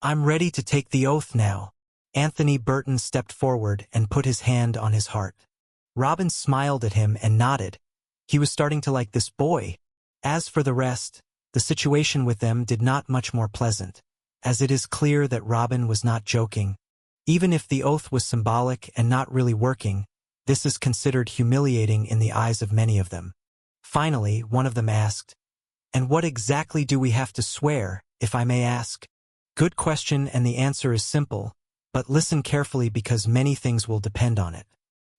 I'm ready to take the oath now. Anthony Burton stepped forward and put his hand on his heart. Robin smiled at him and nodded. He was starting to like this boy. As for the rest, the situation with them did not much more pleasant, as it is clear that Robin was not joking. Even if the oath was symbolic and not really working, this is considered humiliating in the eyes of many of them. Finally, one of them asked, "And what exactly do we have to swear, if I may ask?" Good question, and the answer is simple, but listen carefully because many things will depend on it.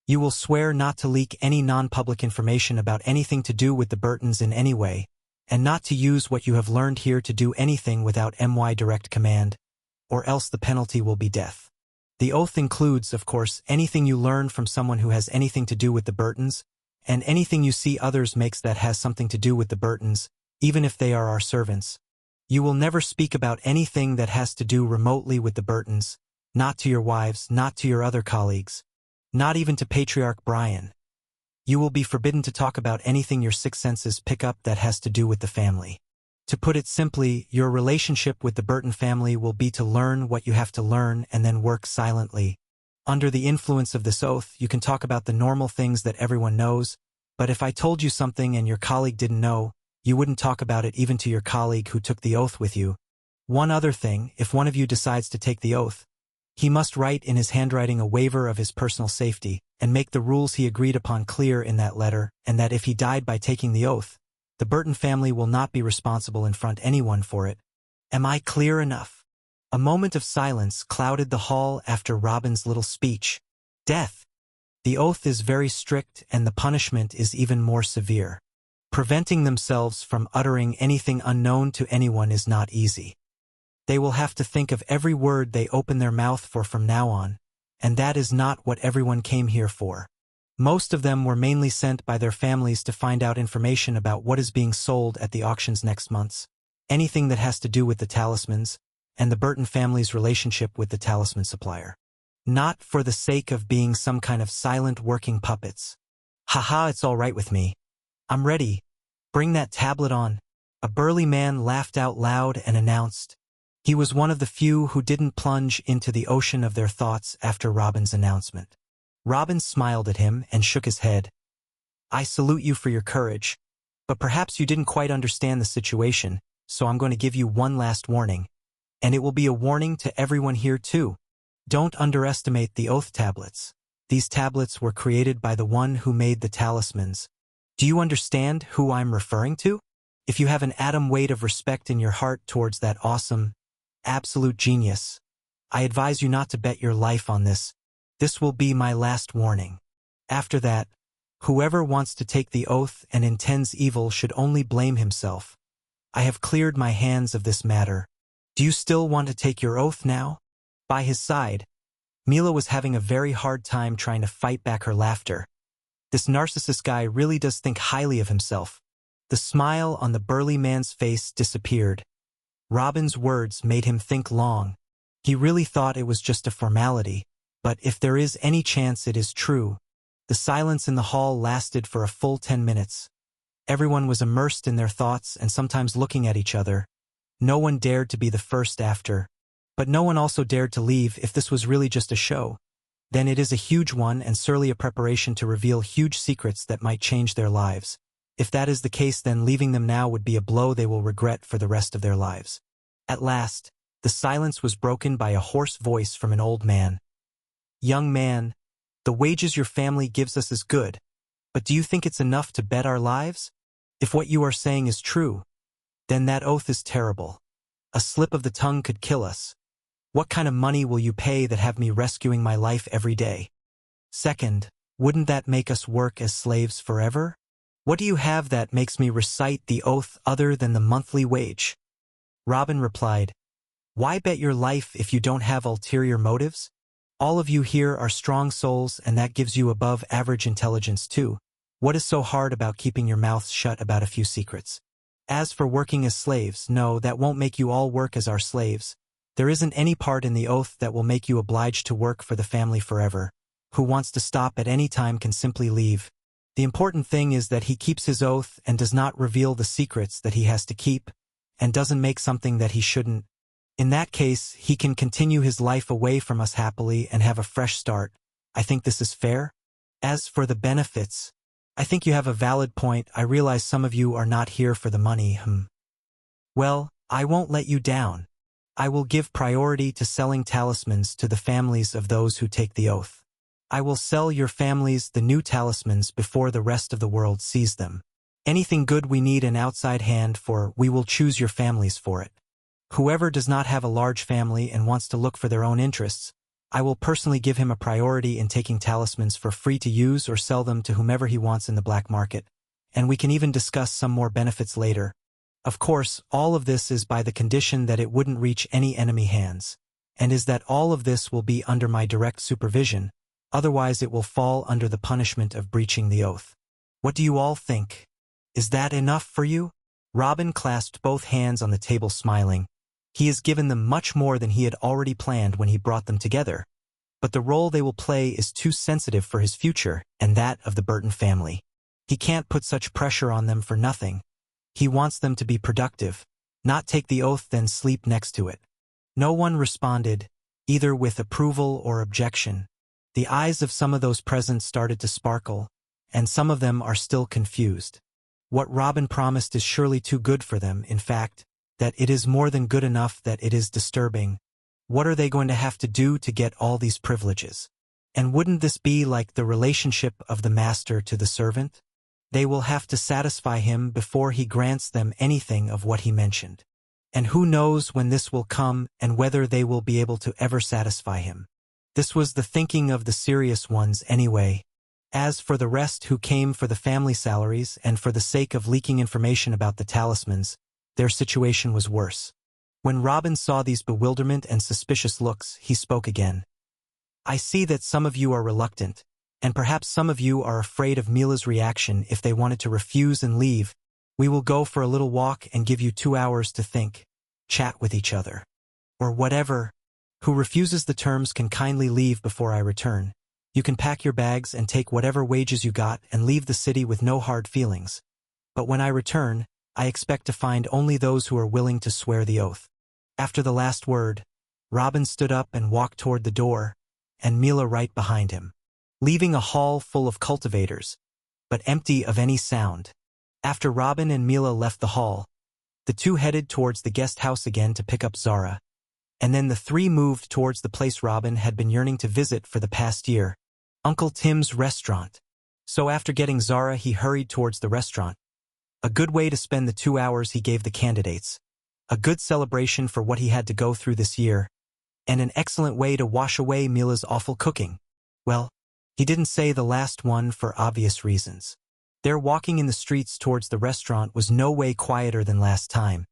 You will swear not to leak any non-public information about anything to do with the Burtons in any way, and not to use what you have learned here to do anything without my direct command, or else the penalty will be death. The oath includes, of course, anything you learn from someone who has anything to do with the Burtons, and anything you see others makes that has something to do with the Burtons, even if they are our servants. You will never speak about anything that has to do remotely with the Burtons, not to your wives, not to your other colleagues, not even to Patriarch Brian. You will be forbidden to talk about anything your sixth senses pick up that has to do with the family. To put it simply, your relationship with the Burton family will be to learn what you have to learn and then work silently. Under the influence of this oath, you can talk about the normal things that everyone knows, but if I told you something and your colleague didn't know, you wouldn't talk about it even to your colleague who took the oath with you. One other thing, if one of you decides to take the oath, he must write in his handwriting a waiver of his personal safety and make the rules he agreed upon clear in that letter, and that if he died by taking the oath, the Burton family will not be responsible in front anyone for it. Am I clear enough? A moment of silence clouded the hall after Robin's little speech. Death. The oath is very strict and the punishment is even more severe. Preventing themselves from uttering anything unknown to anyone is not easy. They will have to think of every word they open their mouth for from now on, and that is not what everyone came here for. Most of them were mainly sent by their families to find out information about what is being sold at the auctions next month, anything that has to do with the talismans, and the Burton family's relationship with the talisman supplier. Not for the sake of being some kind of silent working puppets. Haha, it's all right with me. I'm ready. Bring that tablet on. A burly man laughed out loud and announced. He was one of the few who didn't plunge into the ocean of their thoughts after Robin's announcement. Robin smiled at him and shook his head. I salute you for your courage, but perhaps you didn't quite understand the situation, so I'm going to give you one last warning. And it will be a warning to everyone here too. Don't underestimate the oath tablets. These tablets were created by the one who made the talismans. Do you understand who I'm referring to? If you have an atom weight of respect in your heart towards that awesome, absolute genius, I advise you not to bet your life on this. This will be my last warning. After that, whoever wants to take the oath and intends evil should only blame himself. I have cleared my hands of this matter. Do you still want to take your oath now? By his side, Mila was having a very hard time trying to fight back her laughter. This narcissist guy really does think highly of himself. The smile on the burly man's face disappeared. Robin's words made him think long. He really thought it was just a formality. But if there is any chance it is true. The silence in the hall lasted for a full 10 minutes. Everyone was immersed in their thoughts and sometimes looking at each other. No one dared to be the first after. But no one also dared to leave if this was really just a show. Then it is a huge one and surely a preparation to reveal huge secrets that might change their lives. If that is the case, then leaving them now would be a blow they will regret for the rest of their lives. At last, the silence was broken by a hoarse voice from an old man. Young man, the wages your family gives us is good, but do you think it's enough to bet our lives? If what you are saying is true, then that oath is terrible. A slip of the tongue could kill us. What kind of money will you pay that have me rescuing my life every day? Second, wouldn't that make us work as slaves forever? What do you have that makes me recite the oath other than the monthly wage? Robin replied, Why bet your life if you don't have ulterior motives? All of you here are strong souls and that gives you above average intelligence too. What is so hard about keeping your mouths shut about a few secrets? As for working as slaves, no, that won't make you all work as our slaves. There isn't any part in the oath that will make you obliged to work for the family forever. Who wants to stop at any time can simply leave. The important thing is that he keeps his oath and does not reveal the secrets that he has to keep, and doesn't make something that he shouldn't. In that case, he can continue his life away from us happily and have a fresh start. I think this is fair. As for the benefits, I think you have a valid point. I realize some of you are not here for the money. Well, I won't let you down. I will give priority to selling talismans to the families of those who take the oath. I will sell your families the new talismans before the rest of the world sees them. Anything good we need an outside hand for, we will choose your families for it. Whoever does not have a large family and wants to look for their own interests, I will personally give him a priority in taking talismans for free to use or sell them to whomever he wants in the black market, and we can even discuss some more benefits later. Of course, all of this is by the condition that it wouldn't reach any enemy hands, and is that all of this will be under my direct supervision, otherwise it will fall under the punishment of breaching the oath. What do you all think? Is that enough for you? Robin clasped both hands on the table smiling. He has given them much more than he had already planned when he brought them together, but the role they will play is too sensitive for his future and that of the Burton family. He can't put such pressure on them for nothing. He wants them to be productive, not take the oath then sleep next to it. No one responded, either with approval or objection. The eyes of some of those present started to sparkle, and some of them are still confused. What Robin promised is surely too good for them, in fact, that it is more than good enough that it is disturbing. What are they going to have to do to get all these privileges? And wouldn't this be like the relationship of the master to the servant? They will have to satisfy him before he grants them anything of what he mentioned. And who knows when this will come and whether they will be able to ever satisfy him. This was the thinking of the serious ones anyway. As for the rest who came for the family salaries and for the sake of leaking information about the talismans, their situation was worse. When Robin saw these bewilderment and suspicious looks, he spoke again. I see that some of you are reluctant, and perhaps some of you are afraid of Mila's reaction if they wanted to refuse and leave. We will go for a little walk and give you 2 hours to think, chat with each other, or whatever. Who refuses the terms can kindly leave before I return. You can pack your bags and take whatever wages you got and leave the city with no hard feelings. But when I return, I expect to find only those who are willing to swear the oath. After the last word, Robin stood up and walked toward the door, and Mila right behind him, leaving a hall full of cultivators, but empty of any sound. After Robin and Mila left the hall, the two headed towards the guest house again to pick up Zara, and then the three moved towards the place Robin had been yearning to visit for the past year, Uncle Tim's restaurant. So after getting Zara, he hurried towards the restaurant. A good way to spend the 2 hours he gave the candidates. A good celebration for what he had to go through this year. And an excellent way to wash away Mila's awful cooking. Well, he didn't say the last one for obvious reasons. Their walking in the streets towards the restaurant was no way quieter than last time.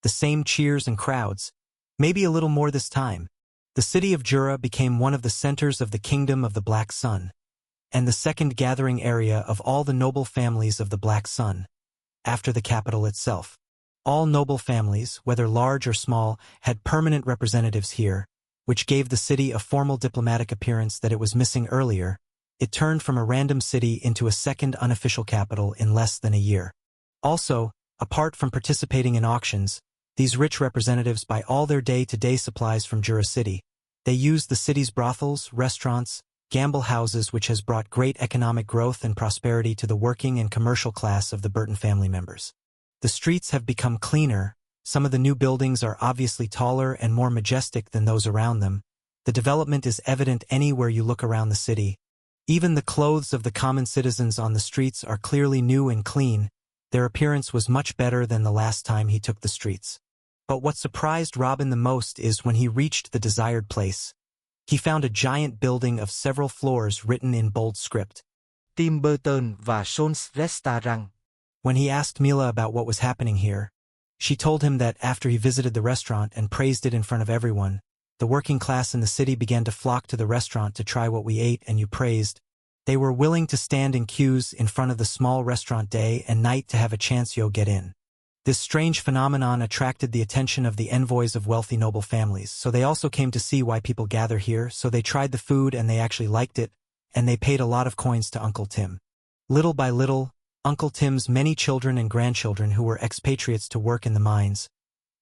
The same cheers and crowds, maybe a little more this time. The city of Jura became one of the centers of the Kingdom of the Black Sun, and the second gathering area of all the noble families of the Black Sun, after the capital itself. All noble families, whether large or small, had permanent representatives here, which gave the city a formal diplomatic appearance that it was missing earlier. It turned from a random city into a second unofficial capital in less than a year. Also, apart from participating in auctions, these rich representatives buy all their day-to-day supplies from Jura City. They use the city's brothels, restaurants, gamble houses, which has brought great economic growth and prosperity to the working and commercial class of the Burton family members. The streets have become cleaner. Some of the new buildings are obviously taller and more majestic than those around them. The development is evident anywhere you look around the city. Even the clothes of the common citizens on the streets are clearly new and clean. Their appearance was much better than the last time he took the streets. But what surprised Robin the most is when he reached the desired place. He found a giant building of several floors written in bold script. Tim Burton và Sons Restaurant. When he asked Mila about what was happening here, she told him that after he visited the restaurant and praised it in front of everyone, the working class in the city began to flock to the restaurant to try what we ate and you praised. They were willing to stand in queues in front of the small restaurant day and night to have a chance yo get in. This strange phenomenon attracted the attention of the envoys of wealthy noble families, so they also came to see why people gather here, so they tried the food and they actually liked it, and they paid a lot of coins to Uncle Tim. Little by little, Uncle Tim's many children and grandchildren who were expatriates to work in the mines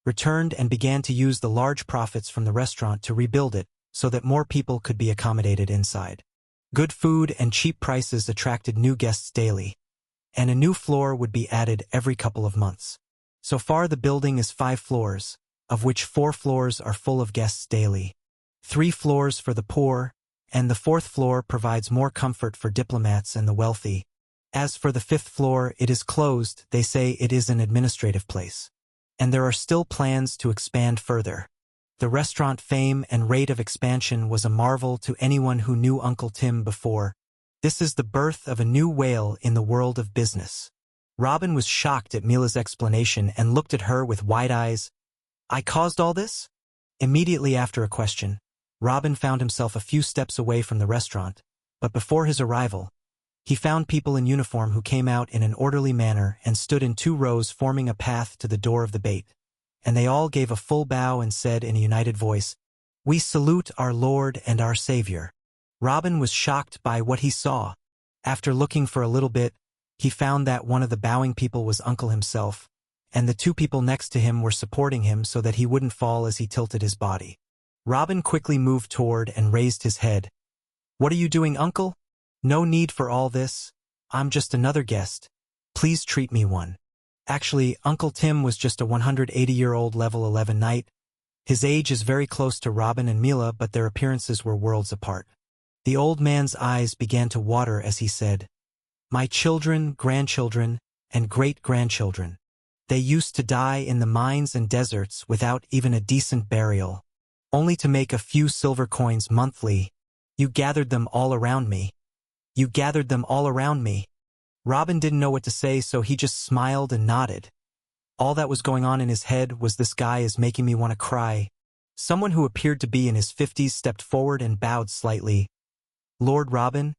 returned and began to use the large profits from the restaurant to rebuild it so that more people could be accommodated inside. Good food and cheap prices attracted new guests daily, and a new floor would be added every couple of months. So far the building is 5 floors, of which 4 floors are full of guests daily, 3 floors for the poor, and the 4th floor provides more comfort for diplomats and the wealthy. As for the 5th floor, it is closed. They say it is an administrative place. And there are still plans to expand further. The restaurant fame and rate of expansion was a marvel to anyone who knew Uncle Tim before. This is the birth of a new whale in the world of business. Robin was shocked at Mila's explanation and looked at her with wide eyes. I caused all this? Immediately after a question, Robin found himself a few steps away from the restaurant, but before his arrival, he found people in uniform who came out in an orderly manner and stood in 2 rows forming a path to the door of the bait, and they all gave a full bow and said in a united voice, "We salute our Lord and our Savior." Robin was shocked by what he saw. After looking for a little bit, he found that one of the bowing people was Uncle himself, and the 2 people next to him were supporting him so that he wouldn't fall as he tilted his body. Robin quickly moved toward and raised his head. "What are you doing, Uncle? No need for all this. I'm just another guest. Please treat me one." Actually, Uncle Tim was just a 180-year-old level 11 knight. His age is very close to Robin and Mila, but their appearances were worlds apart. The old man's eyes began to water as he said, "My children, grandchildren, and great-grandchildren. They used to die in the mines and deserts without even a decent burial, only to make a few silver coins monthly. You gathered them all around me. You gathered them all around me." Robin didn't know what to say, so he just smiled and nodded. All that was going on in his head was, this guy is making me want to cry. Someone who appeared to be in his 50s stepped forward and bowed slightly. "Lord Robin,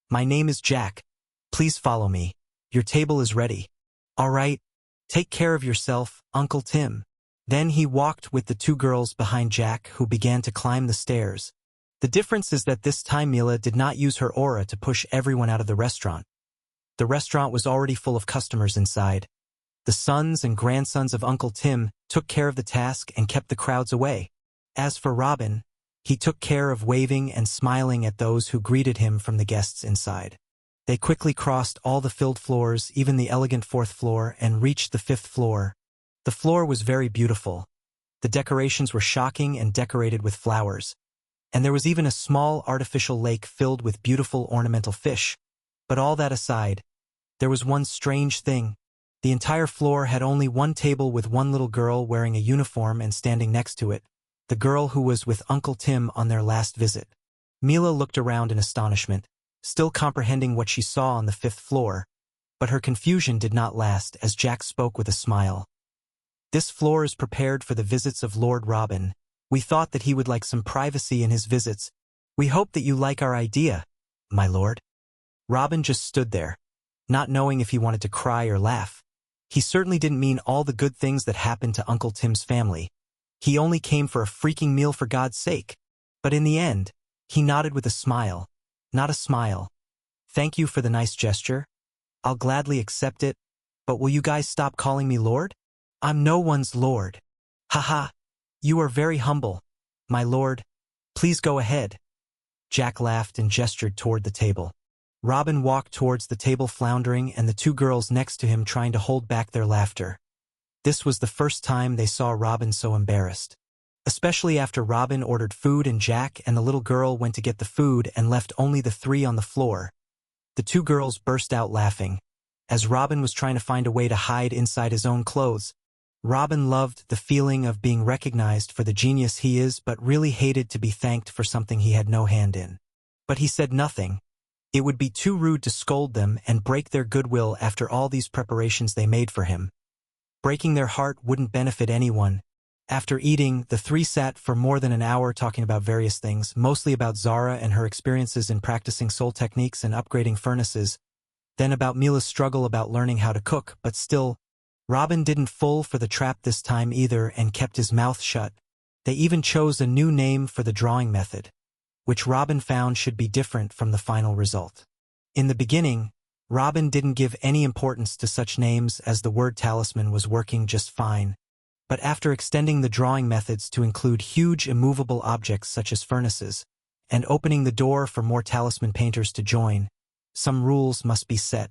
my name is Jack. Please follow me. Your table is ready." "All right. Take care of yourself, Uncle Tim." Then he walked with the 2 girls behind Jack, who began to climb the stairs. The difference is that this time Mila did not use her aura to push everyone out of the restaurant. The restaurant was already full of customers inside. The sons and grandsons of Uncle Tim took care of the task and kept the crowds away. As for Robin, he took care of waving and smiling at those who greeted him from the guests inside. They quickly crossed all the filled floors, even the elegant 4th floor, and reached the 5th floor. The floor was very beautiful. The decorations were shocking and decorated with flowers. And there was even a small artificial lake filled with beautiful ornamental fish. But all that aside, there was one strange thing. The entire floor had only one table with one little girl wearing a uniform and standing next to it, the girl who was with Uncle Tim on their last visit. Mila looked around in astonishment, still comprehending what she saw on the 5th floor, but her confusion did not last as Jack spoke with a smile. "This floor is prepared for the visits of Lord Robin. We thought that he would like some privacy in his visits. We hope that you like our idea, my lord." Robin just stood there, not knowing if he wanted to cry or laugh. He certainly didn't mean all the good things that happened to Uncle Tim's family. He only came for a freaking meal, for God's sake. But in the end, he nodded with a smile. Not a smile. "Thank you for the nice gesture. I'll gladly accept it, but will you guys stop calling me Lord? I'm no one's lord. Haha. You are very humble, my lord. Please go ahead." Jack laughed and gestured toward the table. Robin walked towards the table floundering, and the 2 girls next to him trying to hold back their laughter. This was the first time they saw Robin so embarrassed. Especially after Robin ordered food and Jack and the little girl went to get the food and left only the 3 on the floor. The 2 girls burst out laughing. As Robin was trying to find a way to hide inside his own clothes, Robin loved the feeling of being recognized for the genius he is, but really hated to be thanked for something he had no hand in. But he said nothing. It would be too rude to scold them and break their goodwill after all these preparations they made for him. Breaking their heart wouldn't benefit anyone. After eating, the 3 sat for more than an hour talking about various things, mostly about Zara and her experiences in practicing soul techniques and upgrading furnaces, then about Mila's struggle about learning how to cook, but still, Robin didn't fall for the trap this time either and kept his mouth shut. They even chose a new name for the drawing method, which Robin found should be different from the final result. In the beginning, Robin didn't give any importance to such names as the word talisman was working just fine. But after extending the drawing methods to include huge immovable objects such as furnaces, and opening the door for more talisman painters to join, some rules must be set.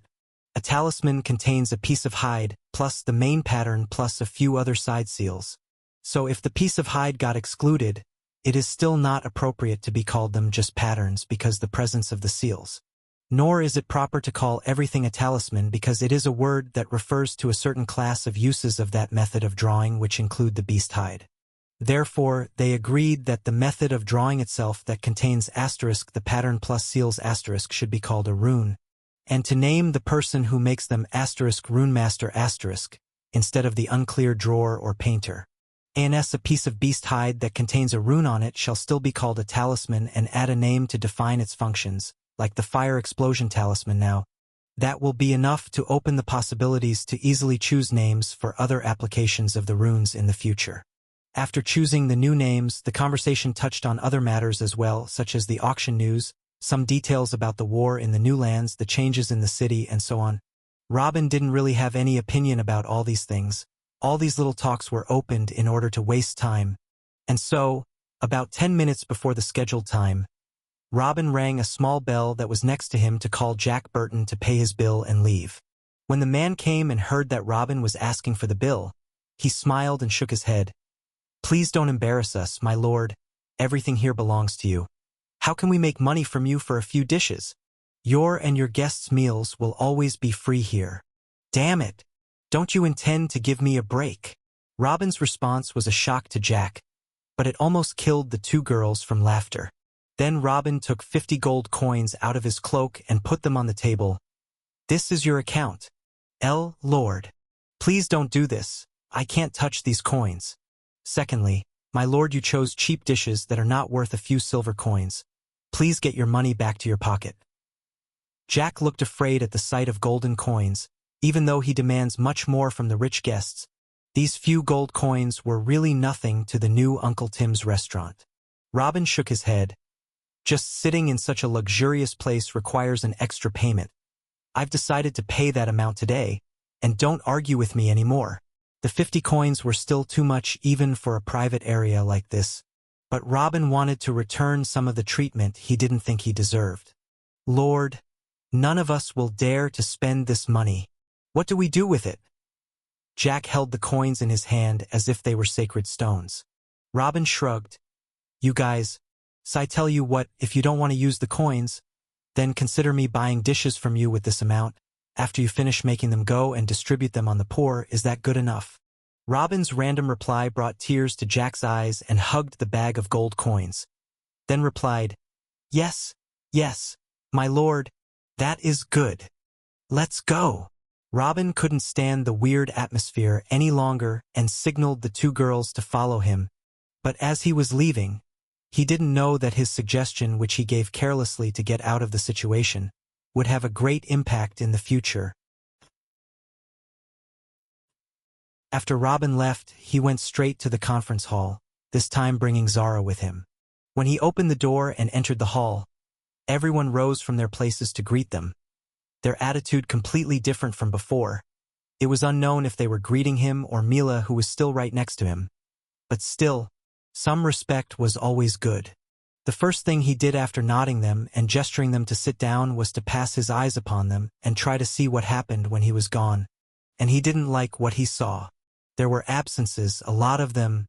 A talisman contains a piece of hide, plus the main pattern plus a few other side seals. So if the piece of hide got excluded, it is still not appropriate to be called them just patterns because the presence of the seals. Nor is it proper to call everything a talisman because it is a word that refers to a certain class of uses of that method of drawing which include the beast hide. Therefore, they agreed that the method of drawing itself that contains asterisk the pattern plus seals asterisk should be called a rune, and to name the person who makes them asterisk runemaster asterisk, instead of the unclear drawer or painter. A piece of beast hide that contains a rune on it shall still be called a talisman and add a name to define its functions, like the fire explosion talisman now. That will be enough to open the possibilities to easily choose names for other applications of the runes in the future. After choosing the new names, the conversation touched on other matters as well, such as the auction news, some details about the war in the new lands, the changes in the city, and so on. Robin didn't really have any opinion about all these things. All these little talks were opened in order to waste time. And so, about 10 minutes before the scheduled time, Robin rang a small bell that was next to him to call Jack Burton to pay his bill and leave. When the man came and heard that Robin was asking for the bill, he smiled and shook his head. "Please don't embarrass us, my lord. Everything here belongs to you. How can we make money from you for a few dishes? Your and your guests' meals will always be free here." "Damn it! Don't you intend to give me a break?" Robin's response was a shock to Jack, but it almost killed the two girls from laughter. Then Robin took 50 gold coins out of his cloak and put them on the table. "This is your account. Lord. Please don't do this. I can't touch these coins. Secondly, my lord, you chose cheap dishes that are not worth a few silver coins. Please get your money back to your pocket." Jack looked afraid at the sight of golden coins. Even though he demands much more from the rich guests, these few gold coins were really nothing to the new Uncle Tim's restaurant. Robin shook his head. "Just sitting in such a luxurious place requires an extra payment. I've decided to pay that amount today, and don't argue with me anymore." The 50 coins were still too much even for a private area like this, but Robin wanted to return some of the treatment he didn't think he deserved. "Lord, none of us will dare to spend this money. What do we do with it?" Jack held the coins in his hand as if they were sacred stones. Robin shrugged. "You guys, so I tell you what, if you don't want to use the coins, then consider me buying dishes from you with this amount. After you finish making them, go and distribute them on the poor. Is that good enough?" Robin's random reply brought tears to Jack's eyes and hugged the bag of gold coins. Then replied, yes, my lord, that is good. Let's go." Robin couldn't stand the weird atmosphere any longer and signaled the two girls to follow him. But as he was leaving, he didn't know that his suggestion, which he gave carelessly to get out of the situation, would have a great impact in the future. After Robin left, he went straight to the conference hall, this time bringing Zara with him. When he opened the door and entered the hall, everyone rose from their places to greet them, their attitude completely different from before. It was unknown if they were greeting him or Mila, who was still right next to him. But still, some respect was always good. The first thing he did after nodding them and gesturing them to sit down was to pass his eyes upon them and try to see what happened when he was gone. And he didn't like what he saw. There were absences, a lot of them.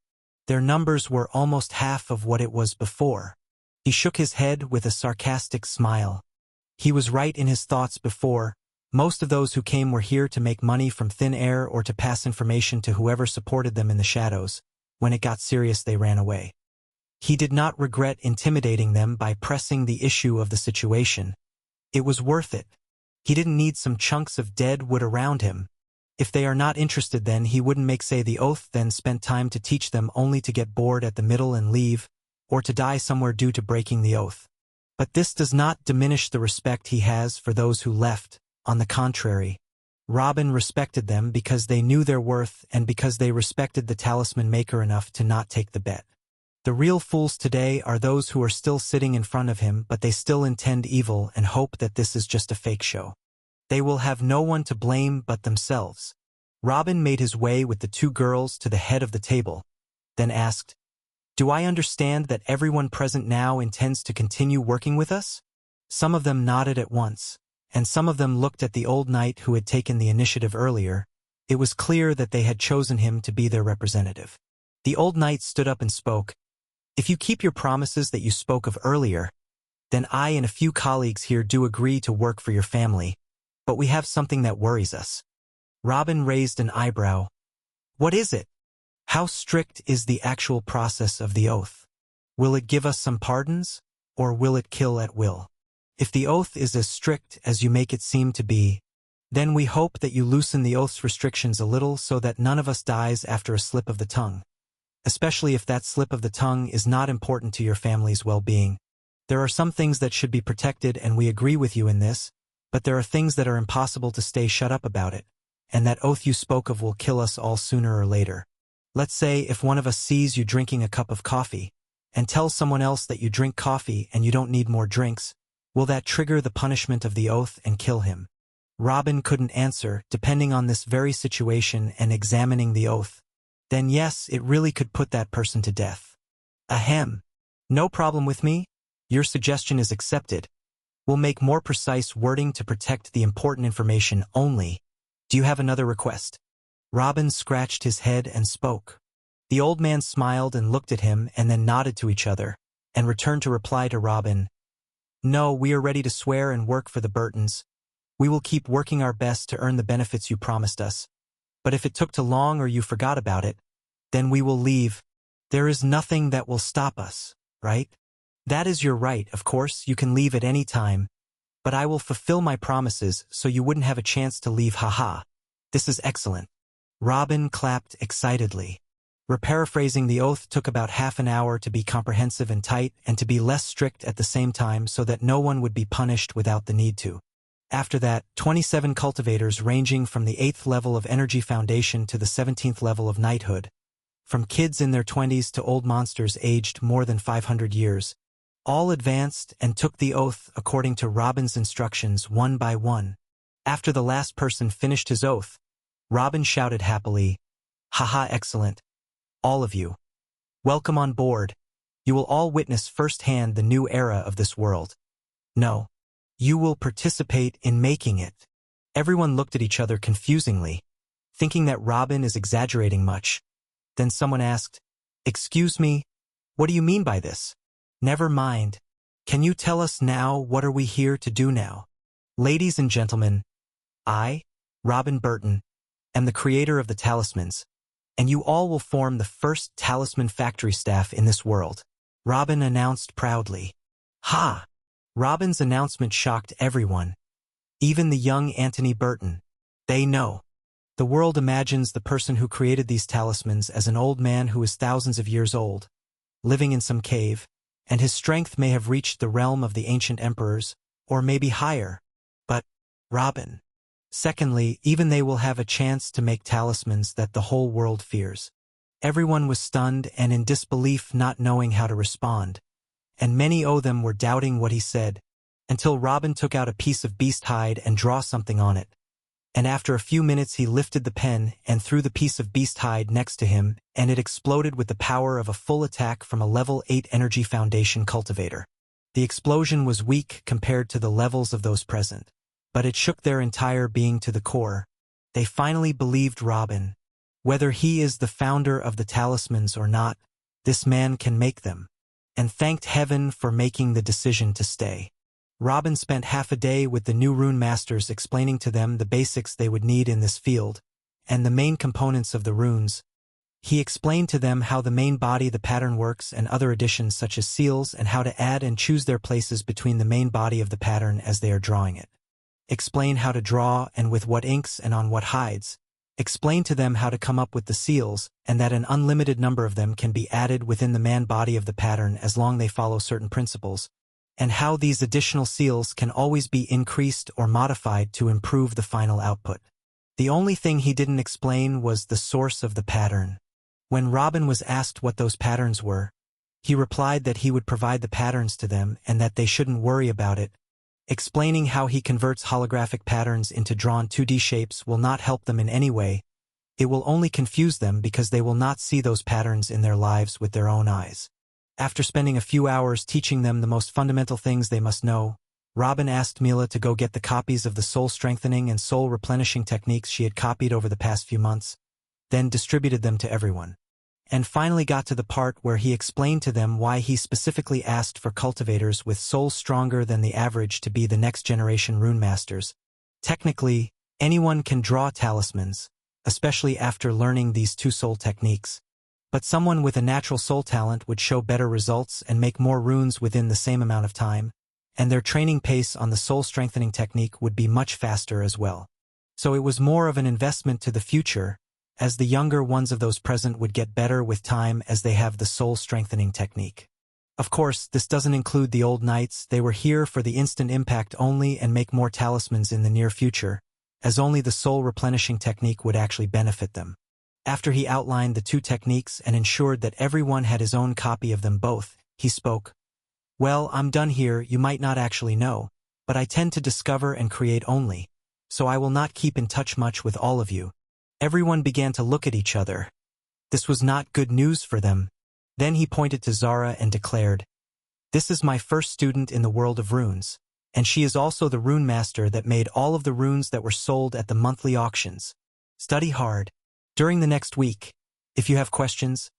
Their numbers were almost half of what it was before. He shook his head with a sarcastic smile. He was right in his thoughts before. Most of those who came were here to make money from thin air or to pass information to whoever supported them in the shadows. When it got serious, they ran away. He did not regret intimidating them by pressing the issue of the situation. It was worth it. He didn't need some chunks of dead wood around him. If they are not interested, then he wouldn't make say the oath, then spent time to teach them only to get bored at the middle and leave, or to die somewhere due to breaking the oath. But this does not diminish the respect he has for those who left. On the contrary, Robin respected them because they knew their worth and because they respected the talisman maker enough to not take the bet. The real fools today are those who are still sitting in front of him, but they still intend evil and hope that this is just a fake show. They will have no one to blame but themselves. Robin made his way with the two girls to the head of the table, then asked, "Do I understand that everyone present now intends to continue working with us?" Some of them nodded at once, and some of them looked at the old knight who had taken the initiative earlier. It was clear that they had chosen him to be their representative. The old knight stood up and spoke, "If you keep your promises that you spoke of earlier, then I and a few colleagues here do agree to work for your family, but we have something that worries us." Robin raised an eyebrow. "What is it? How strict is the actual process of the oath? Will it give us some pardons, or will it kill at will? If the oath is as strict as you make it seem to be, then we hope that you loosen the oath's restrictions a little so that none of us dies after a slip of the tongue. Especially if that slip of the tongue is not important to your family's well-being. There are some things that should be protected and we agree with you in this, but there are things that are impossible to stay shut up about it, and that oath you spoke of will kill us all sooner or later. Let's say if one of us sees you drinking a cup of coffee, and tells someone else that you drink coffee and you don't need more drinks, will that trigger the punishment of the oath and kill him?" Robin couldn't answer, depending on this very situation and examining the oath. Then yes, it really could put that person to death. Ahem. No problem with me. Your suggestion is accepted. We'll make more precise wording to protect the important information only. Do you have another request? Robin scratched his head and spoke. The old man smiled and looked at him and then nodded to each other, and returned to reply to Robin, "No, we are ready to swear and work for the Burtons. We will keep working our best to earn the benefits you promised us. But if it took too long or you forgot about it, then we will leave. There is nothing that will stop us, right? That is your right, of course, you can leave at any time. But I will fulfill my promises so you wouldn't have a chance to leave, haha. This is excellent." Robin clapped excitedly. Reparaphrasing the oath took about half an hour to be comprehensive and tight and to be less strict at the same time so that no one would be punished without the need to. After that, 27 cultivators ranging from the 8th level of Energy Foundation to the 17th level of Knighthood, from kids in their 20s to old monsters aged more than 500 years, all advanced and took the oath according to Robin's instructions one by one. After the last person finished his oath, Robin shouted happily, "Haha, excellent. All of you. Welcome on board. You will all witness firsthand the new era of this world. No. You will participate in making it." Everyone looked at each other confusingly, thinking that Robin is exaggerating much. Then someone asked, "Excuse me, what do you mean by this?" "Never mind. Can you tell us now what are we here to do now?" "Ladies and gentlemen, I, Robin Burton, am the creator of the talismans, and you all will form the first talisman factory staff in this world," Robin announced proudly. Ha! Robin's announcement shocked everyone, even the young Anthony Burton. They know. The world imagines the person who created these talismans as an old man who is thousands of years old, living in some cave, and his strength may have reached the realm of the ancient emperors, or maybe higher. But Robin. Secondly, even they will have a chance to make talismans that the whole world fears. Everyone was stunned and in disbelief, not knowing how to respond, and many of them were doubting what he said, until Robin took out a piece of beast hide and draw something on it. And after a few minutes he lifted the pen and threw the piece of beast hide next to him, and it exploded with the power of a full attack from a level 8 Energy Foundation cultivator. The explosion was weak compared to the levels of those present, but it shook their entire being to the core. They finally believed Robin. Whether he is the founder of the talismans or not, this man can make them, and thanked heaven for making the decision to stay. Robin spent half a day with the new rune masters explaining to them the basics they would need in this field, and the main components of the runes. He explained to them how the main body the pattern works and other additions such as seals and how to add and choose their places between the main body of the pattern as they are drawing it. Explain how to draw and with what inks and on what hides. Explain to them how to come up with the seals and that an unlimited number of them can be added within the man body of the pattern as long they follow certain principles, and how these additional seals can always be increased or modified to improve the final output. The only thing he didn't explain was the source of the pattern. When Robin was asked what those patterns were, he replied that he would provide the patterns to them and that they shouldn't worry about it. Explaining how he converts holographic patterns into drawn 2D shapes will not help them in any way, It will only confuse them because they will not see those patterns in their lives with their own eyes. After spending a few hours teaching them the most fundamental things they must know, Robin asked Mila to go get the copies of the soul-strengthening and soul-replenishing techniques she had copied over the past few months, then distributed them to everyone. And finally got to the part where he explained to them why he specifically asked for cultivators with souls stronger than the average to be the next generation rune masters. Technically, anyone can draw talismans, especially after learning these two soul techniques. But someone with a natural soul talent would show better results and make more runes within the same amount of time, and their training pace on the soul-strengthening technique would be much faster as well. So it was more of an investment to the future, as the younger ones of those present would get better with time as they have the soul-strengthening technique. Of course, this doesn't include the old knights. They were here for the instant impact only and make more talismans in the near future, as only the soul-replenishing technique would actually benefit them. After he outlined the two techniques and ensured that everyone had his own copy of them both, he spoke. Well, I'm done here, you might not actually know, but I tend to discover and create only, so I will not keep in touch much with all of you. Everyone began to look at each other. This was not good news for them. Then he pointed to Zara and declared, "This is my first student in the world of runes, and she is also the rune master that made all of the runes that were sold at the monthly auctions. Study hard. During the next week, if you have questions,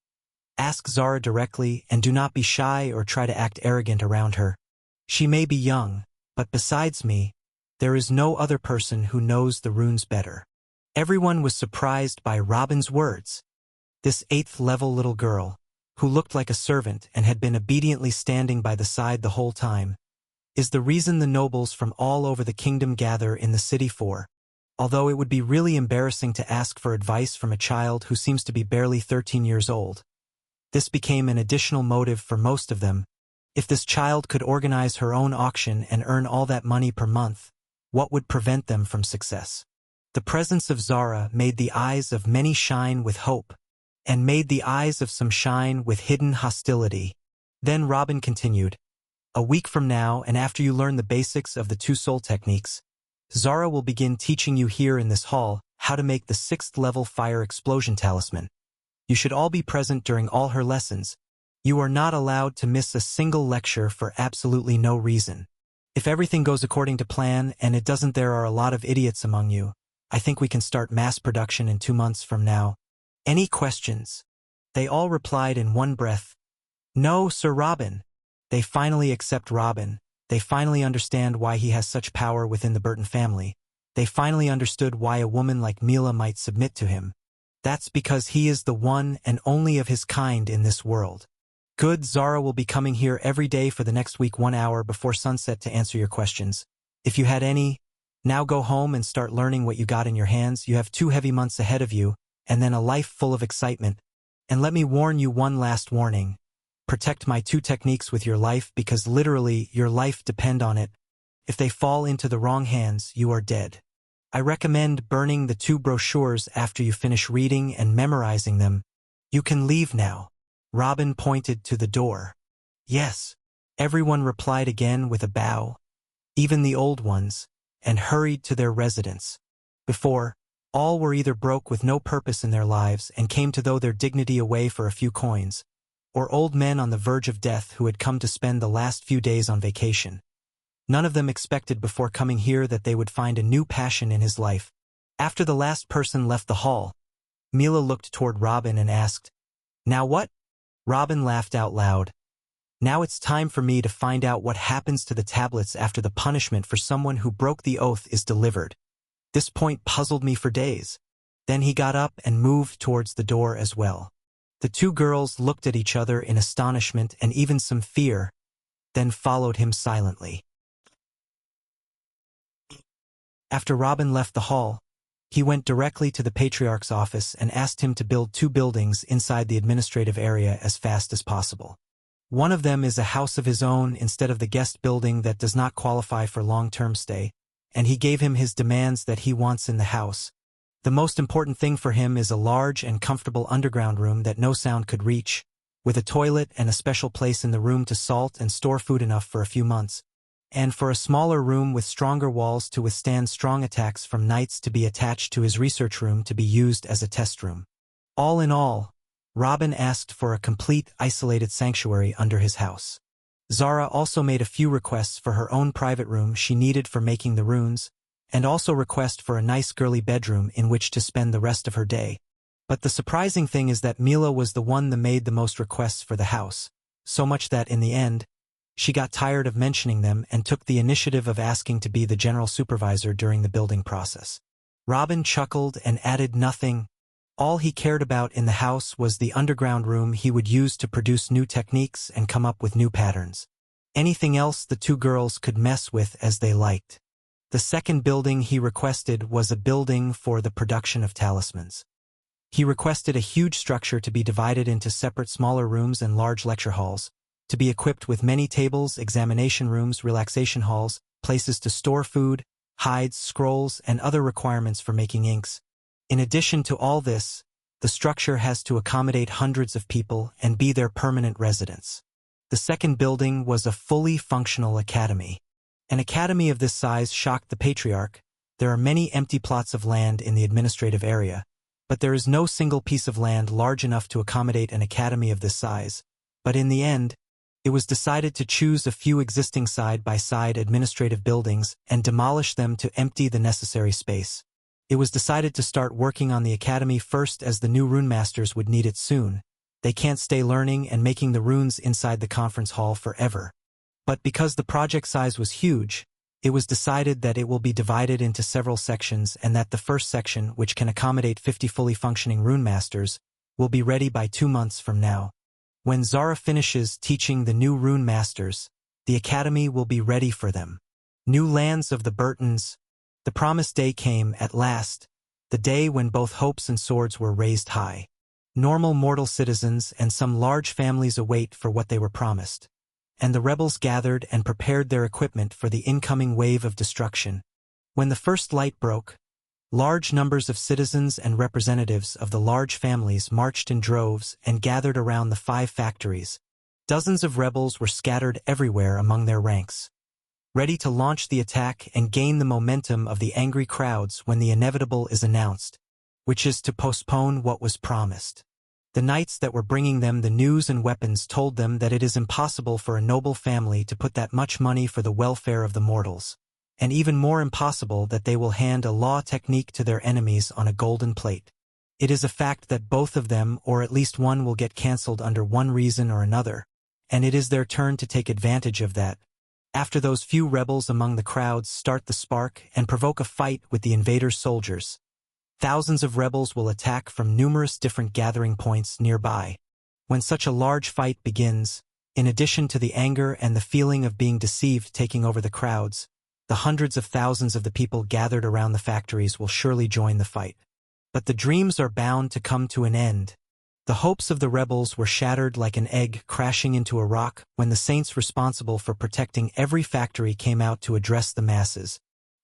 ask Zara directly and do not be shy or try to act arrogant around her. She may be young, but besides me, there is no other person who knows the runes better." Everyone was surprised by Robin's words. This 8th-level little girl, who looked like a servant and had been obediently standing by the side the whole time, is the reason the nobles from all over the kingdom gather in the city for, although it would be really embarrassing to ask for advice from a child who seems to be barely 13 years old. This became an additional motive for most of them. If this child could organize her own auction and earn all that money per month, what would prevent them from success? The presence of Zara made the eyes of many shine with hope, and made the eyes of some shine with hidden hostility. Then Robin continued, "A week from now, and after you learn the basics of the two soul techniques, Zara will begin teaching you here in this hall how to make the 6th-level fire explosion talisman. You should all be present during all her lessons. You are not allowed to miss a single lecture for absolutely no reason. If everything goes according to plan, and it doesn't, there are a lot of idiots among you. I think we can start mass production in 2 months from now. Any questions?" They all replied in one breath, "No, Sir Robin." They finally accept Robin. They finally understand why he has such power within the Burton family. They finally understood why a woman like Mila might submit to him. That's because he is the one and only of his kind in this world. Good, Zara will be coming here every day for the next week 1 hour before sunset to answer your questions. If you had any, now go home and start learning what you got in your hands. You have 2 heavy months ahead of you, and then a life full of excitement. And let me warn you one last warning. Protect my 2 techniques with your life, because literally your life depends on it. If they fall into the wrong hands, you are dead. I recommend burning the 2 brochures after you finish reading and memorizing them. You can leave now." Robin pointed to the door. "Yes." Everyone replied again with a bow, even the old ones, and hurried to their residence. Before, all were either broke with no purpose in their lives and came to throw their dignity away for a few coins, or old men on the verge of death who had come to spend the last few days on vacation. None of them expected before coming here that they would find a new passion in his life. After the last person left the hall, Mila looked toward Robin and asked, "Now what?" Robin laughed out loud. "Now it's time for me to find out what happens to the tablets after the punishment for someone who broke the oath is delivered." This point puzzled me for days. Then he got up and moved towards the door as well. The 2 girls looked at each other in astonishment and even some fear, then followed him silently. After Robin left the hall, he went directly to the Patriarch's office and asked him to build 2 buildings inside the administrative area as fast as possible. One of them is a house of his own instead of the guest building that does not qualify for long-term stay, and he gave him his demands that he wants in the house. The most important thing for him is a large and comfortable underground room that no sound could reach, with a toilet and a special place in the room to salt and store food enough for a few months. and for a smaller room with stronger walls to withstand strong attacks from knights to be attached to his research room to be used as a test room. All in all, Robin asked for a complete, isolated sanctuary under his house. Zara also made a few requests for her own private room she needed for making the runes, and also request for a nice girly bedroom in which to spend the rest of her day. But the surprising thing is that Mila was the one that made the most requests for the house, so much that in the end, she got tired of mentioning them and took the initiative of asking to be the general supervisor during the building process. Robin chuckled and added nothing. All he cared about in the house was the underground room he would use to produce new techniques and come up with new patterns. Anything else the two girls could mess with as they liked. The second building he requested was a building for the production of talismans. He requested a huge structure to be divided into separate smaller rooms and large lecture halls, to be equipped with many tables, examination rooms, relaxation halls, places to store food, hides, scrolls, and other requirements for making inks. In addition to all this, the structure has to accommodate hundreds of people and be their permanent residence. The second building was a fully functional academy. An academy of this size shocked the patriarch. There are many empty plots of land in the administrative area, but there is no single piece of land large enough to accommodate an academy of this size. But in the end, it was decided to choose a few existing side-by-side administrative buildings and demolish them to empty the necessary space. It was decided to start working on the academy first as the new rune masters would need it soon. They can't stay learning and making the runes inside the conference hall forever. But because the project size was huge, it was decided that it will be divided into several sections and that the first section, which can accommodate 50 fully functioning rune masters, will be ready by 2 months from now. When Zara finishes teaching the new rune masters, the academy will be ready for them. New lands of the Burtons. The promised day came at last, the day when both hopes and swords were raised high. Normal mortal citizens and some large families await for what they were promised. And the rebels gathered and prepared their equipment for the incoming wave of destruction. When the first light broke, large numbers of citizens and representatives of the large families marched in droves and gathered around the 5 factories. Dozens of rebels were scattered everywhere among their ranks, ready to launch the attack and gain the momentum of the angry crowds when the inevitable is announced, which is to postpone what was promised. The knights that were bringing them the news and weapons told them that it is impossible for a noble family to put that much money for the welfare of the mortals, and even more impossible that they will hand a law technique to their enemies on a golden plate. It is a fact that both of them or at least one will get cancelled under one reason or another, and it is their turn to take advantage of that. After those few rebels among the crowds start the spark and provoke a fight with the invaders' soldiers, thousands of rebels will attack from numerous different gathering points nearby. When such a large fight begins, in addition to the anger and the feeling of being deceived taking over the crowds, the hundreds of thousands of the people gathered around the factories will surely join the fight. But the dreams are bound to come to an end. The hopes of the rebels were shattered like an egg crashing into a rock when the saints responsible for protecting every factory came out to address the masses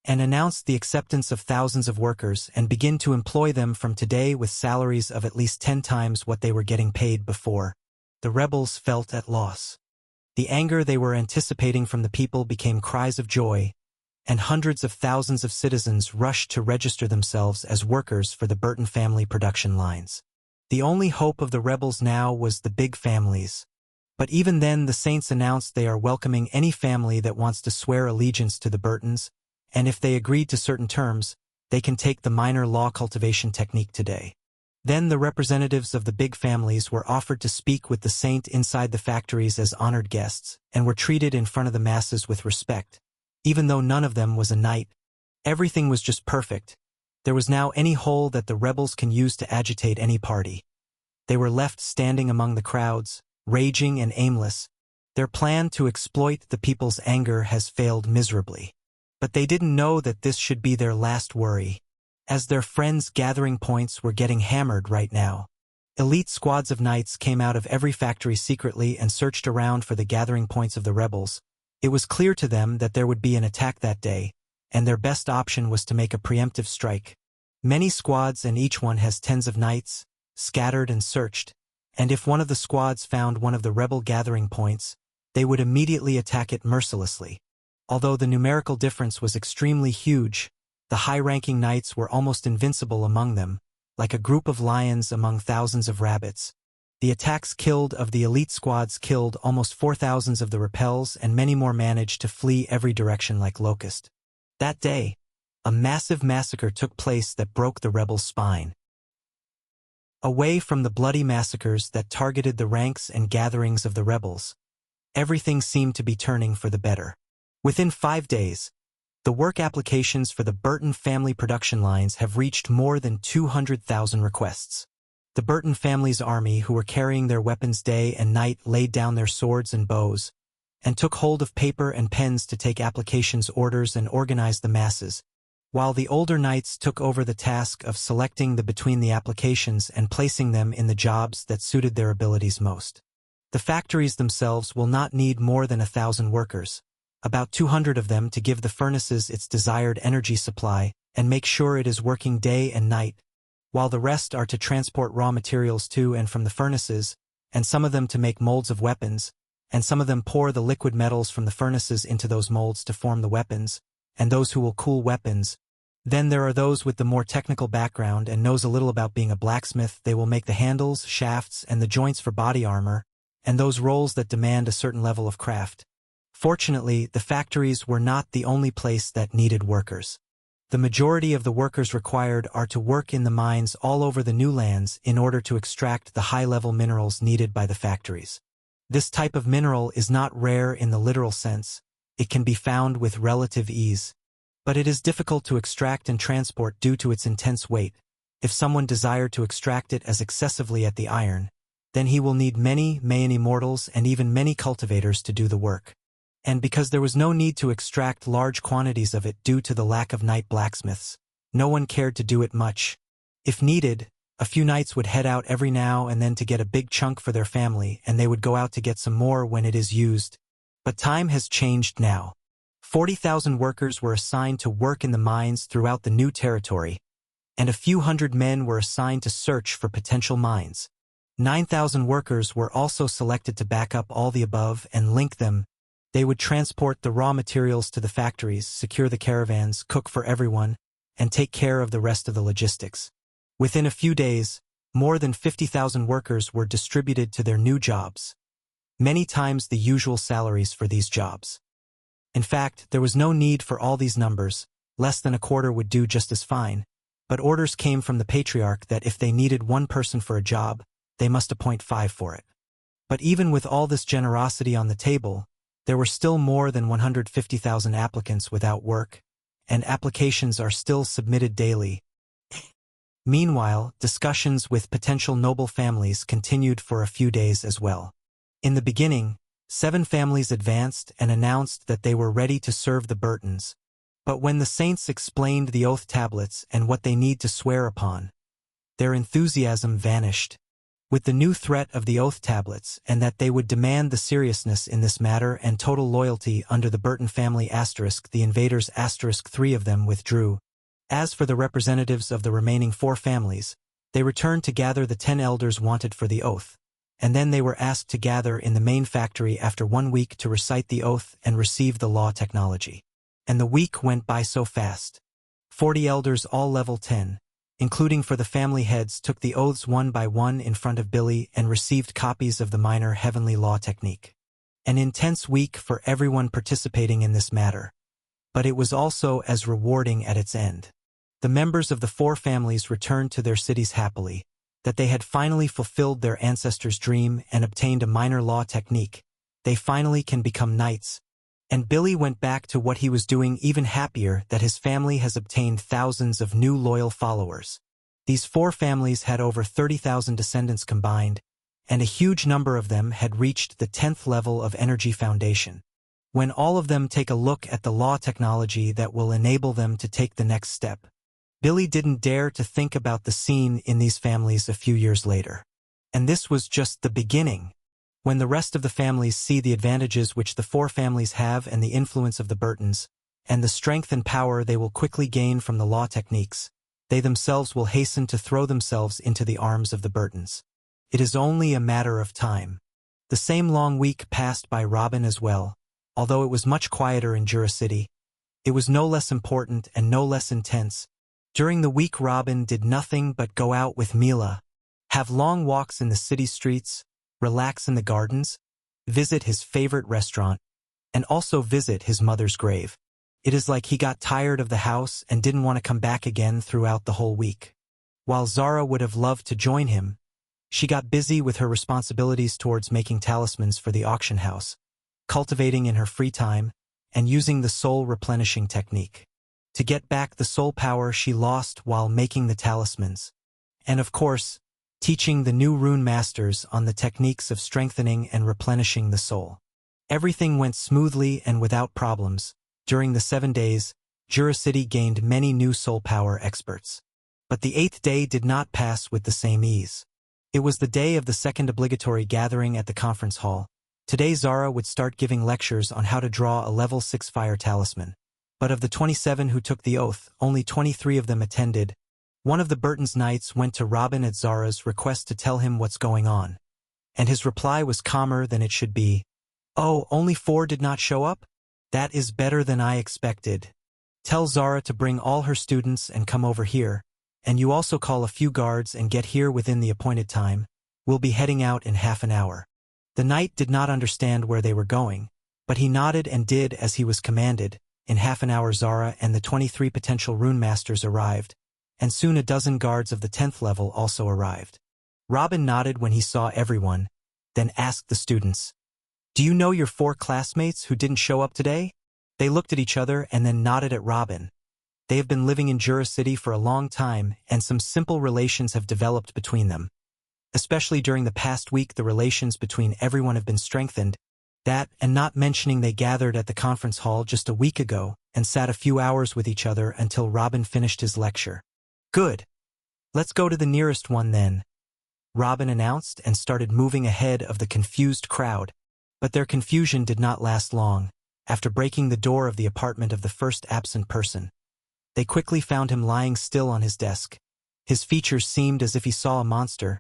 and announced the acceptance of thousands of workers and begin to employ them from today with salaries of at least 10 times what they were getting paid before. The rebels felt at loss. The anger they were anticipating from the people became cries of joy, and hundreds of thousands of citizens rushed to register themselves as workers for the Burton family production lines. The only hope of the rebels now was the big families. But even then the saints announced they are welcoming any family that wants to swear allegiance to the Burtons, and if they agreed to certain terms, they can take the minor law cultivation technique today. Then the representatives of the big families were offered to speak with the saint inside the factories as honored guests, and were treated in front of the masses with respect. Even though none of them was a knight, everything was just perfect. There was now any hole that the rebels can use to agitate any party. They were left standing among the crowds, raging and aimless. Their plan to exploit the people's anger has failed miserably. But they didn't know that this should be their last worry, as their friends' gathering points were getting hammered right now. Elite squads of knights came out of every factory secretly and searched around for the gathering points of the rebels. It was clear to them that there would be an attack that day, and their best option was to make a preemptive strike. Many squads and each one has tens of knights, scattered and searched, and if one of the squads found one of the rebel gathering points, they would immediately attack it mercilessly. Although the numerical difference was extremely huge, the high-ranking knights were almost invincible among them, like a group of lions among thousands of rabbits. The attacks killed of the elite squads killed almost 4,000 of the repels, and many more managed to flee every direction like locust. That day, a massive massacre took place that broke the rebels' spine. Away from the bloody massacres that targeted the ranks and gatherings of the rebels, everything seemed to be turning for the better. Within 5 days, the work applications for the Burton family production lines have reached more than 200,000 requests. The Burton family's army, who were carrying their weapons day and night, laid down their swords and bows, and took hold of paper and pens to take applications orders and organize the masses, while the older knights took over the task of selecting between the applications and placing them in the jobs that suited their abilities most. The factories themselves will not need more than 1,000 workers, about 200 of them to give the furnaces its desired energy supply and make sure it is working day and night, while the rest are to transport raw materials to and from the furnaces, and some of them to make molds of weapons, and some of them pour the liquid metals from the furnaces into those molds to form the weapons, and those who will cool weapons. Then there are those with the more technical background and knows a little about being a blacksmith. They will make the handles, shafts, and the joints for body armor, and those roles that demand a certain level of craft. Fortunately, the factories were not the only place that needed workers. The majority of the workers required are to work in the mines all over the new lands in order to extract the high-level minerals needed by the factories. This type of mineral is not rare in the literal sense. It can be found with relative ease, but it is difficult to extract and transport due to its intense weight. If someone desired to extract it as excessively at the iron, then he will need many mortals and even many cultivators to do the work. And because there was no need to extract large quantities of it due to the lack of knight blacksmiths, no one cared to do it much. If needed, a few knights would head out every now and then to get a big chunk for their family, and they would go out to get some more when it is used. But time has changed now. 40,000 workers were assigned to work in the mines throughout the new territory, and a few hundred men were assigned to search for potential mines. 9,000 workers were also selected to back up all the above and link them. They would transport the raw materials to the factories, secure the caravans, cook for everyone, and take care of the rest of the logistics. Within a few days, more than 50,000 workers were distributed to their new jobs, many times the usual salaries for these jobs. In fact, there was no need for all these numbers. Less than a quarter would do just as fine, but orders came from the patriarch that if they needed one person for a job, they must appoint 5 for it. But even with all this generosity on the table, there were still more than 150,000 applicants without work, and applications are still submitted daily. Meanwhile, discussions with potential noble families continued for a few days as well. In the beginning, 7 families advanced and announced that they were ready to serve the Burtons, but when the saints explained the oath tablets and what they need to swear upon, their enthusiasm vanished. With the new threat of the oath tablets and that they would demand the seriousness in this matter and total loyalty under the Burton family *, the invaders *3 of them withdrew. As for the representatives of the remaining 4 families, they returned to gather the 10 elders wanted for the oath, and then they were asked to gather in the main factory after 1 week to recite the oath and receive the law technology. And the week went by so fast. 40 elders, all level 10, including for the family heads, took the oaths one by one in front of Billy and received copies of the minor heavenly law technique. An intense week for everyone participating in this matter, but it was also as rewarding at its end. The members of the 4 families returned to their cities happily, that they had finally fulfilled their ancestors' dream and obtained a minor law technique. They finally can become knights. And Billy went back to what he was doing, even happier that his family has obtained thousands of new loyal followers. These 4 families had over 30,000 descendants combined, and a huge number of them had reached the 10th level of Energy Foundation. When all of them take a look at the law technology that will enable them to take the next step, Billy didn't dare to think about the scene in these families a few years later. And this was just the beginning. When the rest of the families see the advantages which the 4 families have and the influence of the Burtons, and the strength and power they will quickly gain from the law techniques, they themselves will hasten to throw themselves into the arms of the Burtons. It is only a matter of time. The same long week passed by Robin as well, although it was much quieter in Jura City. It was no less important and no less intense. During the week, Robin did nothing but go out with Mila, have long walks in the city streets, relax in the gardens, visit his favorite restaurant, and also visit his mother's grave. It is like he got tired of the house and didn't want to come back again throughout the whole week. While Zara would have loved to join him, she got busy with her responsibilities towards making talismans for the auction house, cultivating in her free time, and using the soul replenishing technique to get back the soul power she lost while making the talismans. And of course, teaching the new rune masters on the techniques of strengthening and replenishing the soul. Everything went smoothly and without problems. During the 7 days, Jura City gained many new soul power experts. But the 8th day did not pass with the same ease. It was the day of the second obligatory gathering at the conference hall. Today Zara would start giving lectures on how to draw a level 6 fire talisman. But of the 27 who took the oath, only 23 of them attended. One of the Burton's knights went to Robin at Zara's request to tell him what's going on. And his reply was calmer than it should be. "Oh, only 4 did not show up? That is better than I expected. Tell Zara to bring all her students and come over here, and you also call a few guards and get here within the appointed time. We'll be heading out in half an hour." The knight did not understand where they were going, but he nodded and did as he was commanded. In half an hour Zara and the 23 potential rune masters arrived, and soon a dozen guards of the 10th level also arrived. Robin nodded when he saw everyone, then asked the students, "Do you know your 4 classmates who didn't show up today?" They looked at each other and then nodded at Robin. They have been living in Jura City for a long time, and some simple relations have developed between them. Especially during the past week, the relations between everyone have been strengthened. That, and not mentioning they gathered at the conference hall just a week ago and sat a few hours with each other until Robin finished his lecture. "Good. Let's go to the nearest one then," Robin announced and started moving ahead of the confused crowd. But their confusion did not last long. After breaking the door of the apartment of the first absent person, they quickly found him lying still on his desk. His features seemed as if he saw a monster.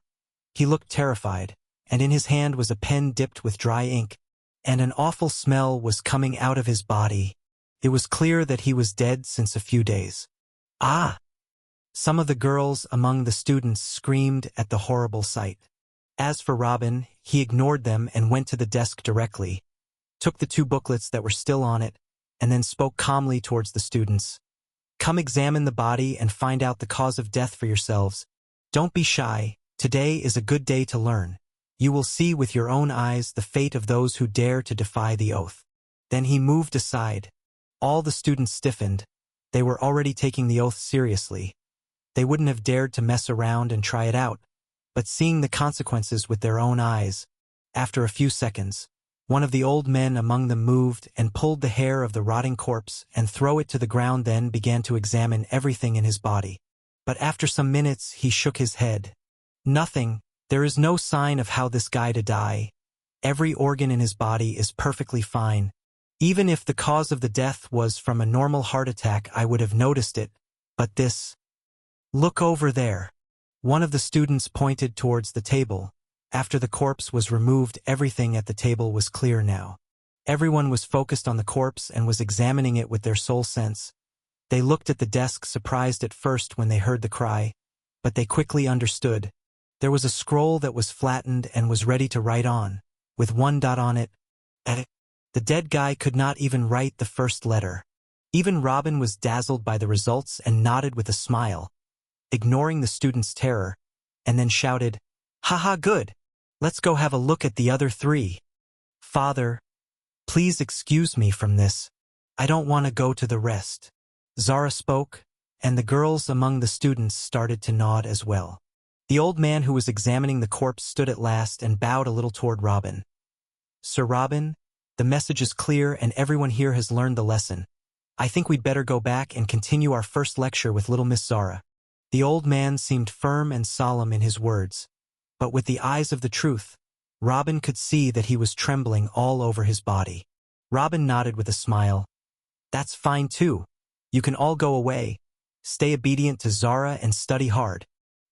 He looked terrified, and in his hand was a pen dipped with dry ink, and an awful smell was coming out of his body. It was clear that he was dead since a few days. "Ah!" Some of the girls among the students screamed at the horrible sight. As for Robin, he ignored them and went to the desk directly, took the 2 booklets that were still on it, and then spoke calmly towards the students. "Come examine the body and find out the cause of death for yourselves. Don't be shy. Today is a good day to learn. You will see with your own eyes the fate of those who dare to defy the oath." Then he moved aside. All the students stiffened. They were already taking the oath seriously. They wouldn't have dared to mess around and try it out. But seeing the consequences with their own eyes, after a few seconds, one of the old men among them moved and pulled the hair of the rotting corpse and threw it to the ground, then began to examine everything in his body. But after some minutes he shook his head. "Nothing. There is no sign of how this guy to die. Every organ in his body is perfectly fine. Even if the cause of the death was from a normal heart attack, I would have noticed it. But this... Look over there." One of the students pointed towards the table. After the corpse was removed, everything at the table was clear now. Everyone was focused on the corpse and was examining it with their soul sense. They looked at the desk, surprised at first when they heard the cry, but they quickly understood. There was a scroll that was flattened and was ready to write on, with 1 dot on it. The dead guy could not even write the first letter. Even Robin was dazzled by the results and nodded with a smile, ignoring the student's terror, and then shouted, "Haha, good! Let's go have a look at the other 3. Father, please excuse me from this. I don't want to go to the rest." Zara spoke, and the girls among the students started to nod as well. The old man who was examining the corpse stood at last and bowed a little toward Robin. "Sir Robin, the message is clear and everyone here has learned the lesson. I think we'd better go back and continue our first lecture with little Miss Zara." The old man seemed firm and solemn in his words, but with the eyes of the truth, Robin could see that he was trembling all over his body. Robin nodded with a smile. "That's fine too. You can all go away. Stay obedient to Zara and study hard."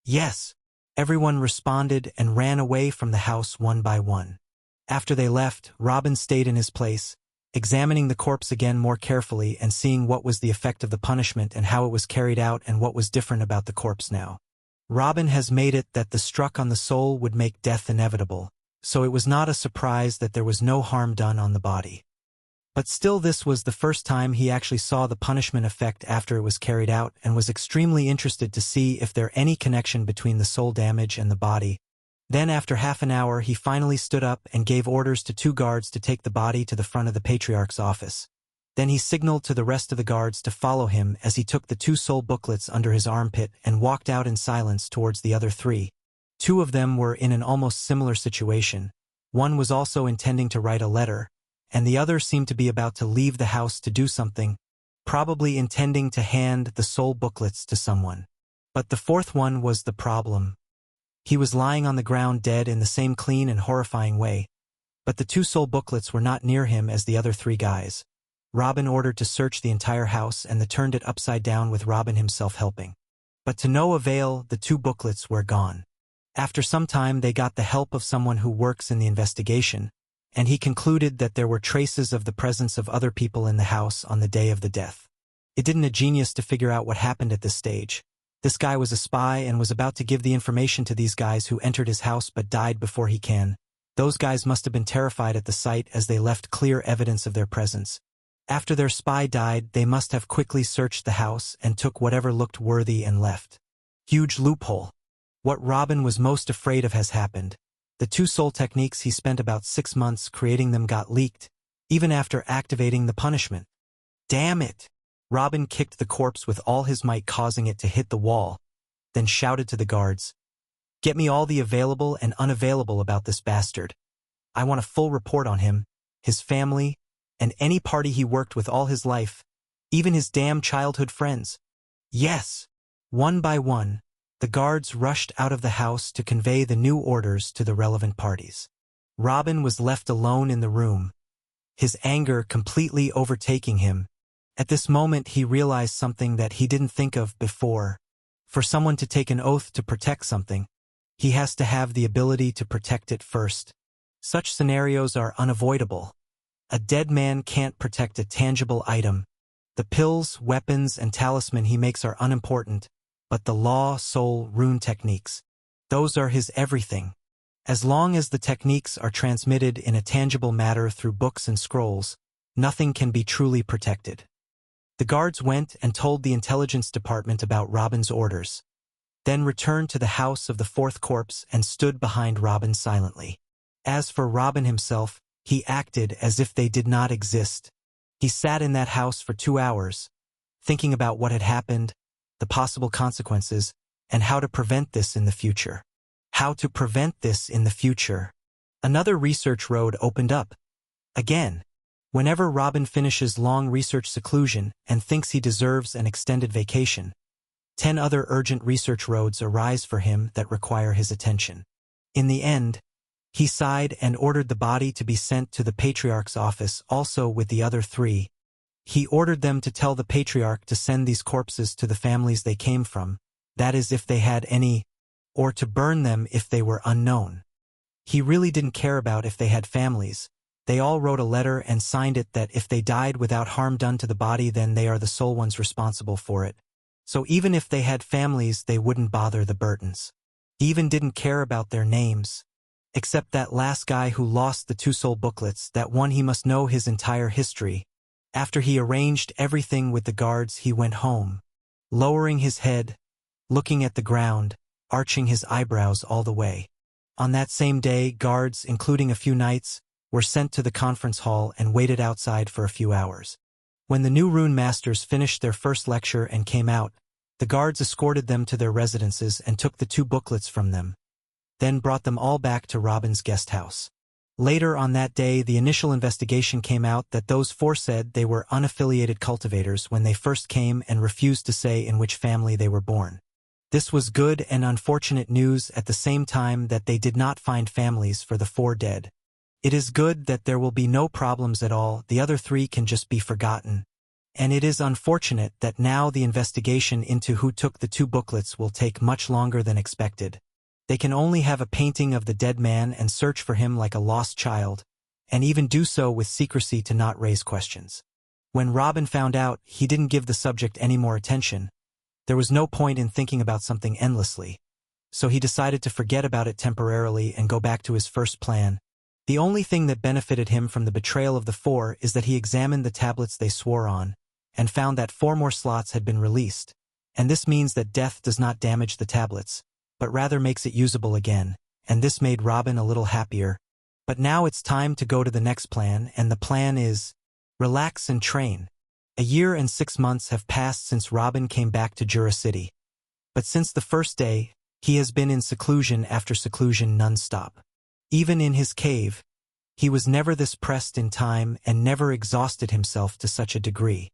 "Yes," everyone responded and ran away from the house one by one. After they left, Robin stayed in his place, examining the corpse again more carefully and seeing what was the effect of the punishment and how it was carried out and what was different about the corpse now. Robin has made it that the struck on the soul would make death inevitable, so it was not a surprise that there was no harm done on the body. But still, this was the first time he actually saw the punishment effect after it was carried out and was extremely interested to see if there any connection between the soul damage and the body. Then after half an hour he finally stood up and gave orders to 2 guards to take the body to the front of the patriarch's office. Then he signaled to the rest of the guards to follow him as he took the 2 soul booklets under his armpit and walked out in silence towards the other 3. 2 of them were in an almost similar situation. One was also intending to write a letter, and the other seemed to be about to leave the house to do something, probably intending to hand the soul booklets to someone. But the 4th one was the problem. He was lying on the ground dead in the same clean and horrifying way, but the 2 soul booklets were not near him as the other 3 guys. Robin ordered to search the entire house and they turned it upside down with Robin himself helping. But to no avail, the 2 booklets were gone. After some time they got the help of someone who works in the investigation, and he concluded that there were traces of the presence of other people in the house on the day of the death. It didn't a genius to figure out what happened at this stage. This guy was a spy and was about to give the information to these guys who entered his house but died before he can. Those guys must have been terrified at the sight as they left clear evidence of their presence. After their spy died, they must have quickly searched the house and took whatever looked worthy and left. Huge loophole. What Robin was most afraid of has happened. The 2 soul techniques he spent about 6 months creating them got leaked, even after activating the punishment. Damn it! Robin kicked the corpse with all his might, causing it to hit the wall, then shouted to the guards, "Get me all the available and unavailable about this bastard. I want a full report on him, his family, and any party he worked with all his life, even his damn childhood friends." Yes! One by one, the guards rushed out of the house to convey the new orders to the relevant parties. Robin was left alone in the room, his anger completely overtaking him. At this moment he realized something that he didn't think of before. For someone to take an oath to protect something, he has to have the ability to protect it first. Such scenarios are unavoidable. A dead man can't protect a tangible item. The pills, weapons, and talisman he makes are unimportant, but the law, soul, rune techniques, those are his everything. As long as the techniques are transmitted in a tangible matter through books and scrolls, nothing can be truly protected. The guards went and told the intelligence department about Robin's orders, then returned to the house of the 4th corpse and stood behind Robin silently. As for Robin himself, he acted as if they did not exist. He sat in that house for 2 hours, thinking about what had happened, the possible consequences, and how to prevent this in the future. How to prevent this in the future. Another research road opened up. Again. Whenever Robin finishes long research seclusion and thinks he deserves an extended vacation, 10 other urgent research roads arise for him that require his attention. In the end, he sighed and ordered the body to be sent to the patriarch's office also with the other 3. He ordered them to tell the patriarch to send these corpses to the families they came from, that is if they had any, or to burn them if they were unknown. He really didn't care about if they had families. They all wrote a letter and signed it that if they died without harm done to the body, then they are the sole ones responsible for it. So even if they had families, they wouldn't bother the Burtons. He even didn't care about their names. Except that last guy who lost the 2 soul booklets, that one he must know his entire history. After he arranged everything with the guards, he went home, lowering his head, looking at the ground, arching his eyebrows all the way. On that same day, guards, including a few knights, were sent to the conference hall and waited outside for a few hours. When the new rune masters finished their first lecture and came out, the guards escorted them to their residences and took the 2 booklets from them, then brought them all back to Robin's guest house. Later on that day, the initial investigation came out that those 4 said they were unaffiliated cultivators when they first came and refused to say in which family they were born. This was good and unfortunate news at the same time that they did not find families for the 4 dead. It is good that there will be no problems at all, the other 3 can just be forgotten. And it is unfortunate that now the investigation into who took the 2 booklets will take much longer than expected. They can only have a painting of the dead man and search for him like a lost child, and even do so with secrecy to not raise questions. When Robin found out, he didn't give the subject any more attention. There was no point in thinking about something endlessly, so he decided to forget about it temporarily and go back to his first plan. The only thing that benefited him from the betrayal of the four is that he examined the tablets they swore on, and found that 4 more slots had been released, and this means that death does not damage the tablets, but rather makes it usable again, and this made Robin a little happier. But now it's time to go to the next plan, and the plan is, relax and train. A year and 6 months have passed since Robin came back to Jura City. But since the first day, he has been in seclusion after seclusion non-stop. Even in his cave, he was never this pressed in time and never exhausted himself to such a degree.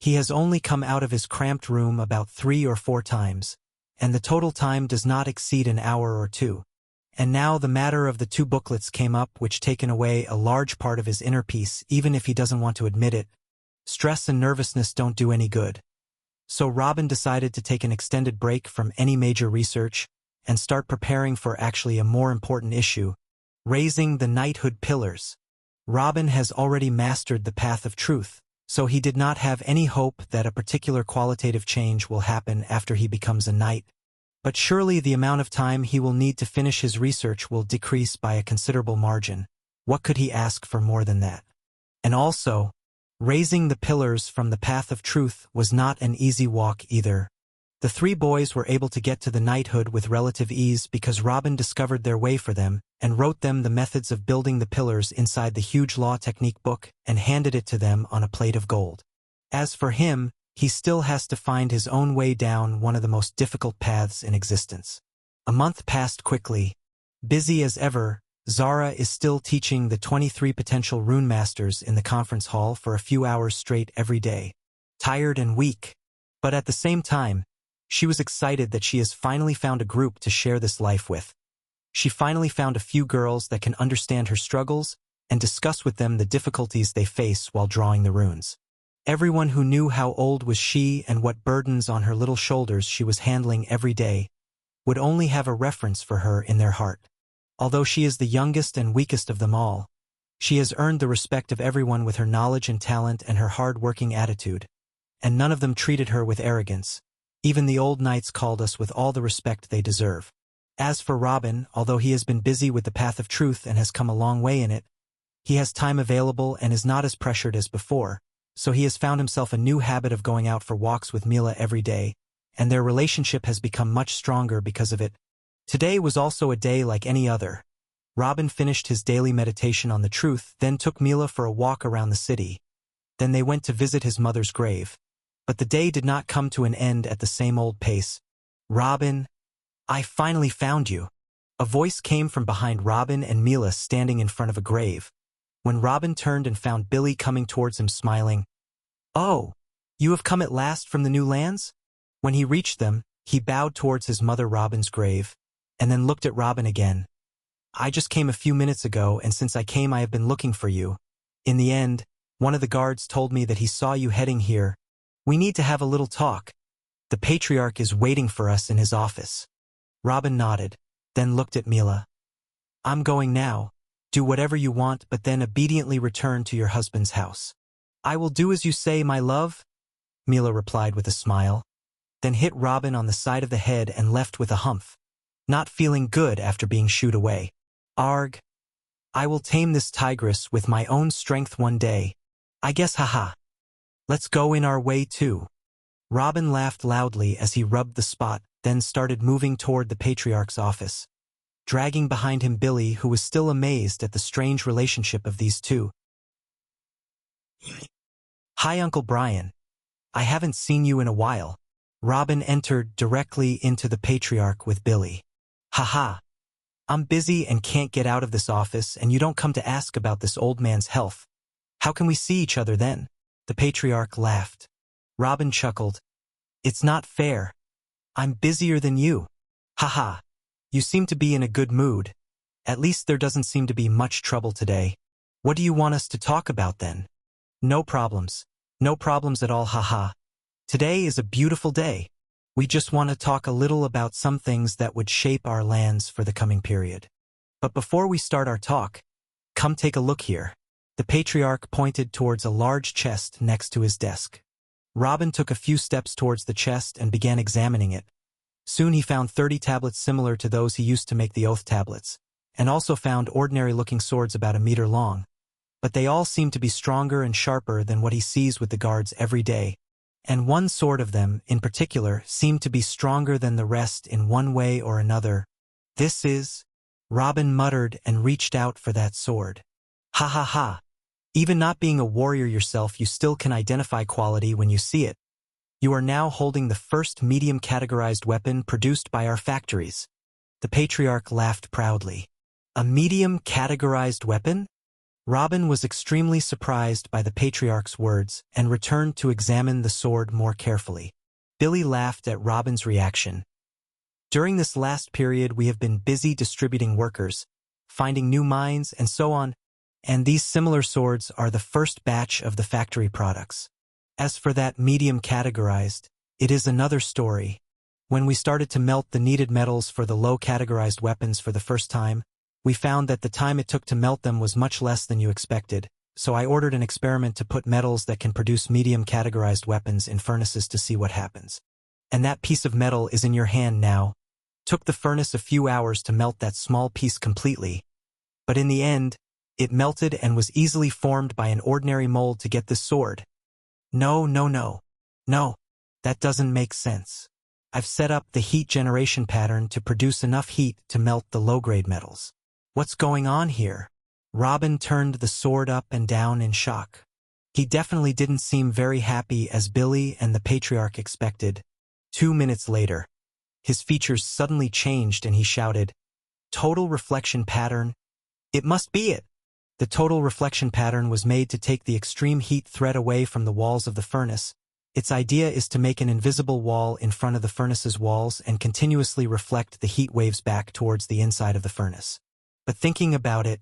He has only come out of his cramped room about 3 or 4 times, and the total time does not exceed an hour or 2. And now the matter of the 2 booklets came up, which taken away a large part of his inner peace, even if he doesn't want to admit it. Stress and nervousness don't do any good. So Robin decided to take an extended break from any major research and start preparing for actually a more important issue, raising the knighthood pillars. Robin has already mastered the path of truth, so he did not have any hope that a particular qualitative change will happen after he becomes a knight. But surely the amount of time he will need to finish his research will decrease by a considerable margin. What could he ask for more than that? And also, raising the pillars from the path of truth was not an easy walk either. The 3 boys were able to get to the knighthood with relative ease because Robin discovered their way for them and wrote them the methods of building the pillars inside the huge law technique book and handed it to them on a plate of gold. As for him, he still has to find his own way down one of the most difficult paths in existence. A month passed quickly. Busy as ever, Zara is still teaching the 23 potential rune masters in the conference hall for a few hours straight every day. Tired and weak. But at the same time, she was excited that she has finally found a group to share this life with. She finally found a few girls that can understand her struggles and discuss with them the difficulties they face while drawing the runes. Everyone who knew how old was she and what burdens on her little shoulders she was handling every day would only have a reference for her in their heart. Although she is the youngest and weakest of them all, she has earned the respect of everyone with her knowledge and talent and her hard-working attitude, and none of them treated her with arrogance. Even the old knights called us with all the respect they deserve. As for Robin, although he has been busy with the path of truth and has come a long way in it, he has time available and is not as pressured as before, so he has found himself a new habit of going out for walks with Mila every day, and their relationship has become much stronger because of it. Today was also a day like any other. Robin finished his daily meditation on the truth, then took Mila for a walk around the city. Then they went to visit his mother's grave. But the day did not come to an end at the same old pace. Robin, I finally found you. A voice came from behind Robin and Mila standing in front of a grave. When Robin turned and found Billy coming towards him smiling, "Oh, you have come at last from the new lands?" When he reached them, he bowed towards his mother Robin's grave, and then looked at Robin again. "I just came a few minutes ago, and since I came I have been looking for you. In the end, one of the guards told me that he saw you heading here. We need to have a little talk. The patriarch is waiting for us in his office." Robin nodded, then looked at Mila. "I'm going now. Do whatever you want, but then obediently return to your husband's house." "I will do as you say, my love," Mila replied with a smile, then hit Robin on the side of the head and left with a humph, not feeling good after being shooed away. "Arg. I will tame this tigress with my own strength one day. I guess, haha. Let's go in our way too." Robin laughed loudly as he rubbed the spot, then started moving toward the patriarch's office, dragging behind him Billy, who was still amazed at the strange relationship of these two. "Hi, Uncle Brian. I haven't seen you in a while." Robin entered directly into the patriarch with Billy. "Haha. I'm busy and can't get out of this office, and you don't come to ask about this old man's health. How can we see each other then?" The patriarch laughed. Robin chuckled. "It's not fair. I'm busier than you. Haha. You seem to be in a good mood. At least there doesn't seem to be much trouble today. What do you want us to talk about then?" "No problems. No problems at all, haha. Today is a beautiful day. We just want to talk a little about some things that would shape our lands for the coming period. But before we start our talk, Come take a look here. The patriarch pointed towards a large chest next to his desk. Robin took a few steps towards the chest and began examining it. Soon he found 30 tablets similar to those he used to make the oath tablets, and also found ordinary-looking swords about a meter long. But they all seemed to be stronger and sharper than what he sees with the guards every day. And one sword of them, in particular, seemed to be stronger than the rest in one way or another. This is... Robin muttered and reached out for that sword. Ha ha ha. Even not being a warrior yourself, you still can identify quality when you see it. You are now holding the first medium-categorized weapon produced by our factories. The patriarch laughed proudly. A medium-categorized weapon? Robin was extremely surprised by the patriarch's words and returned to examine the sword more carefully. Billy laughed at Robin's reaction. During this last period, we have been busy distributing workers, finding new mines, and so on, and these similar swords are the first batch of the factory products. As for that medium categorized, it is another story. When we started to melt the needed metals for the low categorized weapons for the first time, we found that the time it took to melt them was much less than you expected, so I ordered an experiment to put metals that can produce medium categorized weapons in furnaces to see what happens. And that piece of metal is in your hand now. Took the furnace a few hours to melt that small piece completely, but in the end, it melted and was easily formed by an ordinary mold to get this sword. No, that doesn't make sense. I've set up the heat generation pattern to produce enough heat to melt the low-grade metals. What's going on here? Robin turned the sword up and down in shock. He definitely didn't seem very happy as Billy and the patriarch expected. 2 minutes later, his features suddenly changed and he shouted, "Total reflection pattern? It must be it!" The total reflection pattern was made to take the extreme heat threat away from the walls of the furnace. Its idea is to make an invisible wall in front of the furnace's walls and continuously reflect the heat waves back towards the inside of the furnace. But thinking about it,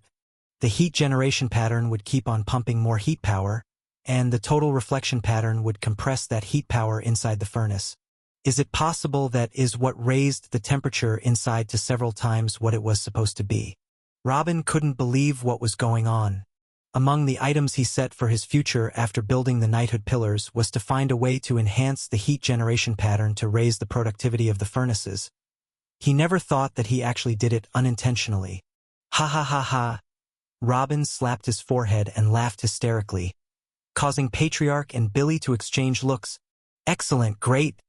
the heat generation pattern would keep on pumping more heat power, and the total reflection pattern would compress that heat power inside the furnace. Is it possible that is what raised the temperature inside to several times what it was supposed to be? Robin couldn't believe what was going on. Among the items he set for his future after building the knighthood pillars was to find a way to enhance the heat generation pattern to raise the productivity of the furnaces. He never thought that he actually did it unintentionally. Ha ha ha ha. Robin slapped his forehead and laughed hysterically, causing Patriarch and Billy to exchange looks. Excellent, great.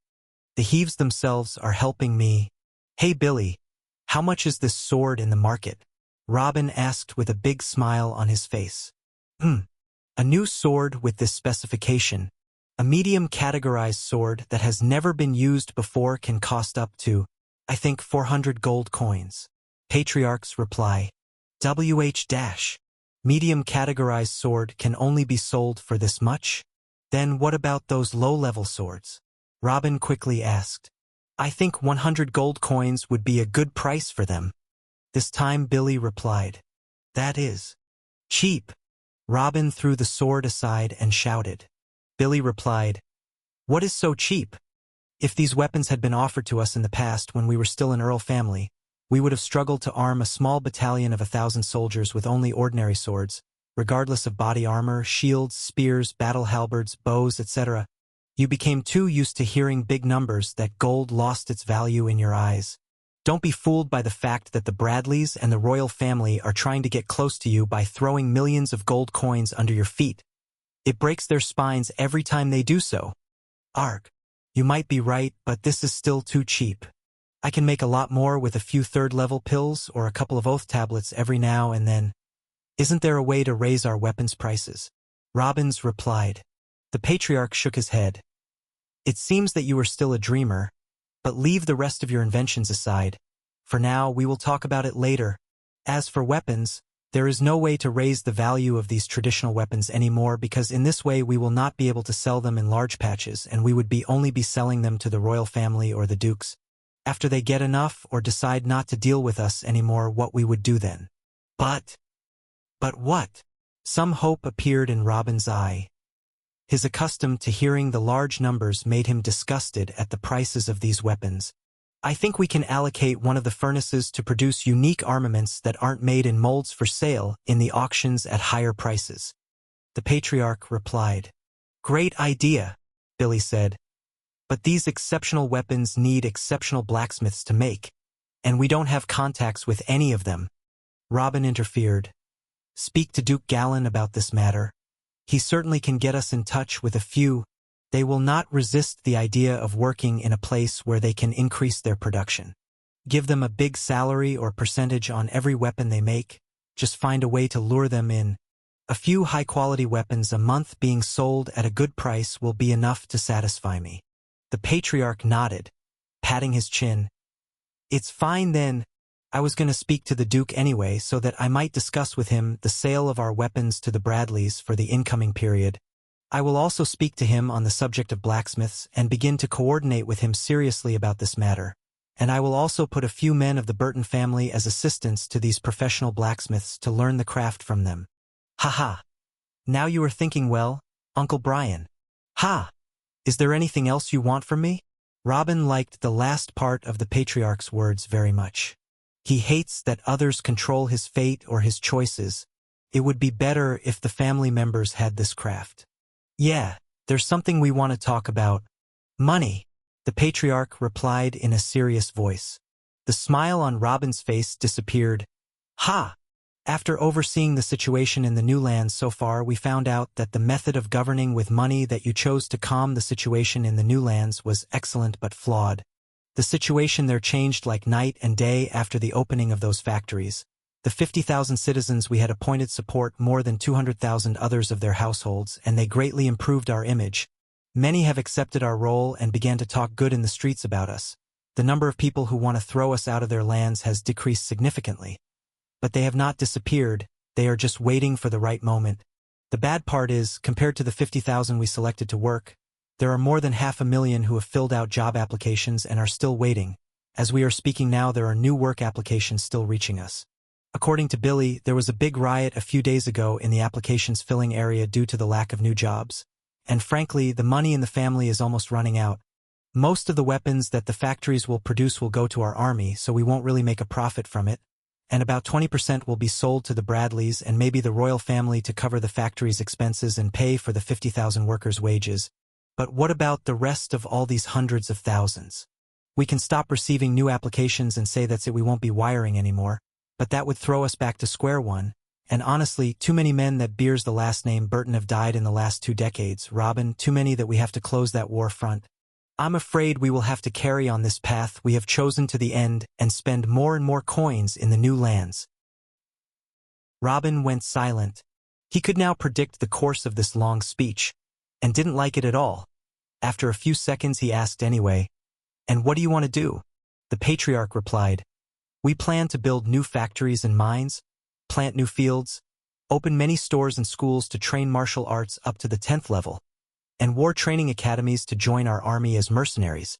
The Heaves themselves are helping me. Hey Billy, how much is this sword in the market? Robin asked with a big smile on his face. A new sword with this specification. A medium categorized sword that has never been used before can cost up to, I think, 400 gold coins. Patriarch's reply. Medium categorized sword can only be sold for this much? Then what about those low-level swords? Robin quickly asked. I think 100 gold coins would be a good price for them. This time Billy replied. That is cheap. Robin threw the sword aside and shouted. Billy replied, what is so cheap? If these weapons had been offered to us in the past when we were still an Earl family, we would have struggled to arm a small battalion of 1,000 soldiers with only ordinary swords, regardless of body armor, shields, spears, battle halberds, bows, etc. You became too used to hearing big numbers that gold lost its value in your eyes. Don't be fooled by the fact that the Bradleys and the royal family are trying to get close to you by throwing millions of gold coins under your feet. It breaks their spines every time they do so. Arg, you might be right, but this is still too cheap. I can make a lot more with a few third-level pills or a couple of oath tablets every now and then. Isn't there a way to raise our weapons prices? Robins replied. The Patriarch shook his head. It seems that you are still a dreamer, but leave the rest of your inventions aside. For now, we will talk about it later. As for weapons, there is no way to raise the value of these traditional weapons anymore because in this way we will not be able to sell them in large patches and we would only be selling them to the royal family or the dukes. After they get enough or decide not to deal with us anymore, what we would do then. But what? Some hope appeared in Robin's eye. His accustomed to hearing the large numbers made him disgusted at the prices of these weapons. I think we can allocate one of the furnaces to produce unique armaments that aren't made in molds for sale in the auctions at higher prices. The patriarch replied. Great idea, Billy said. But these exceptional weapons need exceptional blacksmiths to make, and we don't have contacts with any of them. Robin interfered. Speak to Duke Gallon about this matter. He certainly can get us in touch with a few. They will not resist the idea of working in a place where they can increase their production. Give them a big salary or percentage on every weapon they make. Just find a way to lure them in. A few high-quality weapons a month being sold at a good price will be enough to satisfy me. The patriarch nodded, patting his chin. It's fine then. I was going to speak to the Duke anyway so that I might discuss with him the sale of our weapons to the Bradleys for the incoming period. I will also speak to him on the subject of blacksmiths and begin to coordinate with him seriously about this matter. And I will also put a few men of the Burton family as assistants to these professional blacksmiths to learn the craft from them. Ha. Now you are thinking well, Uncle Brian. Ha! Is there anything else you want from me? Robin liked the last part of the patriarch's words very much. He hates that others control his fate or his choices. It would be better if the family members had this craft. Yeah, there's something we want to talk about. Money, the patriarch replied in a serious voice. The smile on Robin's face disappeared. Ha! After overseeing the situation in the new lands so far, we found out that the method of governing with money that you chose to calm the situation in the new lands was excellent but flawed. The situation there changed like night and day after the opening of those factories. The 50,000 citizens we had appointed support more than 200,000 others of their households, and they greatly improved our image. Many have accepted our role and began to talk good in the streets about us. The number of people who want to throw us out of their lands has decreased significantly. But they have not disappeared, they are just waiting for the right moment. The bad part is, compared to the 50,000 we selected to work, there are more than 500,000 who have filled out job applications and are still waiting. As we are speaking now, there are new work applications still reaching us. According to Billy, there was a big riot a few days ago in the applications filling area due to the lack of new jobs. And frankly, the money in the family is almost running out. Most of the weapons that the factories will produce will go to our army, so we won't really make a profit from it. And about 20% will be sold to the Bradleys and maybe the royal family to cover the factory's expenses and pay for the 50,000 workers' wages. But what about the rest of all these hundreds of thousands? We can stop receiving new applications and say that's it, we won't be wiring anymore, but that would throw us back to square one. And honestly, too many men that bears the last name Burton have died in the last 2 decades, Robin, too many that we have to close that war front. I'm afraid we will have to carry on this path we have chosen to the end and spend more and more coins in the new lands. Robin went silent. He could now predict the course of this long speech, and didn't like it at all. After a few seconds he asked anyway, "And what do you want to do?" The patriarch replied, "We plan to build new factories and mines, plant new fields, open many stores and schools to train martial arts up to the 10th level, and war training academies to join our army as mercenaries.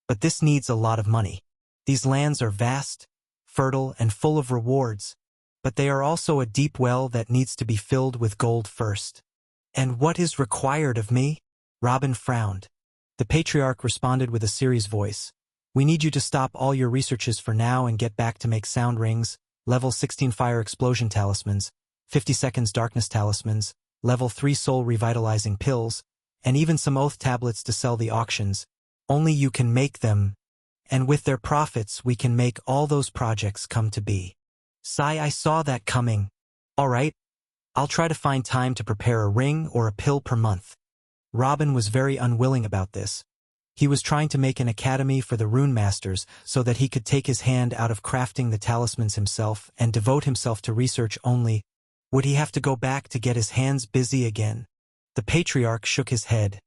But this needs a lot of money. These lands are vast, fertile, and full of rewards, but they are also a deep well that needs to be filled with gold first." "And what is required of me?" Robin frowned. The patriarch responded with a serious voice. "We need you to stop all your researches for now and get back to make sound rings, level 16 fire explosion talismans, 50 seconds darkness talismans, level 3 soul revitalizing pills, and even some oath tablets to sell the auctions. Only you can make them, and with their profits we can make all those projects come to be." "Sigh, I saw that coming. All right, I'll try to find time to prepare a ring or a pill per month." Robin was very unwilling about this. He was trying to make an academy for the rune masters so that he could take his hand out of crafting the talismans himself and devote himself to research only. Would he have to go back to get his hands busy again? The patriarch shook his head.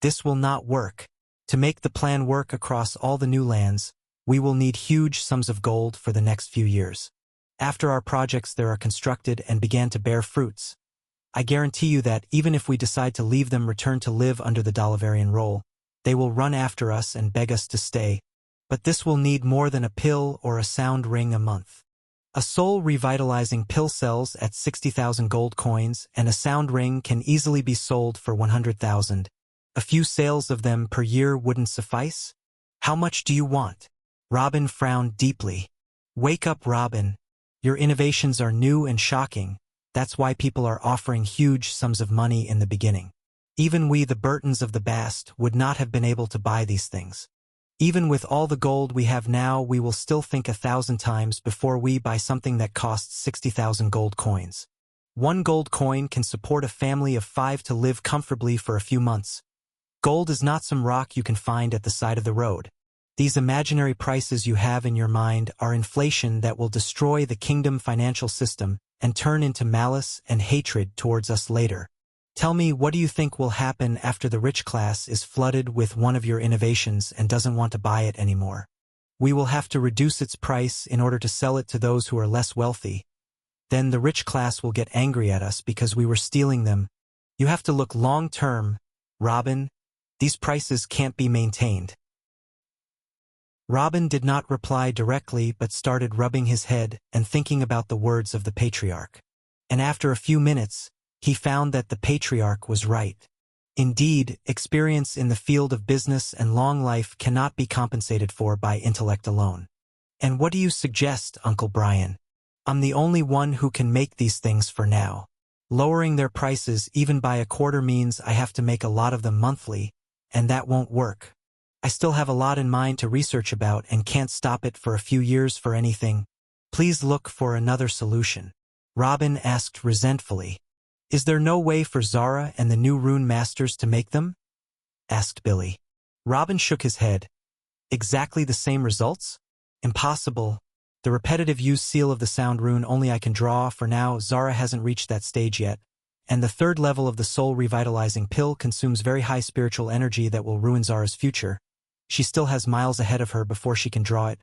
"This will not work. To make the plan work across all the new lands, we will need huge sums of gold for the next few years. After our projects there are constructed and began to bear fruits, I guarantee you that even if we decide to leave them return to live under the Dalivarian role, they will run after us and beg us to stay. But this will need more than a pill or a sound ring a month. A soul revitalizing pill sells at 60,000 gold coins, and a sound ring can easily be sold for 100,000. A few sales of them per year wouldn't suffice? How much do you want?" Robin frowned deeply. Wake up, Robin. Your innovations are new and shocking. That's why people are offering huge sums of money in the beginning. Even we, the Burtons of the Bast, would not have been able to buy these things. Even with all the gold we have now, we will still think 1,000 times before we buy something that costs 60,000 gold coins. 1 gold coin can support a family of 5 to live comfortably for a few months. Gold is not some rock you can find at the side of the road. These imaginary prices you have in your mind are inflation that will destroy the kingdom financial system and turn into malice and hatred towards us later. Tell me, what do you think will happen after the rich class is flooded with one of your innovations and doesn't want to buy it anymore? We will have to reduce its price in order to sell it to those who are less wealthy. Then the rich class will get angry at us because we were stealing them. You have to look long-term, Robin. These prices can't be maintained. Robin did not reply directly but started rubbing his head and thinking about the words of the patriarch. And after a few minutes, he found that the patriarch was right. Indeed, experience in the field of business and long life cannot be compensated for by intellect alone. And what do you suggest, Uncle Brian? I'm the only one who can make these things for now. Lowering their prices even by a quarter means I have to make a lot of them monthly, and that won't work. I still have a lot in mind to research about and can't stop it for a few years for anything. Please look for another solution. Robin asked resentfully. Is there no way for Zara and the new rune masters to make them? Asked Billy. Robin shook his head. Exactly the same results? Impossible. The repetitive use seal of the sound rune only I can draw for now. Zara hasn't reached that stage yet. And the 3rd level of the soul revitalizing pill consumes very high spiritual energy that will ruin Zara's future. She still has miles ahead of her before she can draw it.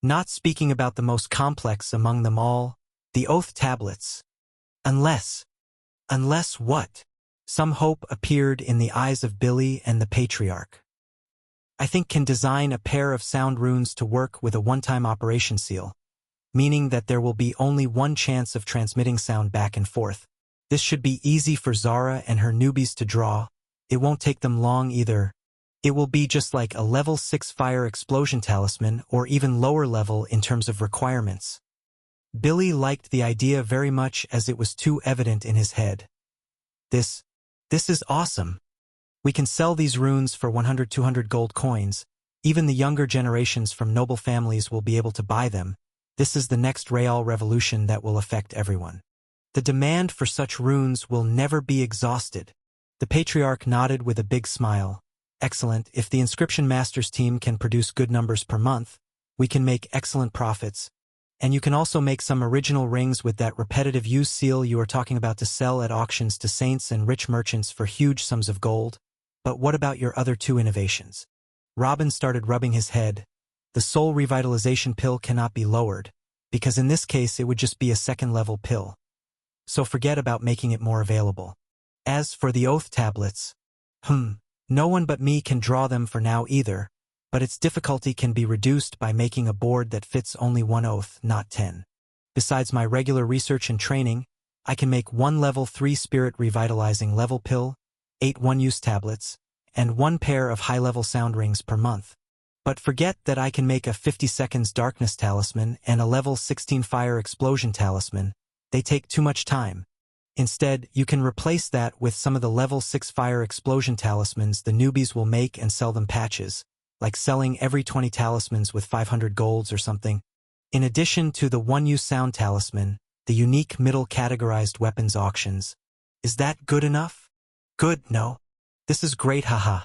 Not speaking about the most complex among them all, the oath tablets. Unless what? Some hope appeared in the eyes of Billy and the patriarch. I think can design a pair of sound runes to work with a one-time operation seal, meaning that there will be only one chance of transmitting sound back and forth. This should be easy for Zara and her newbies to draw. It won't take them long either. It will be just like a level 6 fire explosion talisman or even lower level in terms of requirements. Billy liked the idea very much as it was too evident in his head. This is awesome. We can sell these runes for 100-200 gold coins. Even the younger generations from noble families will be able to buy them. This is the next real revolution that will affect everyone. The demand for such runes will never be exhausted. The patriarch nodded with a big smile. Excellent. If the Inscription Masters team can produce good numbers per month, we can make excellent profits. And you can also make some original rings with that repetitive use seal you are talking about to sell at auctions to saints and rich merchants for huge sums of gold. But what about your other 2 innovations? Robin started rubbing his head. The soul revitalization pill cannot be lowered, because in this case it would just be a 2nd-level pill. So forget about making it more available. As for the oath tablets, no one but me can draw them for now either, but its difficulty can be reduced by making a board that fits only 1 oath, not 10. Besides my regular research and training, I can make 1 level 3 spirit revitalizing level pill, 8 one-use tablets, and 1 pair of high-level sound rings per month. But forget that I can make a 50 seconds darkness talisman and a level 16 fire explosion talisman. They take too much time. Instead, you can replace that with some of the level 6 fire explosion talismans the newbies will make and sell them patches, like selling every 20 talismans with 500 golds or something. In addition to the one-use sound talisman, the unique middle categorized weapons auctions. Is that good enough? Good, no. This is great, haha.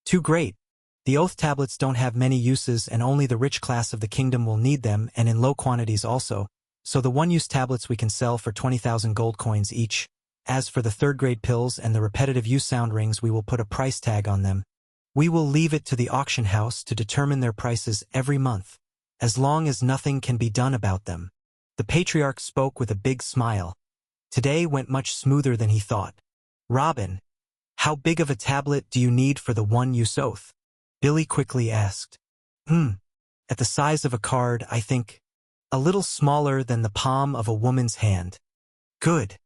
Too great. The oath tablets don't have many uses and only the rich class of the kingdom will need them and in low quantities also. So the one-use tablets we can sell for 20,000 gold coins each. As for the 3rd-grade pills and the repetitive use sound rings, we will put a price tag on them. We will leave it to the auction house to determine their prices every month, as long as nothing can be done about them. The patriarch spoke with a big smile. Today went much smoother than he thought. Robin, how big of a tablet do you need for the one-use oath? Billy quickly asked. At the size of a card, I think. A little smaller than the palm of a woman's hand. Good.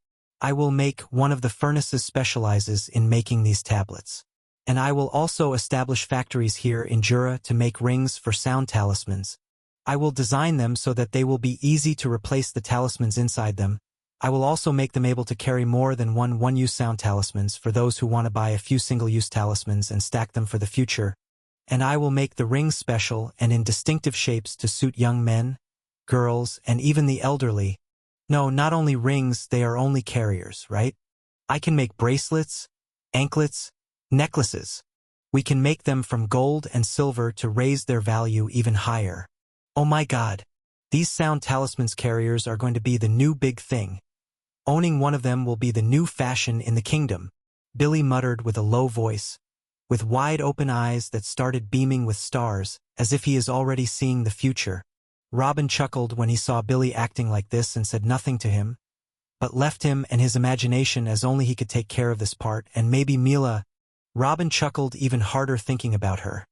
I will make one of the furnaces specializes in making these tablets. And I will also establish factories here in Jura to make rings for sound talismans. I will design them so that they will be easy to replace the talismans inside them. I will also make them able to carry more than one-use sound talismans for those who want to buy a few single-use talismans and stack them for the future. And I will make the rings special and in distinctive shapes to suit young men, girls, and even the elderly. No, not only rings, they are only carriers, right? I can make bracelets, anklets, necklaces. We can make them from gold and silver to raise their value even higher. Oh my God, these sound talismans carriers are going to be the new big thing. Owning one of them will be the new fashion in the kingdom, Billy muttered with a low voice, with wide open eyes that started beaming with stars, as if he is already seeing the future. Robin chuckled when he saw Billy acting like this and said nothing to him, but left him and his imagination as only he could take care of this part, and maybe Mila. Robin chuckled even harder thinking about her.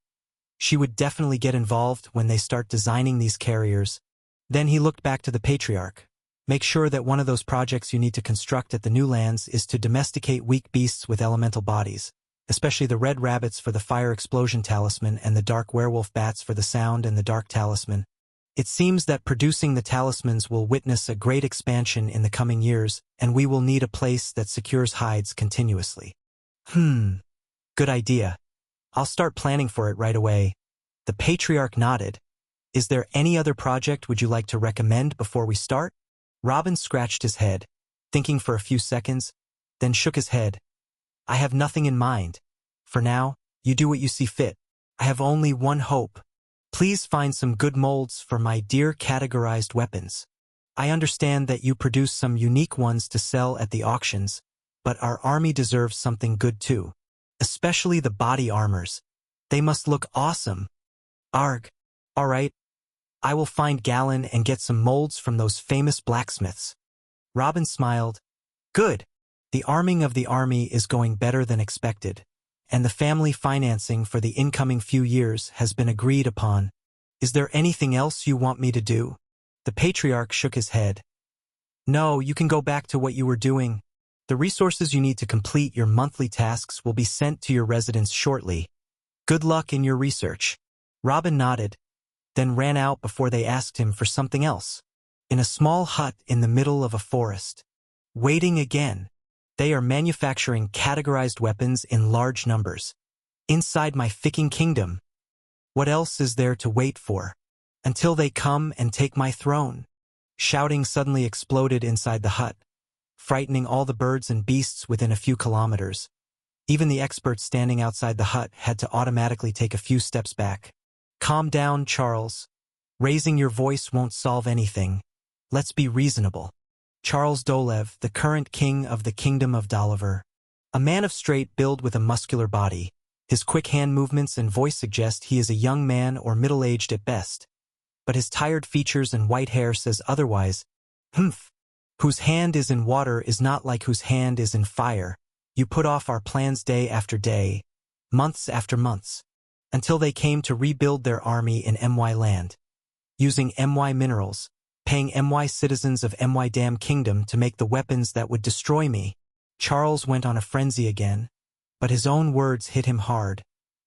She would definitely get involved when they start designing these carriers. Then he looked back to the patriarch. Make sure that one of those projects you need to construct at the new lands is to domesticate weak beasts with elemental bodies, especially the red rabbits for the fire explosion talisman and the dark werewolf bats for the sound and the dark talisman. It seems that producing the talismans will witness a great expansion in the coming years, and we will need a place that secures hides continuously. Good idea. I'll start planning for it right away. The patriarch nodded. Is there any other project would you like to recommend before we start? Robin scratched his head, thinking for a few seconds, then shook his head. I have nothing in mind. For now, you do what you see fit. I have only one hope. Please find some good molds for my dear categorized weapons. I understand that you produce some unique ones to sell at the auctions, but our army deserves something good too. Especially the body armors. They must look awesome. Arg. All right. I will find Galen and get some molds from those famous blacksmiths. Robin smiled. Good. The arming of the army is going better than expected, and the family financing for the incoming few years has been agreed upon. Is there anything else you want me to do? The patriarch shook his head. No, you can go back to what you were doing. The resources you need to complete your monthly tasks will be sent to your residence shortly. Good luck in your research. Robin nodded, then ran out before they asked him for something else. In a small hut in the middle of a forest. Waiting again. They are manufacturing categorized weapons in large numbers. Inside my ficking kingdom. What else is there to wait for? Until they come and take my throne. Shouting suddenly exploded inside the hut, frightening all the birds and beasts within a few kilometers. Even the experts standing outside the hut had to automatically take a few steps back. Calm down, Charles. Raising your voice won't solve anything. Let's be reasonable. Charles Dolev, the current king of the Kingdom of Doliver. A man of straight build with a muscular body. His quick hand movements and voice suggest he is a young man or middle-aged at best. But his tired features and white hair says otherwise. Whose hand is in water is not like whose hand is in fire. You put off our plans day after day, months after months, until they came to rebuild their army in MY land. Using MY minerals, paying MY citizens of MY Dam Kingdom to make the weapons that would destroy me. Charles went on a frenzy again, but his own words hit him hard,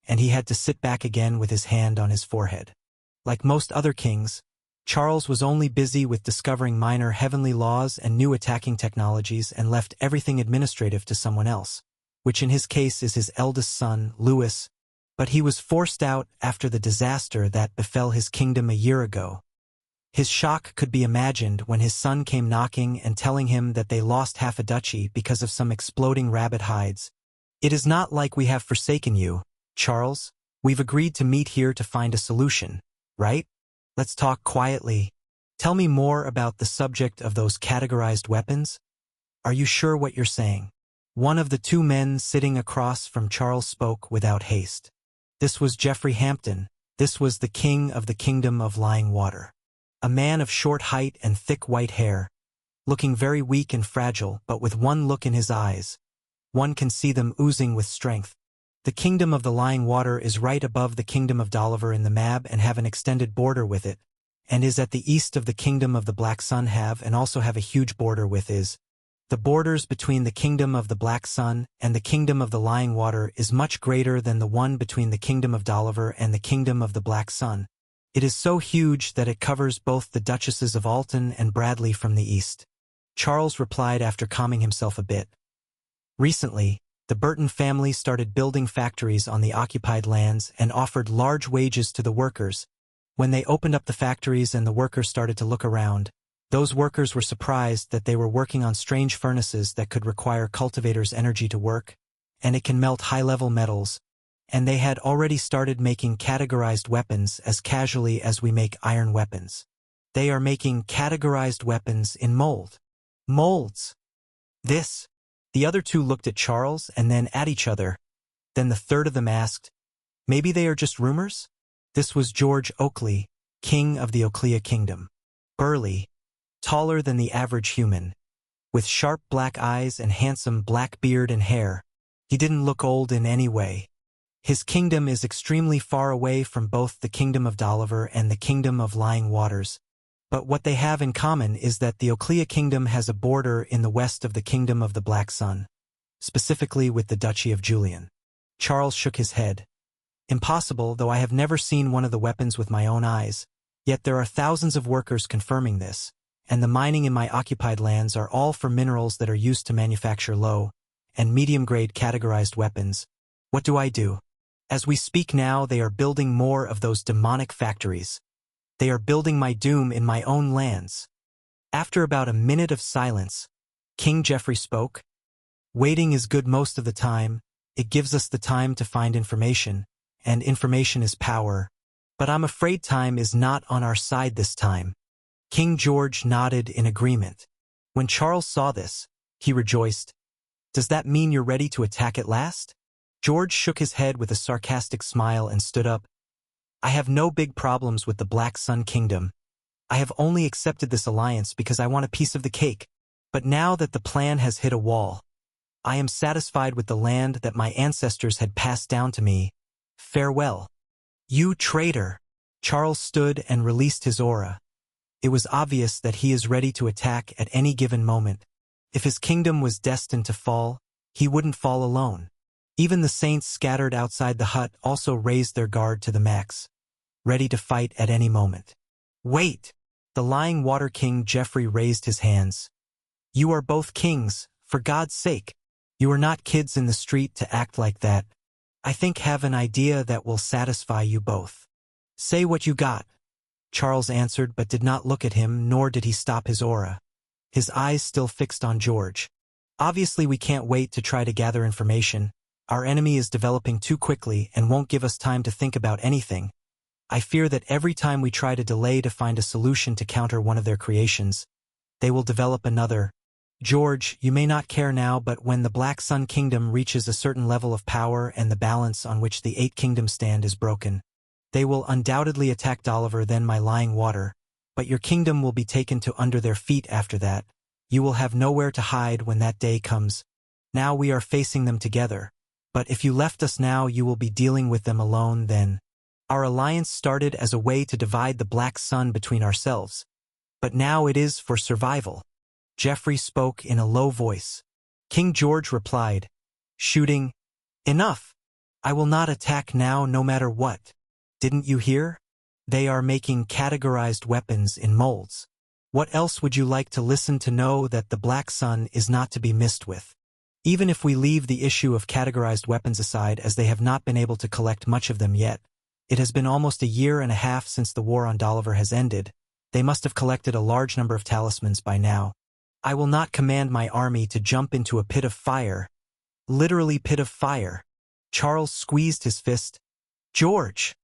and he had to sit back again with his hand on his forehead. Like most other kings, Charles was only busy with discovering minor heavenly laws and new attacking technologies and left everything administrative to someone else, which in his case is his eldest son, Louis, but he was forced out after the disaster that befell his kingdom a year ago. His shock could be imagined when his son came knocking and telling him that they lost half a duchy because of some exploding rabbit hides. It is not like we have forsaken you, Charles. We've agreed to meet here to find a solution, right? Let's talk quietly. Tell me more about the subject of those categorized weapons. Are you sure what you're saying? One of the two men sitting across from Charles spoke without haste. This was Geoffrey Hampton. This was the king of the Kingdom of Lying Water. A man of short height and thick white hair, looking very weak and fragile, but with one look in his eyes. One can see them oozing with strength. The Kingdom of the Lying Water is right above the Kingdom of Doliver in the map and have an extended border with it, and is at the east of the Kingdom of the Black Sun and also have a huge border with is. The borders between the kingdom of the Black Sun and the kingdom of the Lying Water is much greater than the one between the kingdom of Doliver and the kingdom of the Black Sun. It is so huge that it covers both the Duchesses of Alton and Bradley from the east. Charles replied after calming himself a bit. Recently, the Burton family started building factories on the occupied lands and offered large wages to the workers. When they opened up the factories and the workers started to look around, those workers were surprised that they were working on strange furnaces that could require cultivators' energy to work, and it can melt high-level metals, and they had already started making categorized weapons as casually as we make iron weapons. They are making categorized weapons in mold. Molds! This! The other two looked at Charles and then at each other. Then the third of them asked, "Maybe they are just rumors?" This was George Oakley, king of the Oclea kingdom. Burly, taller than the average human, with sharp black eyes and handsome black beard and hair. He didn't look old in any way. His kingdom is extremely far away from both the kingdom of Doliver and the kingdom of Lying Waters, but what they have in common is that the Oclea kingdom has a border in the west of the kingdom of the Black Sun, specifically with the Duchy of Julian. Charles shook his head. Impossible, though I have never seen one of the weapons with my own eyes, yet there are thousands of workers confirming this, and the mining in my occupied lands are all for minerals that are used to manufacture low and medium-grade categorized weapons. What do I do? As we speak now, they are building more of those demonic factories. They are building my doom in my own lands. After about a minute of silence, King Geoffrey spoke. Waiting is good most of the time. It gives us the time to find information, and information is power. But I'm afraid time is not on our side this time. King George nodded in agreement. When Charles saw this, he rejoiced. Does that mean you're ready to attack at last? George shook his head with a sarcastic smile and stood up. I have no big problems with the Black Sun Kingdom. I have only accepted this alliance because I want a piece of the cake. But now that the plan has hit a wall, I am satisfied with the land that my ancestors had passed down to me. Farewell. You traitor! Charles stood and released his aura. It was obvious that he is ready to attack at any given moment. If his kingdom was destined to fall, he wouldn't fall alone. Even the saints scattered outside the hut also raised their guard to the max, ready to fight at any moment. Wait! The Lying Water King Geoffrey raised his hands. You are both kings, for God's sake. You are not kids in the street to act like that. I think have an idea that will satisfy you both. Say what you got. Charles answered but did not look at him, nor did he stop his aura. His eyes still fixed on George. Obviously we can't wait to try to gather information. Our enemy is developing too quickly and won't give us time to think about anything. I fear that every time we try to delay to find a solution to counter one of their creations, they will develop another. George, you may not care now, but when the Black Sun Kingdom reaches a certain level of power and the balance on which the 8 kingdoms stand is broken, they will undoubtedly attack Doliver, then my Lying Water, but your kingdom will be taken to under their feet after that. You will have nowhere to hide when that day comes. Now we are facing them together, but if you left us now you will be dealing with them alone then. Our alliance started as a way to divide the Black Sun between ourselves, but now it is for survival. Geoffrey spoke in a low voice. King George replied, shooting, Enough! I will not attack now no matter what. Didn't you hear? They are making categorized weapons in molds. What else would you like to listen to know that the Black Sun is not to be messed with? Even if we leave the issue of categorized weapons aside, as they have not been able to collect much of them yet, it has been almost a year and a half since the war on Doliver has ended. They must have collected a large number of talismans by now. I will not command my army to jump into a pit of fire. Literally pit of fire. Charles squeezed his fist. George!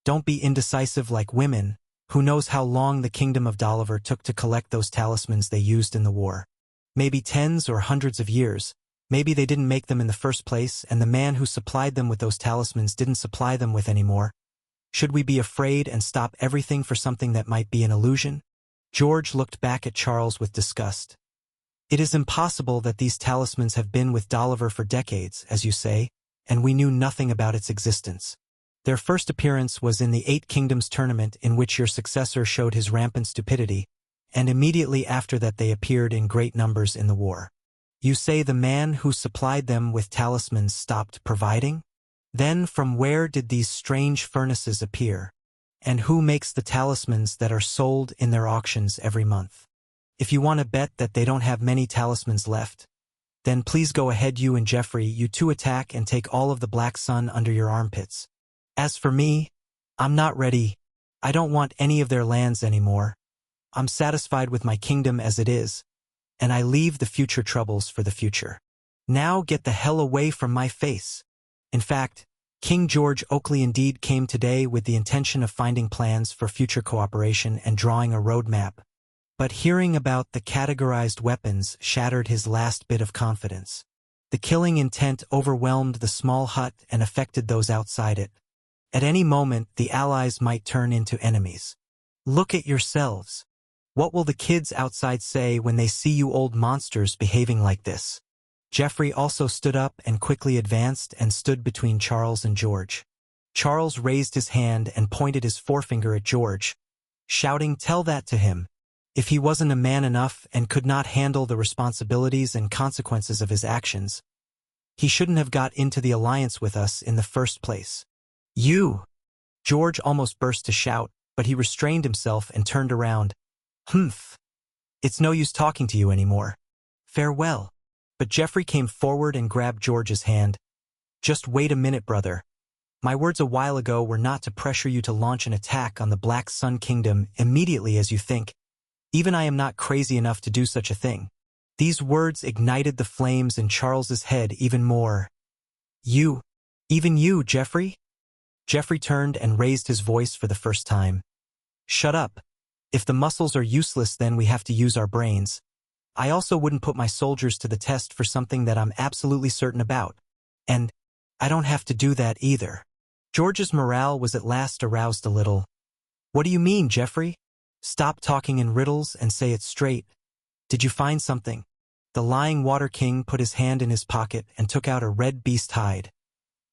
Don't be indecisive like women. Who knows how long the kingdom of Doliver took to collect those talismans they used in the war? Maybe tens or hundreds of years. Maybe they didn't make them in the first place, and the man who supplied them with those talismans didn't supply them with anymore. Should we be afraid and stop everything for something that might be an illusion? George looked back at Charles with disgust. It is impossible that these talismans have been with Doliver for decades, as you say, and we knew nothing about its existence. Their first appearance was in the 8 Kingdoms tournament, in which your successor showed his rampant stupidity, and immediately after that they appeared in great numbers in the war. You say the man who supplied them with talismans stopped providing? Then from where did these strange furnaces appear? And who makes the talismans that are sold in their auctions every month? If you want to bet that they don't have many talismans left, then please go ahead, you and Jeffrey, you two attack and take all of the Black Sun under your armpits. As for me, I'm not ready. I don't want any of their lands anymore. I'm satisfied with my kingdom as it is, and I leave the future troubles for the future. Now get the hell away from my face. In fact, King George Oakley indeed came today with the intention of finding plans for future cooperation and drawing a roadmap. But hearing about the categorized weapons shattered his last bit of confidence. The killing intent overwhelmed the small hut and affected those outside it. At any moment, the allies might turn into enemies. Look at yourselves. What will the kids outside say when they see you old monsters behaving like this? Jeffrey also stood up and quickly advanced and stood between Charles and George. Charles raised his hand and pointed his forefinger at George, shouting, "Tell that to him. If he wasn't a man enough and could not handle the responsibilities and consequences of his actions, he shouldn't have got into the alliance with us in the first place." "You!" George almost burst to shout, but he restrained himself and turned around. "Humph. It's no use talking to you anymore. Farewell." But Jeffrey came forward and grabbed George's hand. "Just wait a minute, brother. My words a while ago were not to pressure you to launch an attack on the Black Sun Kingdom immediately as you think. Even I am not crazy enough to do such a thing." These words ignited the flames in Charles's head even more. Even you, Jeffrey?" Jeffrey turned and raised his voice for the first time. "Shut up. If the muscles are useless, then we have to use our brains. I also wouldn't put my soldiers to the test for something that I'm absolutely certain about. And I don't have to do that either." George's morale was at last aroused a little. "What do you mean, Jeffrey? Stop talking in riddles and say it straight. Did you find something?" The lying Water King put his hand in his pocket and took out a red beast hide,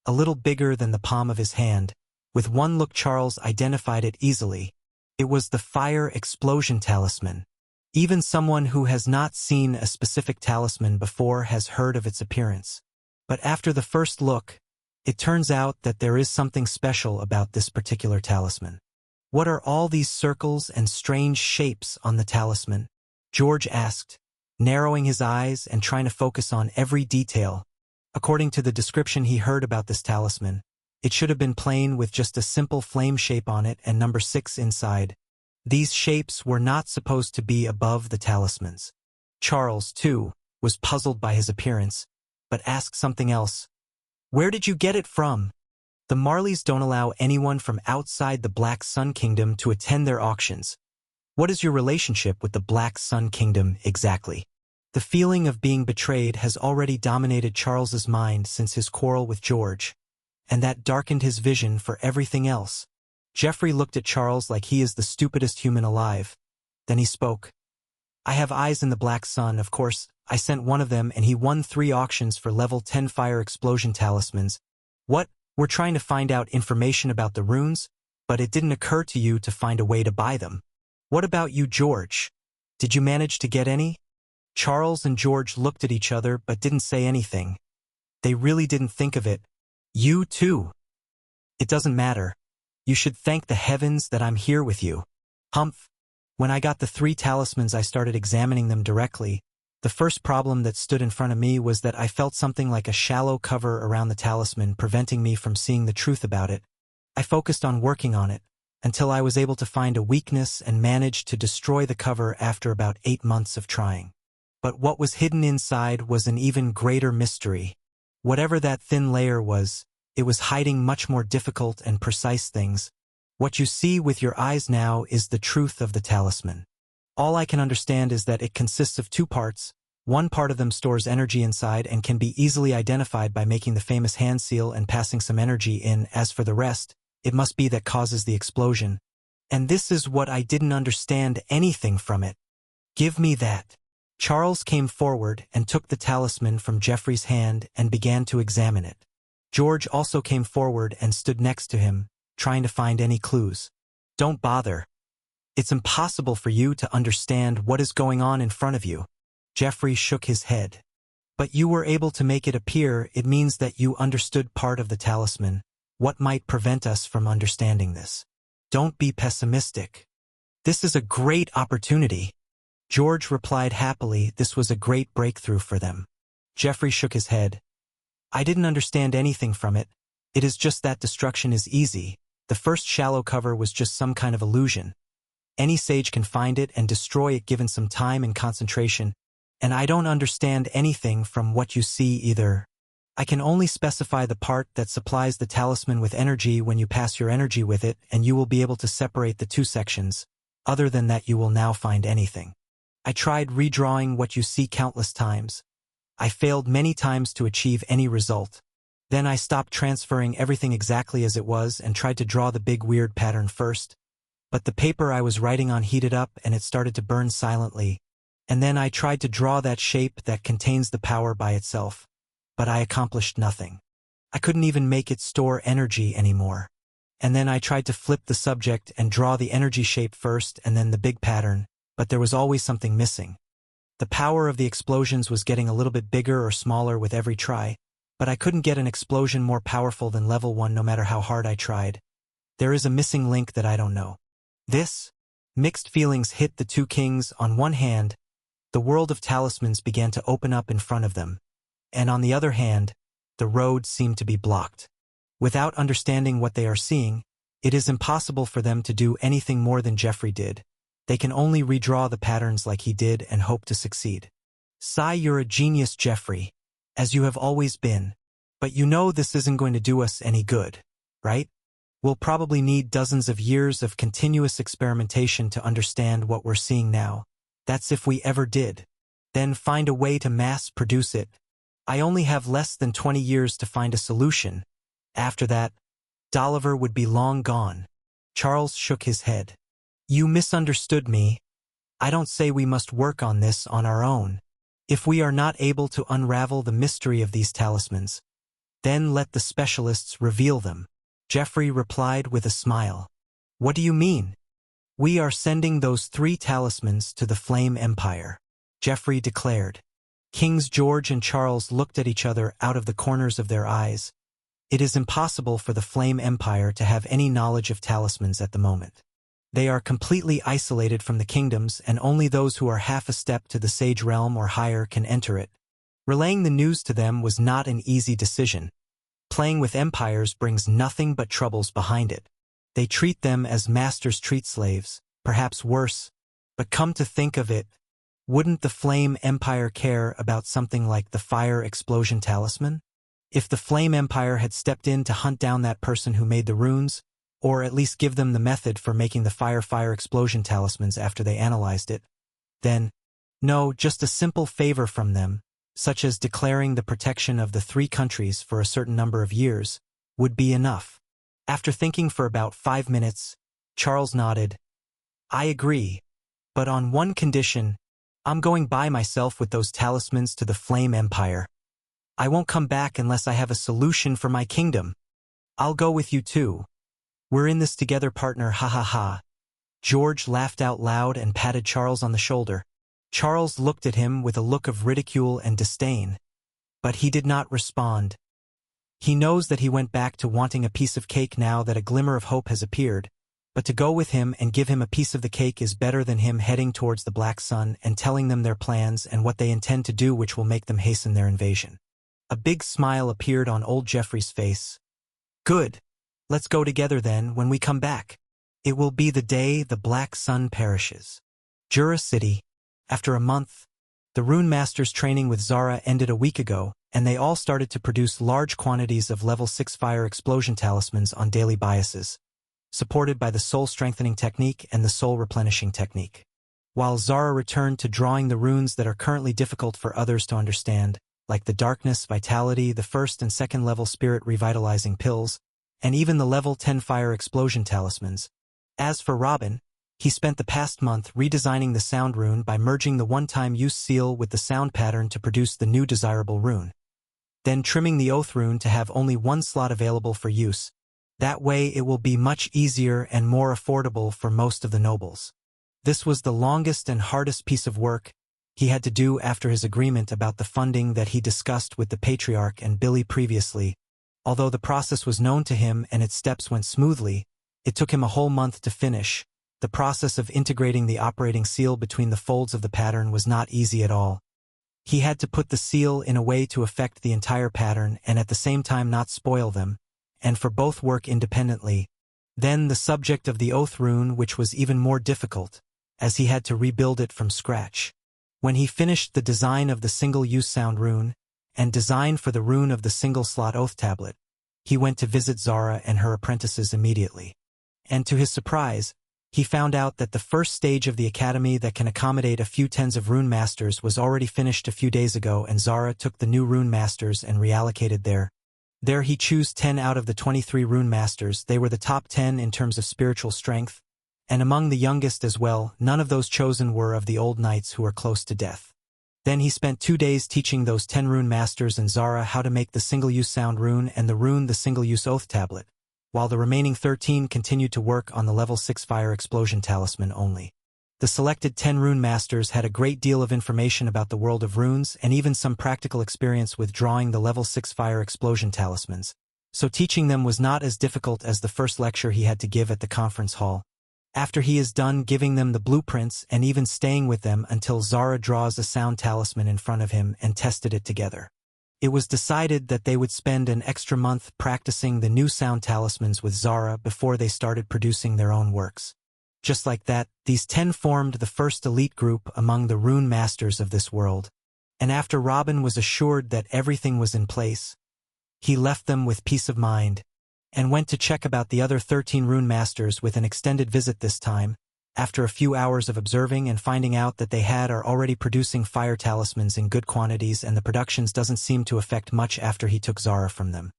a little bigger than the palm of his hand. With one look, Charles identified it easily. It was the fire explosion talisman. Even someone who has not seen a specific talisman before has heard of its appearance. But after the first look, it turns out that there is something special about this particular talisman. "What are all these circles and strange shapes on the talisman?" George asked, narrowing his eyes and trying to focus on every detail. According to the description he heard about this talisman, it should have been plain with just a simple flame shape on it and number 6 inside. These shapes were not supposed to be above the talismans. Charles, too, was puzzled by his appearance, but asked something else. "Where did you get it from?" The Marleys don't allow anyone from outside the Black Sun Kingdom to attend their auctions. What is your relationship with the Black Sun Kingdom exactly? The feeling of being betrayed has already dominated Charles's mind since his quarrel with George, and that darkened his vision for everything else. Jeffrey looked at Charles like he is the stupidest human alive. Then he spoke. "I have eyes in the Black Sun, of course. I sent one of them and he won 3 auctions for level 10 fire explosion talismans. What? We're trying to find out information about the runes, but it didn't occur to you to find a way to buy them. What about you, George? Did you manage to get any?" Charles and George looked at each other but didn't say anything. They really didn't think of it. "You too." "It doesn't matter. You should thank the heavens that I'm here with you." "Humph." When I got the 3 talismans, I started examining them directly. The first problem that stood in front of me was that I felt something like a shallow cover around the talisman, preventing me from seeing the truth about it. I focused on working on it, until I was able to find a weakness and managed to destroy the cover after about 8 months of trying. But what was hidden inside was an even greater mystery. Whatever that thin layer was, it was hiding much more difficult and precise things. What you see with your eyes now is the truth of the talisman. All I can understand is that it consists of 2 parts. One part of them stores energy inside and can be easily identified by making the famous hand seal and passing some energy in. As for the rest, it must be that causes the explosion. And this is what I didn't understand anything from it. "Give me that." Charles came forward and took the talisman from Jeffrey's hand and began to examine it. George also came forward and stood next to him, trying to find any clues. "Don't bother. It's impossible for you to understand what is going on in front of you." Jeffrey shook his head. But you were able to make it appear. It means that you understood part of the talisman. What might prevent us from understanding this? Don't be pessimistic. This is a great opportunity. George replied happily. This was a great breakthrough for them. Geoffrey shook his head. I didn't understand anything from it. It is just that destruction is easy. The first shallow cover was just some kind of illusion. Any sage can find it and destroy it given some time and concentration, and I don't understand anything from what you see either. I can only specify the part that supplies the talisman with energy when you pass your energy with it, and you will be able to separate the two sections. Other than that, you will now find anything. I tried redrawing what you see countless times. I failed many times to achieve any result. Then I stopped transferring everything exactly as it was and tried to draw the big weird pattern first. But the paper I was writing on heated up and it started to burn silently. And then I tried to draw that shape that contains the power by itself. But I accomplished nothing. I couldn't even make it store energy anymore. And then I tried to flip the subject and draw the energy shape first and then the big pattern, but there was always something missing. The power of the explosions was getting a little bit bigger or smaller with every try, but I couldn't get an explosion more powerful than level 1 no matter how hard I tried. There is a missing link that I don't know. This? Mixed feelings hit the two kings. On one hand, the world of talismans began to open up in front of them, and on the other hand, the road seemed to be blocked. Without understanding what they are seeing, it is impossible for them to do anything more than Geoffrey did. They can only redraw the patterns like he did and hope to succeed. Sigh, you're a genius, Geoffrey, as you have always been. But you know this isn't going to do us any good, right? We'll probably need dozens of years of continuous experimentation to understand what we're seeing now. That's if we ever did. Then find a way to mass produce it. I only have less than 20 years to find a solution. After that, Dolliver would be long gone. Charles shook his head. You misunderstood me. I don't say we must work on this on our own. If we are not able to unravel the mystery of these talismans, then let the specialists reveal them. Geoffrey replied with a smile. What do you mean? We are sending those 3 talismans to the Flame Empire, Geoffrey declared. Kings George and Charles looked at each other out of the corners of their eyes. It is impossible for the Flame Empire to have any knowledge of talismans at the moment. They are completely isolated from the kingdoms, and only those who are half a step to the Sage Realm or higher can enter it. Relaying the news to them was not an easy decision. Playing with empires brings nothing but troubles behind it. They treat them as masters treat slaves, perhaps worse. But come to think of it, wouldn't the Flame Empire care about something like the Fire Explosion Talisman? If the Flame Empire had stepped in to hunt down that person who made the runes, or at least give them the method for making the Fire Explosion Talismans after they analyzed it, then, no, just a simple favor from them, such as declaring the protection of the 3 countries for a certain number of years, would be enough. After thinking for about 5 minutes, Charles nodded. I agree, but on one condition. I'm going by myself with those talismans to the Flame Empire. I won't come back unless I have a solution for my kingdom. I'll go with you too. We're in this together, partner, ha ha ha. George laughed out loud and patted Charles on the shoulder. Charles looked at him with a look of ridicule and disdain. But he did not respond. He knows that he went back to wanting a piece of cake now that a glimmer of hope has appeared, but to go with him and give him a piece of the cake is better than him heading towards the Black Sun and telling them their plans and what they intend to do, which will make them hasten their invasion. A big smile appeared on old Geoffrey's face. Good. Let's go together then when we come back. It will be the day the Black Sun perishes. Jura City. After a month, the Rune Master's training with Zara ended a week ago, and they all started to produce large quantities of level 6 Fire Explosion Talismans on daily biases, supported by the Soul Strengthening Technique and the Soul Replenishing Technique. While Zara returned to drawing the runes that are currently difficult for others to understand, like the Darkness, Vitality, the 1st and 2nd level Spirit Revitalizing Pills, and even the level 10 Fire Explosion Talismans. As for Robin, he spent the past month redesigning the Sound Rune by merging the one-time use seal with the sound pattern to produce the new desirable rune. Then trimming the Oath Rune to have only 1 slot available for use. That way it will be much easier and more affordable for most of the nobles. This was the longest and hardest piece of work, he had to do after his agreement about the funding that he discussed with the Patriarch and Billy previously. Although the process was known to him and its steps went smoothly, it took him a whole month to finish. The process of integrating the operating seal between the folds of the pattern was not easy at all. He had to put the seal in a way to affect the entire pattern and at the same time not spoil them, and for both work independently. Then the subject of the Oath rune, which was even more difficult, as he had to rebuild it from scratch. When he finished the design of the single-use sound rune, and design for the rune of the single-slot Oath tablet, he went to visit Zara and her apprentices immediately. And to his surprise, he found out that the first stage of the academy that can accommodate a few tens of rune masters was already finished a few days ago, and Zara took the new rune masters and reallocated there. There he chose 10 out of the 23 rune masters. They were the top 10 in terms of spiritual strength, and among the youngest as well. None of those chosen were of the old knights who were close to death. Then he spent 2 days teaching those 10 rune masters and Zara how to make the single-use sound rune and the single-use oath tablet, while the remaining 13 continued to work on the level 6 fire explosion talisman only. The selected 10 rune masters had a great deal of information about the world of runes and even some practical experience with drawing the level 6 fire explosion talismans, so teaching them was not as difficult as the first lecture he had to give at the conference hall. After he is done giving them the blueprints and even staying with them until Zara draws a sound talisman in front of him and tested it together, it was decided that they would spend an extra month practicing the new sound talismans with Zara before they started producing their own works. Just like that, these 10 formed the first elite group among the rune masters of this world, and after Robin was assured that everything was in place, he left them with peace of mind, and went to check about the other 13 rune masters with an extended visit this time. After a few hours of observing and finding out that they are already producing fire talismans in good quantities, and the productions doesn't seem to affect much after he took Zara from them.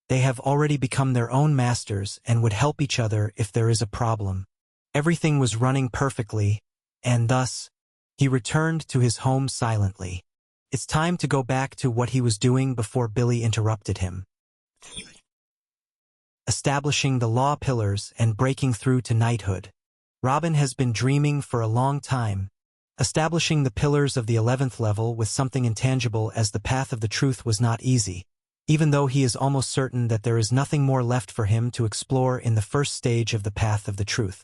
They have already become their own masters and would help each other if there is a problem. Everything was running perfectly, and thus, he returned to his home silently. It's time to go back to what he was doing before Billy interrupted him. Establishing the law pillars and breaking through to knighthood. Robin has been dreaming for a long time. Establishing the pillars of the 11th level with something intangible as the path of the truth was not easy, even though he is almost certain that there is nothing more left for him to explore in the first stage of the path of the truth.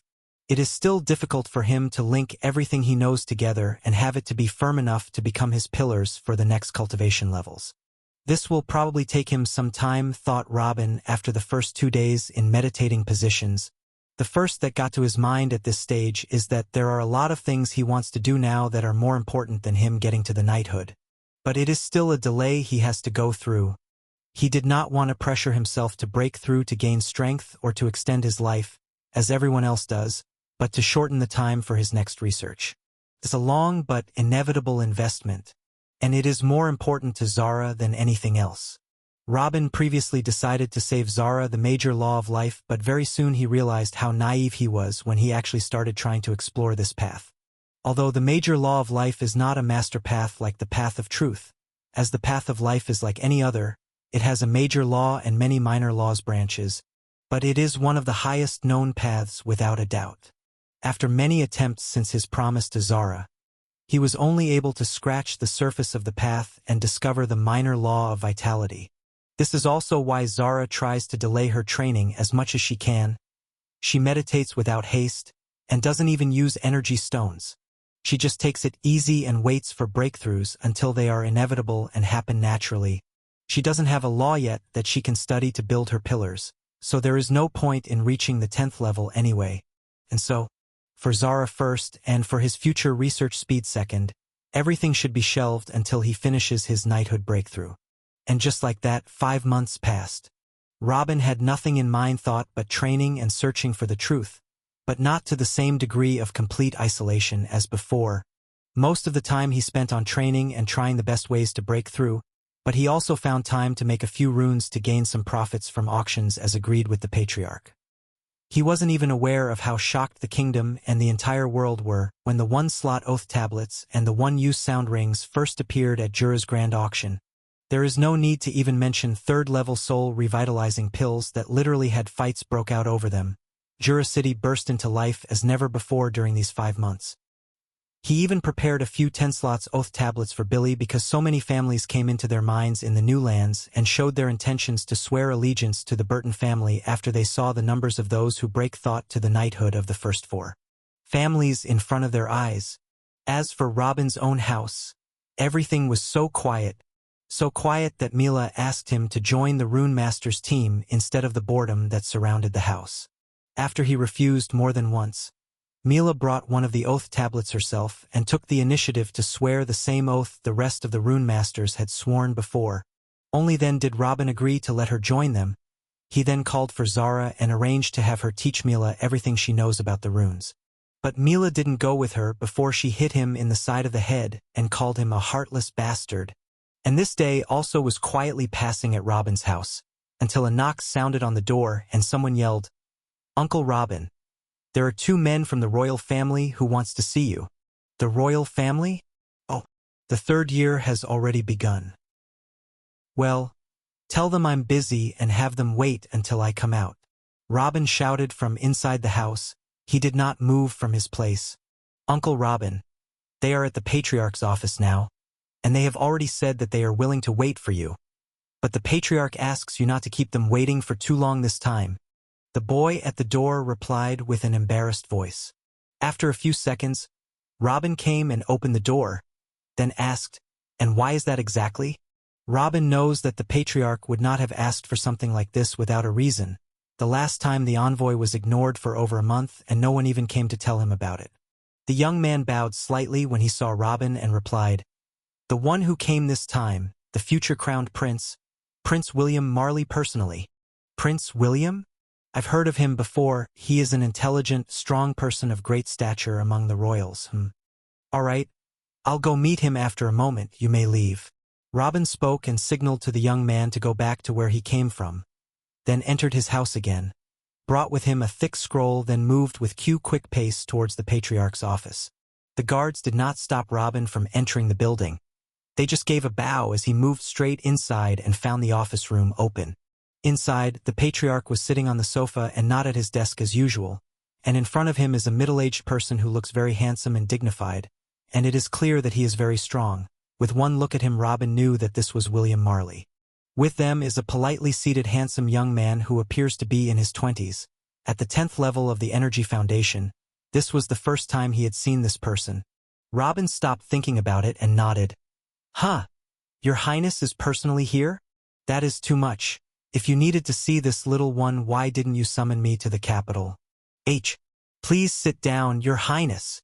It is still difficult for him to link everything he knows together and have it to be firm enough to become his pillars for the next cultivation levels. This will probably take him some time, thought Robin after the first 2 days in meditating positions. The first that got to his mind at this stage is that there are a lot of things he wants to do now that are more important than him getting to the knighthood. But it is still a delay he has to go through. He did not want to pressure himself to break through to gain strength or to extend his life, as everyone else does, but to shorten the time for his next research. It's a long but inevitable investment, and it is more important to Zara than anything else. Robin previously decided to save Zara the major law of life, but very soon he realized how naive he was when he actually started trying to explore this path. Although the major law of life is not a master path like the path of truth, as the path of life is like any other, it has a major law and many minor laws branches, but it is one of the highest known paths without a doubt. After many attempts since his promise to Zara, he was only able to scratch the surface of the path and discover the minor law of vitality. This is also why Zara tries to delay her training as much as she can. She meditates without haste, and doesn't even use energy stones. She just takes it easy and waits for breakthroughs until they are inevitable and happen naturally. She doesn't have a law yet that she can study to build her pillars, so there is no point in reaching the 10th level anyway. And so, for Zara first and for his future research speed second, everything should be shelved until he finishes his knighthood breakthrough. And just like that, 5 months passed. Robin had nothing in mind thought but training and searching for the truth, but not to the same degree of complete isolation as before. Most of the time he spent on training and trying the best ways to break through, but he also found time to make a few runes to gain some profits from auctions as agreed with the Patriarch. He wasn't even aware of how shocked the kingdom and the entire world were when the 1-slot oath tablets and the 1-use sound rings first appeared at Jura's grand auction. There is no need to even mention 3rd-level soul revitalizing pills that literally had fights broke out over them. Jura City burst into life as never before during these 5 months. He even prepared a few 10 slots oath tablets for Billy because so many families came into their minds in the new lands and showed their intentions to swear allegiance to the Burton family after they saw the numbers of those who break thought to the knighthood of the first 4 families in front of their eyes. As for Robin's own house, everything was so quiet that Mila asked him to join the Rune Master's team instead of the boredom that surrounded the house. After he refused more than once, Mila brought one of the oath tablets herself and took the initiative to swear the same oath the rest of the Rune Masters had sworn before. Only then did Robin agree to let her join them. He then called for Zara and arranged to have her teach Mila everything she knows about the runes. But Mila didn't go with her before she hit him in the side of the head and called him a heartless bastard. And this day also was quietly passing at Robin's house, until a knock sounded on the door and someone yelled, "Uncle Robin, there are 2 men from the royal family who wants to see you." The royal family? Oh, the 3rd year has already begun. Well, tell them I'm busy and have them wait until I come out. Robin shouted from inside the house. He did not move from his place. Uncle Robin, they are at the Patriarch's office now, and they have already said that they are willing to wait for you. But the Patriarch asks you not to keep them waiting for too long this time. The boy at the door replied with an embarrassed voice. After a few seconds, Robin came and opened the door, then asked, "And why is that exactly?" Robin knows that the Patriarch would not have asked for something like this without a reason. The last time the envoy was ignored for over a month and no one even came to tell him about it. The young man bowed slightly when he saw Robin and replied, "The one who came this time, the future crowned prince, Prince William Marley personally." Prince William? I've heard of him before. He is an intelligent, strong person of great stature among the royals. All right, I'll go meet him after a moment. You may leave. Robin spoke and signaled to the young man to go back to where he came from, then entered his house again, brought with him a thick scroll, then moved with quick pace towards the Patriarch's office. The guards did not stop Robin from entering the building. They just gave a bow as he moved straight inside and found the office room open. Inside, the Patriarch was sitting on the sofa and not at his desk as usual, and in front of him is a middle-aged person who looks very handsome and dignified, and it is clear that he is very strong. With one look at him, Robin knew that this was William Marley. With them is a politely seated handsome young man who appears to be in his 20s. At the 10th level of the Energy Foundation, this was the first time he had seen this person. Robin stopped thinking about it and nodded. "Huh, Your Highness is personally here? That is too much. If you needed to see this little one, why didn't you summon me to the capital?" Please sit down, Your Highness."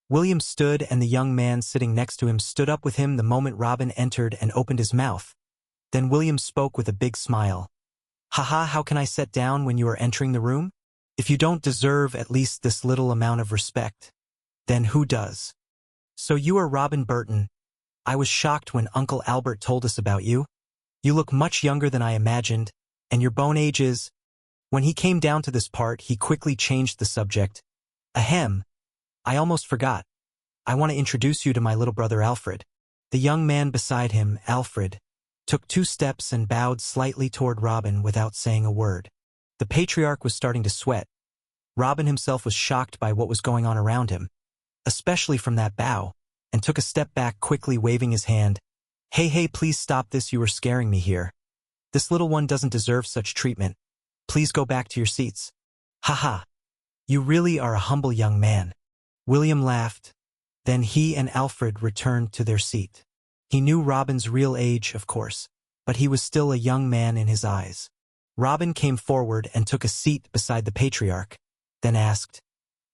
William stood and the young man sitting next to him stood up with him the moment Robin entered and opened his mouth. Then William spoke with a big smile. "Haha, how can I sit down when you are entering the room? If you don't deserve at least this little amount of respect, then who does? So you are Robin Burton. I was shocked when Uncle Albert told us about you. You look much younger than I imagined, and your bone age is—" When he came down to this part, he quickly changed the subject. "Ahem. I almost forgot. I want to introduce you to my little brother Alfred." The young man beside him, Alfred, took 2 steps and bowed slightly toward Robin without saying a word. The Patriarch was starting to sweat. Robin himself was shocked by what was going on around him, especially from that bow, and took a step back quickly, waving his hand. Hey, please stop this, you are scaring me here. This little one doesn't deserve such treatment. Please go back to your seats." "Haha. You really are a humble young man." William laughed. Then he and Alfred returned to their seat. He knew Robin's real age, of course, but he was still a young man in his eyes. Robin came forward and took a seat beside the Patriarch, then asked,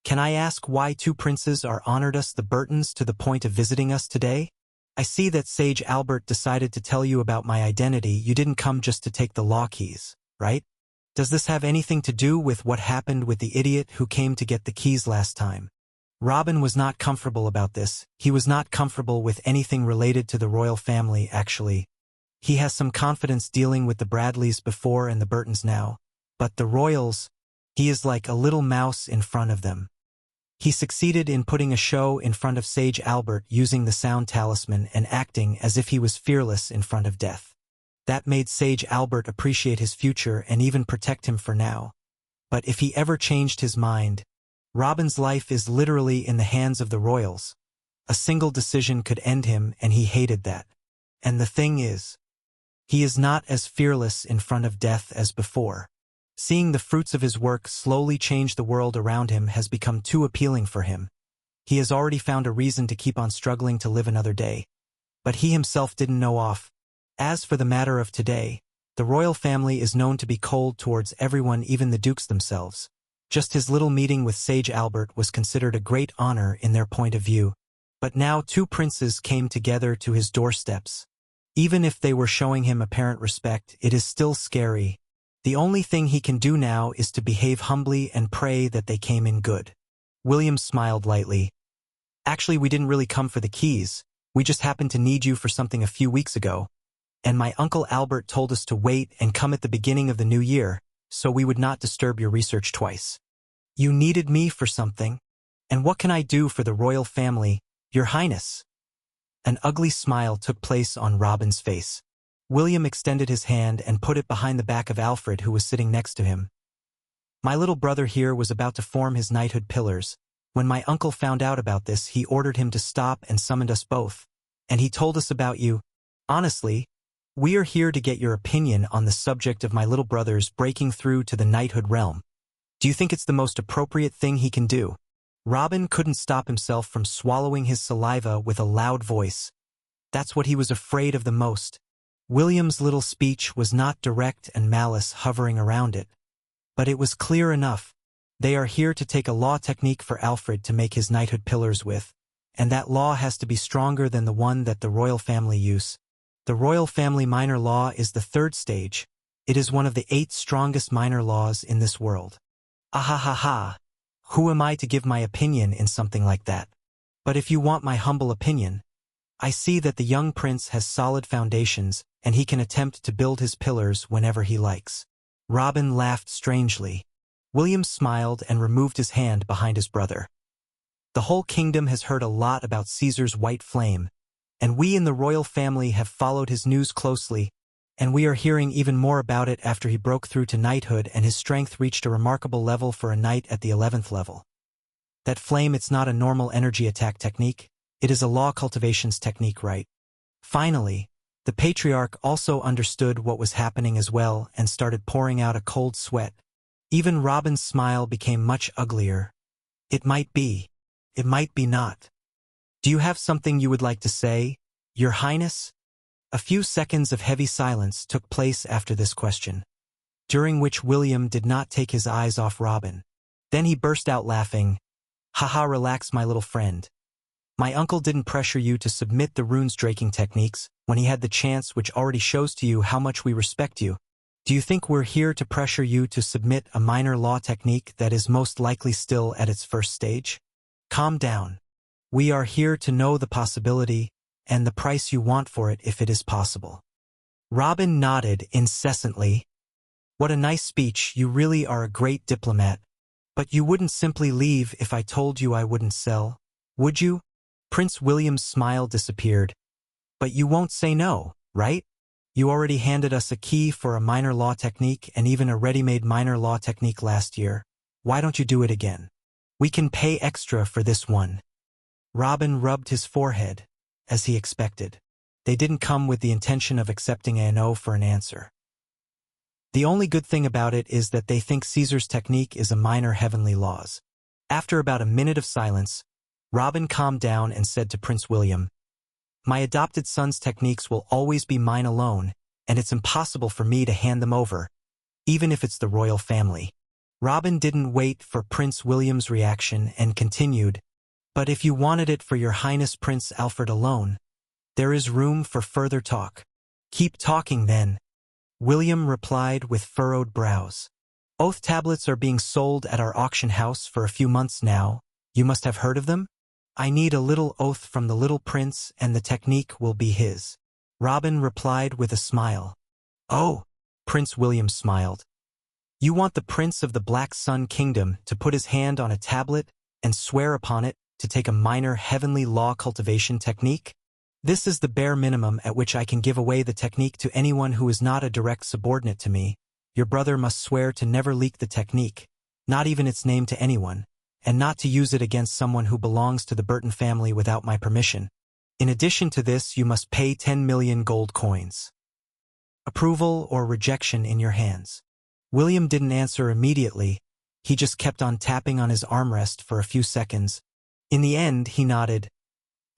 "Can I ask why 2 princes are honored us, the Burtons, to the point of visiting us today? I see that Sage Albert decided to tell you about my identity. You didn't come just to take the law keys, right? Does this have anything to do with what happened with the idiot who came to get the keys last time?" Robin was not comfortable about this. He was not comfortable with anything related to the royal family, actually. He has some confidence dealing with the Bradleys before and the Burtons now. But the royals, he is like a little mouse in front of them. He succeeded in putting a show in front of Sage Albert using the sound talisman and acting as if he was fearless in front of death. That made Sage Albert appreciate his future and even protect him for now. But if he ever changed his mind, Robin's life is literally in the hands of the royals. A single decision could end him, and he hated that. And the thing is, he is not as fearless in front of death as before. Seeing the fruits of his work slowly change the world around him has become too appealing for him. He has already found a reason to keep on struggling to live another day. But he himself didn't know off. As for the matter of today, the royal family is known to be cold towards everyone, even the dukes themselves. Just his little meeting with Sage Albert was considered a great honor in their point of view. But now 2 princes came together to his doorsteps. Even if they were showing him apparent respect, it is still scary. The only thing he can do now is to behave humbly and pray that they came in good. William smiled lightly. Actually, we didn't really come for the keys. We just happened to need you for something a few weeks ago. And my Uncle Albert told us to wait and come at the beginning of the new year, so we would not disturb your research twice. You needed me for something? And what can I do for the royal family, Your Highness? An ugly smile took place on Robin's face. William extended his hand and put it behind the back of Alfred, who was sitting next to him. My little brother here was about to form his knighthood pillars. When my uncle found out about this, he ordered him to stop and summoned us both. And he told us about you. Honestly, we are here to get your opinion on the subject of my little brother's breaking through to the knighthood realm. Do you think it's the most appropriate thing he can do? Robin couldn't stop himself from swallowing his saliva with a loud voice. That's what he was afraid of the most. William's little speech was not direct and malice hovering around it. But it was clear enough. They are here to take a law technique for Alfred to make his knighthood pillars with, and that law has to be stronger than the one that the royal family use. The royal family minor law is the 3rd stage. It is one of the 8 strongest minor laws in this world. Ahahaha. Who am I to give my opinion in something like that? But if you want my humble opinion, I see that the young prince has solid foundations, and he can attempt to build his pillars whenever he likes. Robin laughed strangely. William smiled and removed his hand behind his brother. The whole kingdom has heard a lot about Caesar's white flame, and we in the royal family have followed his news closely, and we are hearing even more about it after he broke through to knighthood and his strength reached a remarkable level for a knight at the 11th level. That flame, it's not a normal energy attack technique, it is a law cultivations technique, right? Finally, the patriarch also understood what was happening as well and started pouring out a cold sweat. Even Robin's smile became much uglier. It might be not. Do you have something you would like to say, Your Highness? A few seconds of heavy silence took place after this question, during which William did not take his eyes off Robin. Then he burst out laughing. Haha, relax, my little friend. My uncle didn't pressure you to submit the runes draking techniques when he had the chance, which already shows to you how much we respect you. Do you think we're here to pressure you to submit a minor law technique that is most likely still at its 1st stage? Calm down. We are here to know the possibility and the price you want for it if it is possible. Robin nodded incessantly. What a nice speech, you really are a great diplomat. But you wouldn't simply leave if I told you I wouldn't sell, would you? Prince William's smile disappeared. But you won't say no, right? You already handed us a key for a minor law technique and even a ready-made minor law technique last year. Why don't you do it again? We can pay extra for this one. Robin rubbed his forehead, as he expected. They didn't come with the intention of accepting a no for an answer. The only good thing about it is that they think Caesar's technique is a minor heavenly laws. After about a minute of silence, Robin calmed down and said to Prince William, My adopted son's techniques will always be mine alone, and it's impossible for me to hand them over, even if it's the royal family. Robin didn't wait for Prince William's reaction and continued, But if you wanted it for Your Highness Prince Alfred alone, there is room for further talk. Keep talking then, William replied with furrowed brows. Oath tablets are being sold at our auction house for a few months now. You must have heard of them? I need a little oath from the little prince and the technique will be his. Robin replied with a smile. Oh, Prince William smiled. You want the Prince of the Black Sun Kingdom to put his hand on a tablet and swear upon it to take a minor heavenly law cultivation technique? This is the bare minimum at which I can give away the technique to anyone who is not a direct subordinate to me. Your brother must swear to never leak the technique, not even its name, to anyone, and not to use it against someone who belongs to the Burton family without my permission. In addition to this, you must pay 10 million gold coins. Approval or rejection in your hands. William didn't answer immediately. He just kept on tapping on his armrest for a few seconds. In the end, he nodded.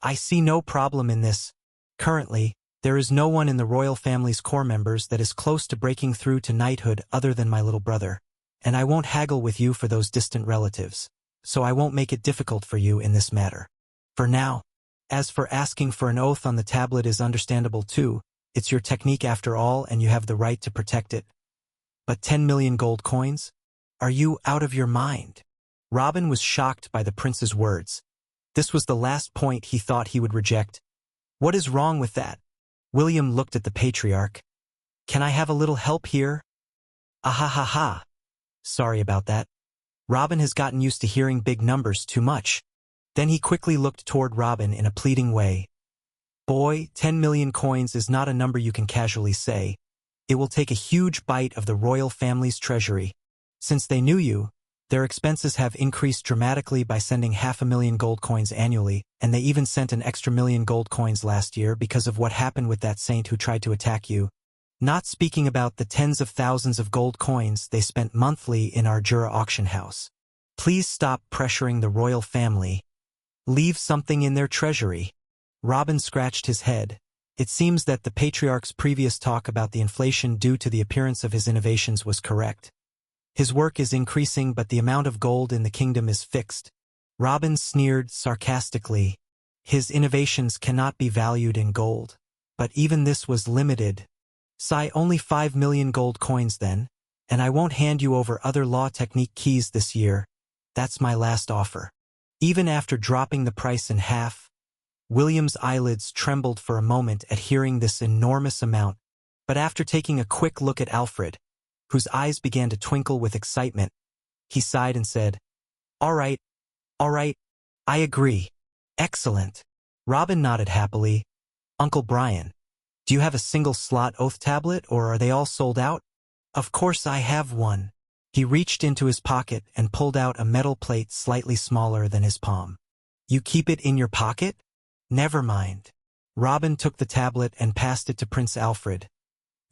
I see no problem in this. Currently, there is no one in the royal family's core members that is close to breaking through to knighthood other than my little brother. And I won't haggle with you for those distant relatives, so I won't make it difficult for you in this matter. For now. As for asking for an oath on the tablet is understandable too. It's your technique after all, and you have the right to protect it. But 10 million gold coins? Are you out of your mind? Robin was shocked by the prince's words. This was the last point he thought he would reject. What is wrong with that? William looked at the patriarch. Can I have a little help here? Ha. Sorry about that. Robin has gotten used to hearing big numbers too much. Then he quickly looked toward Robin in a pleading way. Boy, 10 million coins is not a number you can casually say. It will take a huge bite of the royal family's treasury. Since they knew you, their expenses have increased dramatically by sending 500,000 gold coins annually, and they even sent an extra 1,000,000 gold coins last year because of what happened with that saint who tried to attack you. Not speaking about the tens of thousands of gold coins they spent monthly in our Jura auction house. Please stop pressuring the royal family. Leave something in their treasury. Robin scratched his head. It seems that the patriarch's previous talk about the inflation due to the appearance of his innovations was correct. His work is increasing, but the amount of gold in the kingdom is fixed. Robin sneered sarcastically. His innovations cannot be valued in gold. But even this was limited. Sigh, only 5 million gold coins then, and I won't hand you over other law technique keys this year. That's my last offer. Even after dropping the price in half, William's eyelids trembled for a moment at hearing this enormous amount, but after taking a quick look at Alfred, whose eyes began to twinkle with excitement, he sighed and said, All right, I agree. Excellent. Robin nodded happily. Uncle Brian, do you have a single slot oath tablet, or are they all sold out? Of course I have one. He reached into his pocket and pulled out a metal plate slightly smaller than his palm. You keep it in your pocket? Never mind. Robin took the tablet and passed it to Prince Alfred,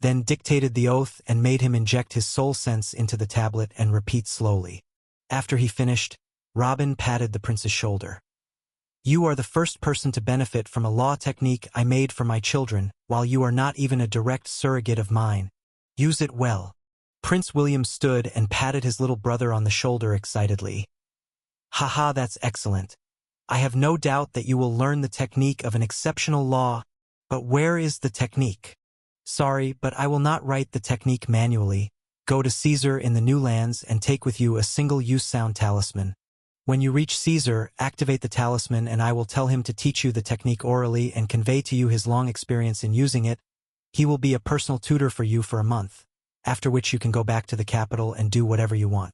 then dictated the oath and made him inject his soul sense into the tablet and repeat slowly. After he finished, Robin patted the prince's shoulder. You are the first person to benefit from a law technique I made for my children, while you are not even a direct surrogate of mine. Use it well. Prince William stood and patted his little brother on the shoulder excitedly. Haha, that's excellent. I have no doubt that you will learn the technique of an exceptional law, but where is the technique? Sorry, but I will not write the technique manually. Go to Caesar in the New Lands and take with you a single-use sound talisman. When you reach Caesar, activate the talisman and I will tell him to teach you the technique orally and convey to you his long experience in using it. He will be a personal tutor for you for a month, after which you can go back to the capital and do whatever you want.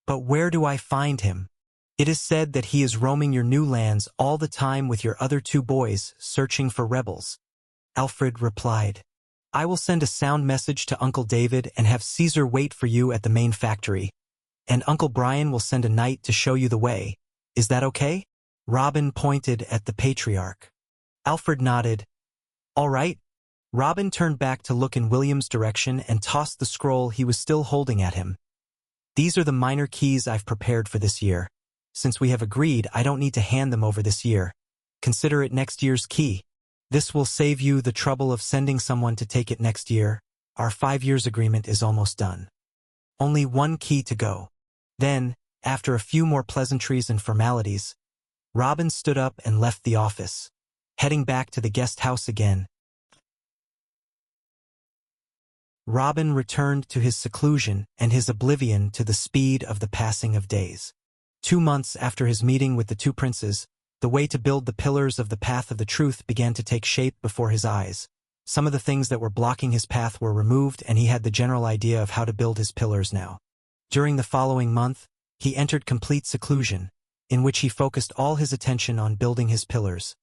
But where do I find him? It is said that he is roaming your New Lands all the time with your other 2 boys, searching for rebels. Alfred replied, I will send a sound message to Uncle David and have Caesar wait for you at the main factory. And Uncle Brian will send a knight to show you the way. Is that okay? Robin pointed at the patriarch. Alfred nodded. All right. Robin turned back to look in William's direction and tossed the scroll he was still holding at him. These are the minor keys I've prepared for this year. Since we have agreed, I don't need to hand them over this year. Consider it next year's key. This will save you the trouble of sending someone to take it next year. Our 5 years agreement is almost done. Only 1 key to go. Then, after a few more pleasantries and formalities, Robin stood up and left the office, heading back to the guest house again. Robin returned to his seclusion and his oblivion to the speed of the passing of days. 2 months after his meeting with the 2 princes, the way to build the pillars of the path of the truth began to take shape before his eyes. Some of the things that were blocking his path were removed, and he had the general idea of how to build his pillars now. During the following month, he entered complete seclusion, in which he focused all his attention on building his pillars,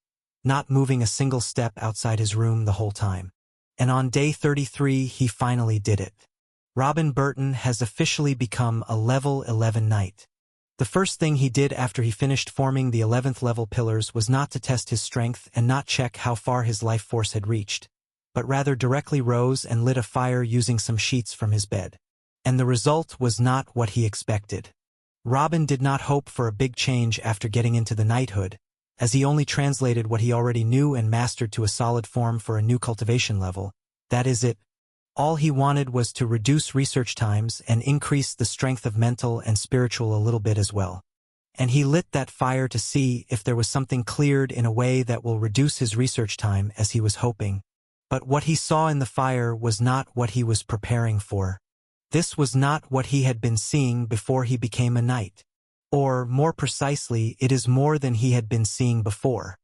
not moving a single step outside his room the whole time. And on day 33, he finally did it. Robin Burton has officially become a level 11 knight. The first thing he did after he finished forming the 11th level pillars was not to test his strength and not check how far his life force had reached, but rather directly rose and lit a fire using some sheets from his bed. And the result was not what he expected. Robin did not hope for a big change after getting into the knighthood, as he only translated what he already knew and mastered to a solid form for a new cultivation level. That is it. All he wanted was to reduce research times and increase the strength of mental and spiritual a little bit as well. And he lit that fire to see if there was something cleared in a way that will reduce his research time as he was hoping. But what he saw in the fire was not what he was preparing for. This was not what he had been seeing before he became a knight. Or, more precisely, it is more than he had been seeing before.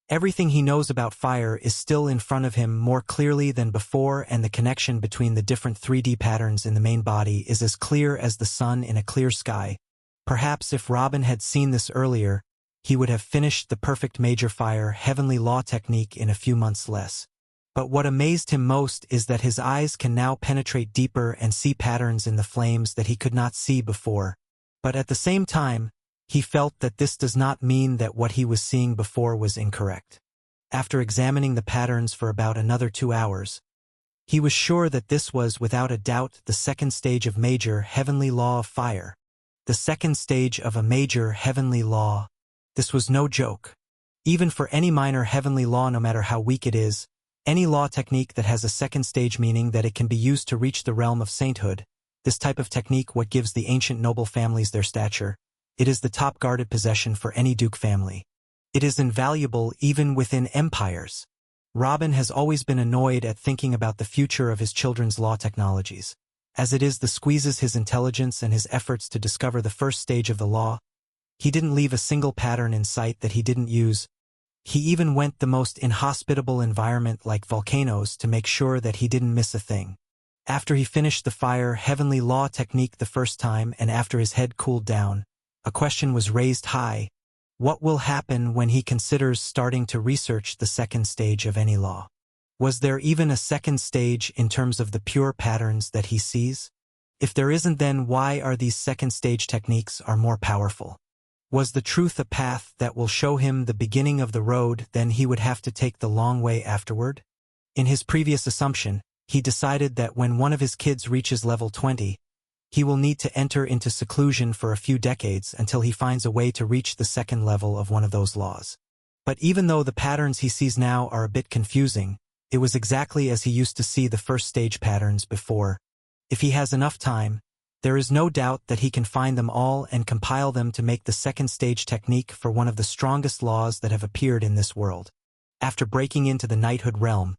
Everything he knows about fire is still in front of him more clearly than before, and the connection between the different 3D patterns in the main body is as clear as the sun in a clear sky. Perhaps if Robin had seen this earlier, he would have finished the perfect major fire heavenly law technique in a few months less. But what amazed him most is that his eyes can now penetrate deeper and see patterns in the flames that he could not see before. But at the same time, he felt that this does not mean that what he was seeing before was incorrect. After examining the patterns for about another 2 hours, he was sure that this was without a doubt the second stage of major heavenly law of fire. The second stage of a major heavenly law. This was no joke. Even for any minor heavenly law, no matter how weak it is, any law technique that has a second stage, meaning that it can be used to reach the realm of sainthood, this type of technique what gives the ancient noble families their stature. It is the top guarded possession for any duke family. It is invaluable even within empires. Robin has always been annoyed at thinking about the future of his children's law technologies, as it is the squeezes his intelligence and his efforts to discover the first stage of the law. He didn't leave a single pattern in sight that he didn't use. He even went the most inhospitable environment like volcanoes to make sure that he didn't miss a thing. After he finished the fire heavenly law technique the first time and after his head cooled down, a question was raised high. What will happen when he considers starting to research the second stage of any law? Was there even a second stage in terms of the pure patterns that he sees? If there isn't, then why are these second stage techniques are more powerful? Was the truth a path that will show him the beginning of the road, then he would have to take the long way afterward? In his previous assumption, he decided that when one of his kids reaches level 20, he will need to enter into seclusion for a few decades until he finds a way to reach the second level of one of those laws. But even though the patterns he sees now are a bit confusing, it was exactly as he used to see the first stage patterns before. If he has enough time, there is no doubt that he can find them all and compile them to make the second stage technique for one of the strongest laws that have appeared in this world. After breaking into the knighthood realm,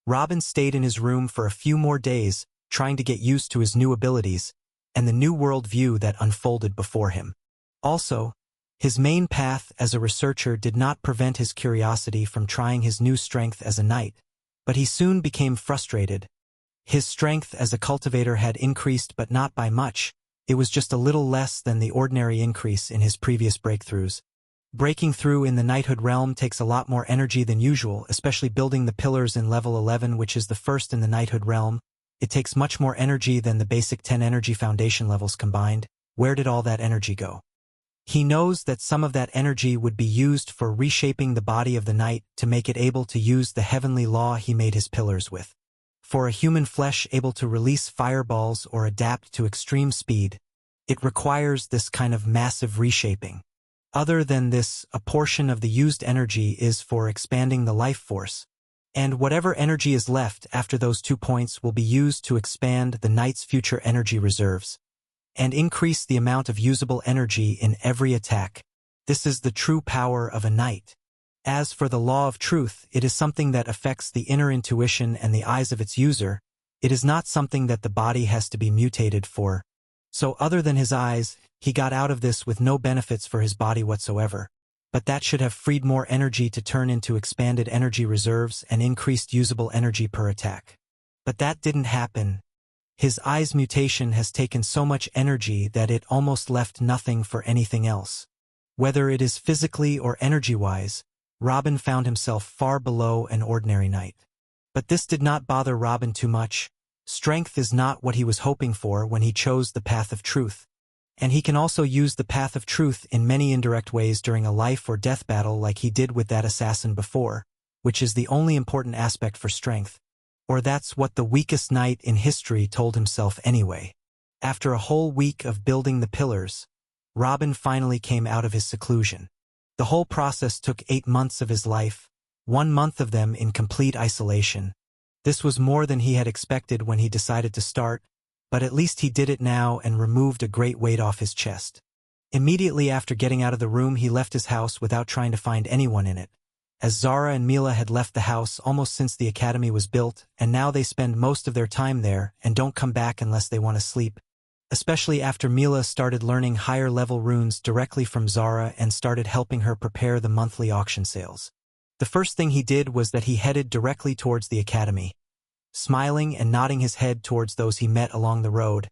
Robin stayed in his room for a few more days, trying to get used to his new abilities and the new world view that unfolded before him. Also, his main path as a researcher did not prevent his curiosity from trying his new strength as a knight, but he soon became frustrated. His strength as a cultivator had increased, but not by much. It was just a little less than the ordinary increase in his previous breakthroughs. Breaking through in the knighthood realm takes a lot more energy than usual, especially building the pillars in level 11, which is the first in the knighthood realm. It takes much more energy than the basic 10 energy foundation levels combined. Where did all that energy go? He knows that some of that energy would be used for reshaping the body of the knight to make it able to use the heavenly law he made his pillars with. For a human flesh able to release fireballs or adapt to extreme speed, it requires this kind of massive reshaping. Other than this, a portion of the used energy is for expanding the life force, and whatever energy is left after those 2 points will be used to expand the knight's future energy reserves and increase the amount of usable energy in every attack. This is the true power of a knight. As for the law of truth, it is something that affects the inner intuition and the eyes of its user. It is not something that the body has to be mutated for. So other than his eyes, he got out of this with no benefits for his body whatsoever. But that should have freed more energy to turn into expanded energy reserves and increased usable energy per attack. But that didn't happen. His eyes mutation has taken so much energy that it almost left nothing for anything else. Whether it is physically or energy-wise, Robin found himself far below an ordinary knight. But this did not bother Robin too much. Strength is not what he was hoping for when he chose the path of truth. And he can also use the path of truth in many indirect ways during a life or death battle like he did with that assassin before, which is the only important aspect for strength. Or that's what the weakest knight in history told himself anyway. After a whole week of building the pillars, Robin finally came out of his seclusion. The whole process took 8 months of his life, 1 month of them in complete isolation. This was more than he had expected when he decided to start, but at least he did it now and removed a great weight off his chest. Immediately after getting out of the room, he left his house without trying to find anyone in it, as Zara and Mila had left the house almost since the academy was built, and now they spend most of their time there and don't come back unless they want to sleep. Especially after Mila started learning higher-level runes directly from Zara and started helping her prepare the monthly auction sales. The first thing he did was that he headed directly towards the academy, smiling and nodding his head towards those he met along the road,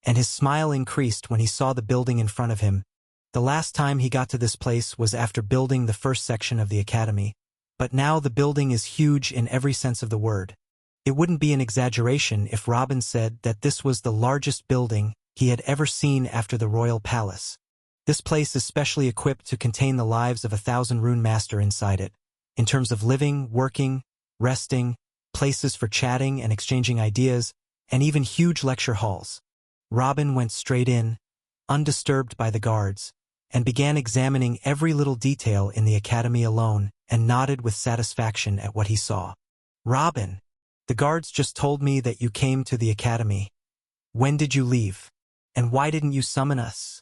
and his smile increased when he saw the building in front of him. The last time he got to this place was after building the first section of the academy, but now the building is huge in every sense of the word. It wouldn't be an exaggeration if Robin said that this was the largest building he had ever seen after the royal palace. This place is specially equipped to contain the lives of 1,000 rune master inside it, in terms of living, working, resting, places for chatting and exchanging ideas, and even huge lecture halls. Robin went straight in, undisturbed by the guards, and began examining every little detail in the academy alone, and nodded with satisfaction at what he saw. "Robin, the guards just told me that you came to the academy. When did you leave? And why didn't you summon us?"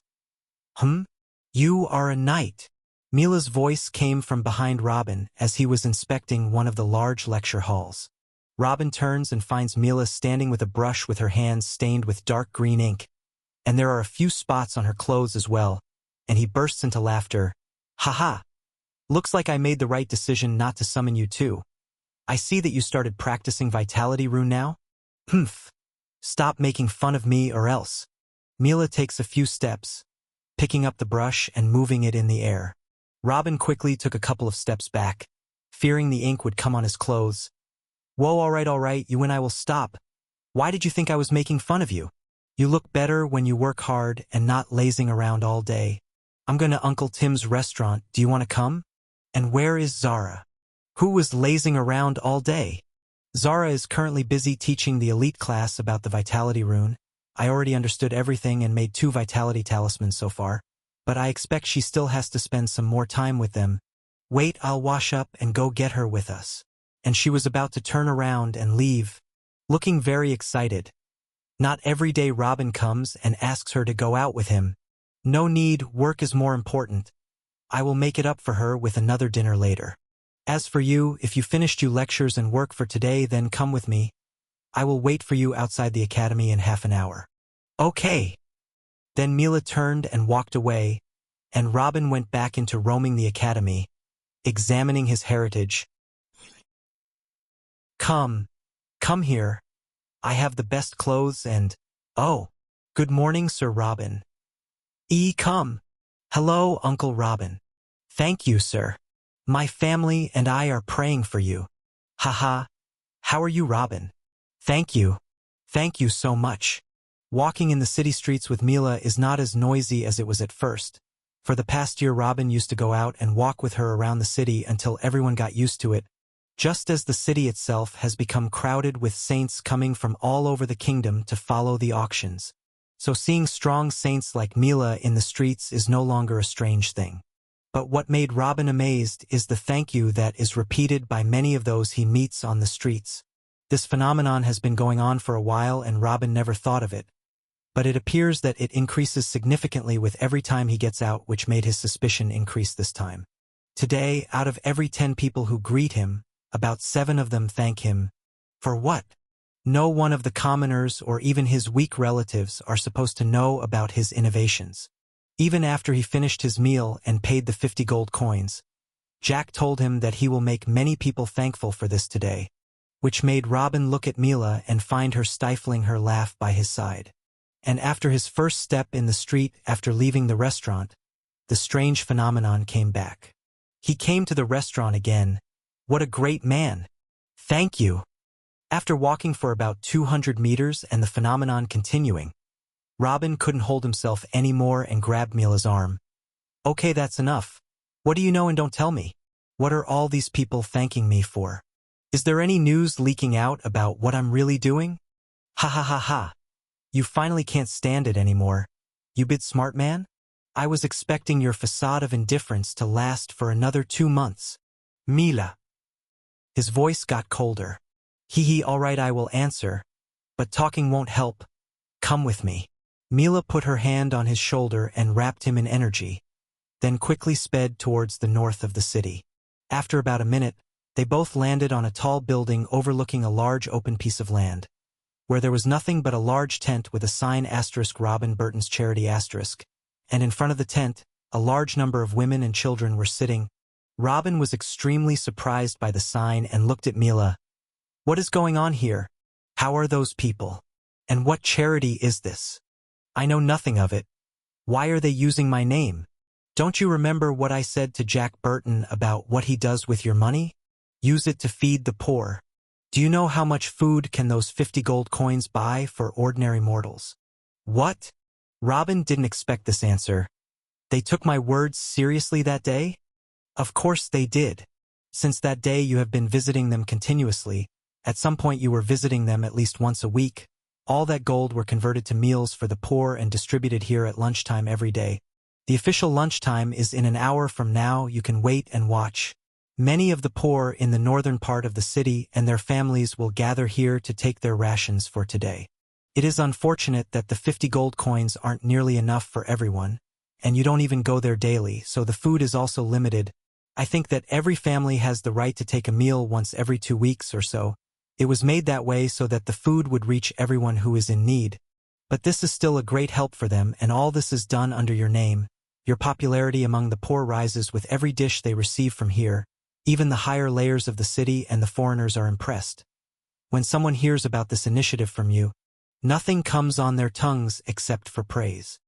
You are a knight." Mila's voice came from behind Robin as he was inspecting one of the large lecture halls. Robin turns and finds Mila standing with a brush with her hands stained with dark green ink, and there are a few spots on her clothes as well, and he bursts into laughter. "Haha! Looks like I made the right decision not to summon you too. I see that you started practicing Vitality Rune now? Humph! Stop making fun of me or else." Mila takes a few steps, picking up the brush and moving it in the air. Robin quickly took a couple of steps back, fearing the ink would come on his clothes. "Whoa, all right, you and I will stop. Why did you think I was making fun of you? You look better when you work hard and not lazing around all day. I'm going to Uncle Tim's restaurant. Do you want to come? And where is Zara? Who was lazing around all day?" Zara is currently busy teaching the elite class about the Vitality Rune. I already understood everything and made 2 Vitality Talismans so far, but I expect she still has to spend some more time with them. "Wait, I'll wash up and go get her with us." And she was about to turn around and leave, looking very excited. Not every day Robin comes and asks her to go out with him. No need, work is more important. I will make it up for her with another dinner later. As for you, if you finished your lectures and work for today, then come with me. I will wait for you outside the academy in half an hour. Okay. Then Mila turned and walked away, and Robin went back into roaming the academy, examining his heritage. Come here. I have the best clothes and... Oh, good morning, Sir Robin. Come. Hello, Uncle Robin. Thank you, sir. My family and I are praying for you. Haha. How are you, Robin? Thank you. Thank you so much. Walking in the city streets with Mila is not as noisy as it was at first. For the past year, Robin used to go out and walk with her around the city until everyone got used to it, just as the city itself has become crowded with saints coming from all over the kingdom to follow the auctions. So seeing strong saints like Mila in the streets is no longer a strange thing. But what made Robin amazed is the thank you that is repeated by many of those he meets on the streets. This phenomenon has been going on for a while and Robin never thought of it. But it appears that it increases significantly with every time he gets out, which made his suspicion increase this time. Today, out of every 10 people who greet him, about 7 of them thank him. For what? No one of the commoners or even his weak relatives are supposed to know about his innovations. Even after he finished his meal and paid the 50 gold coins, Jack told him that he will make many people thankful for this today, which made Robin look at Mila and find her stifling her laugh by his side. And after his first step in the street after leaving the restaurant, the strange phenomenon came back. He came to the restaurant again. What a great man! Thank you! After walking for about 200 meters and the phenomenon continuing, Robin couldn't hold himself anymore and grabbed Mila's arm. Okay, that's enough. What do you know and don't tell me? What are all these people thanking me for? Is there any news leaking out about what I'm really doing? Ha ha ha ha. You finally can't stand it anymore. You bit smart man? I was expecting your facade of indifference to last for another 2 months. Mila. His voice got colder. Hee, all right, I will answer. But talking won't help. Come with me. Mila put her hand on his shoulder and wrapped him in energy, then quickly sped towards the north of the city. After about a minute, they both landed on a tall building overlooking a large open piece of land, where there was nothing but a large tent with a sign * Robin Burton's Charity *, and in front of the tent, a large number of women and children were sitting. Robin was extremely surprised by the sign and looked at Mila. What is going on here? How are those people? And what charity is this? I know nothing of it. Why are they using my name? Don't you remember what I said to Jack Burton about what he does with your money? Use it to feed the poor. Do you know how much food can those 50 gold coins buy for ordinary mortals? What? Robin didn't expect this answer. They took my words seriously that day? Of course they did. Since that day you have been visiting them continuously. At some point you were visiting them at least once a week. All that gold were converted to meals for the poor and distributed here at lunchtime every day. The official lunchtime is in an hour from now. You can wait and watch. Many of the poor in the northern part of the city and their families will gather here to take their rations for today. It is unfortunate that the 50 gold coins aren't nearly enough for everyone, and you don't even go there daily, so the food is also limited. I think that every family has the right to take a meal once every 2 weeks or so. It was made that way so that the food would reach everyone who is in need. But this is still a great help for them, and all this is done under your name. Your popularity among the poor rises with every dish they receive from here. Even the higher layers of the city and the foreigners are impressed. When someone hears about this initiative from you, nothing comes on their tongues except for praise.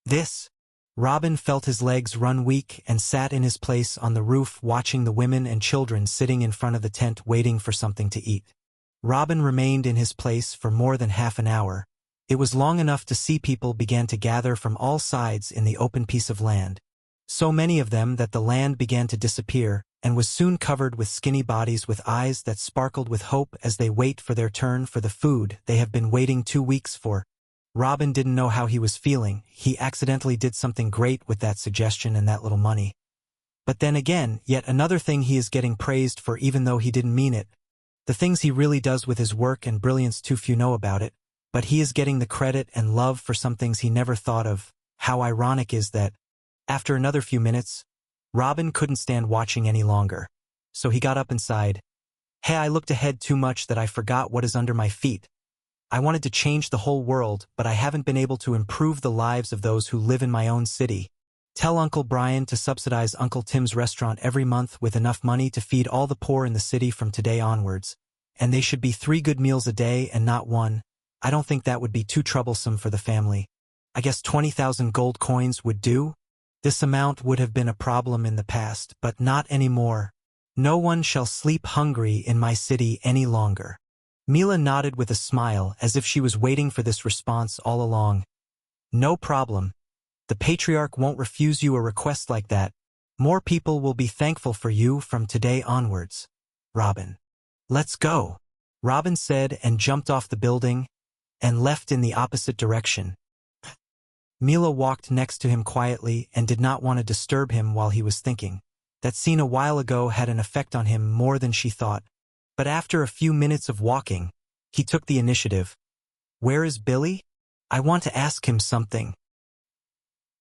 This. Robin felt his legs run weak and sat in his place on the roof watching the women and children sitting in front of the tent waiting for something to eat. Robin remained in his place for more than half an hour. It was long enough to see people began to gather from all sides in the open piece of land. So many of them that the land began to disappear, and was soon covered with skinny bodies with eyes that sparkled with hope as they wait for their turn for the food they have been waiting 2 weeks for. Robin didn't know how he was feeling. He accidentally did something great with that suggestion and that little money. But then again, yet another thing he is getting praised for even though he didn't mean it. The things he really does with his work and brilliance too few know about it, but he is getting the credit and love for some things he never thought of. How ironic is that? After another few minutes, Robin couldn't stand watching any longer, so he got up and sighed. Hey, I looked ahead too much that I forgot what is under my feet. I wanted to change the whole world, but I haven't been able to improve the lives of those who live in my own city. Tell Uncle Brian to subsidize Uncle Tim's restaurant every month with enough money to feed all the poor in the city from today onwards. And they should be 3 good meals a day and not 1. I don't think that would be too troublesome for the family. I guess 20,000 gold coins would do? This amount would have been a problem in the past, but not anymore. No one shall sleep hungry in my city any longer. Mila nodded with a smile as if she was waiting for this response all along. No problem. The patriarch won't refuse you a request like that. More people will be thankful for you from today onwards. Robin. Let's go, Robin said and jumped off the building and left in the opposite direction. Mila walked next to him quietly and did not want to disturb him while he was thinking. That scene a while ago had an effect on him more than she thought. But after a few minutes of walking, he took the initiative. Where is Billy? I want to ask him something.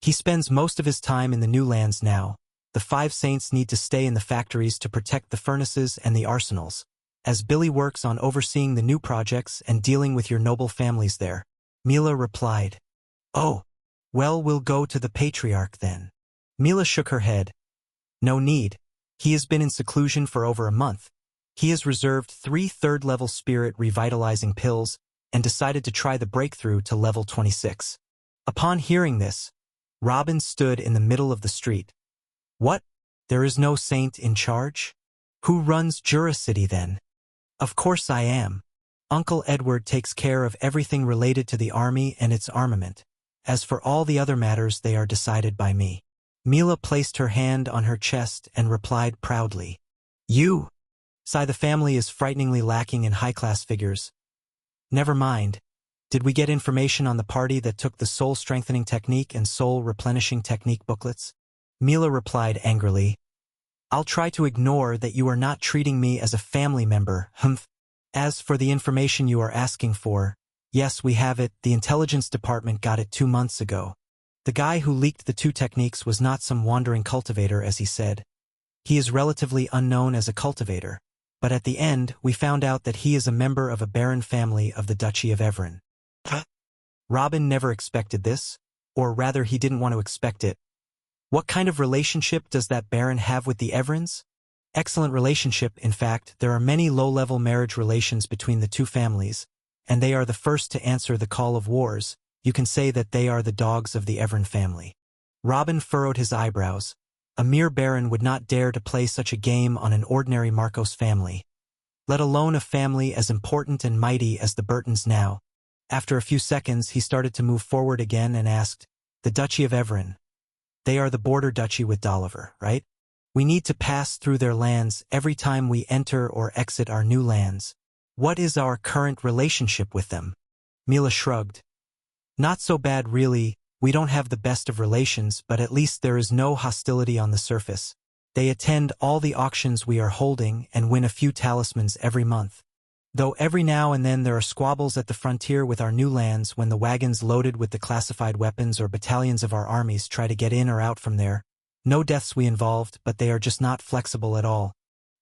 He spends most of his time in the new lands now. The 5 saints need to stay in the factories to protect the furnaces and the arsenals, as Billy works on overseeing the new projects and dealing with your noble families there. Mila replied. Oh, well, we'll go to the patriarch then. Mila shook her head. No need. He has been in seclusion for over a month. He has reserved 3 third-level spirit revitalizing pills and decided to try the breakthrough to level 26. Upon hearing this, Robin stood in the middle of the street. What? There is no saint in charge? Who runs Jura City then? Of course I am. Uncle Edward takes care of everything related to the army and its armament. As for all the other matters, they are decided by me. Mila placed her hand on her chest and replied proudly. You? Sigh, the family is frighteningly lacking in high-class figures. Never mind. Did we get information on the party that took the soul-strengthening technique and soul-replenishing technique booklets? Mila replied angrily. I'll try to ignore that you are not treating me as a family member, humph. As for the information you are asking for, yes, we have it. The intelligence department got it 2 months ago. The guy who leaked the 2 techniques was not some wandering cultivator, as he said. He is relatively unknown as a cultivator, but at the end, we found out that he is a member of a baron family of the Duchy of Evren. Robin never expected this, or rather he didn't want to expect it. What kind of relationship does that baron have with the Evrens? Excellent relationship. In fact, there are many low-level marriage relations between the 2 families, and they are the first to answer the call of wars. You can say that they are the dogs of the Evren family. Robin furrowed his eyebrows. A mere baron would not dare to play such a game on an ordinary Marcos family, let alone a family as important and mighty as the Burtons now. After a few seconds, he started to move forward again and asked, the Duchy of Evren. They are the border duchy with Doliver, right? We need to pass through their lands every time we enter or exit our new lands. What is our current relationship with them? Mila shrugged. Not so bad really. We don't have the best of relations, but at least there is no hostility on the surface. They attend all the auctions we are holding and win a few talismans every month. Though every now and then there are squabbles at the frontier with our new lands when the wagons loaded with the classified weapons or battalions of our armies try to get in or out from there. No deaths we involved, but they are just not flexible at all.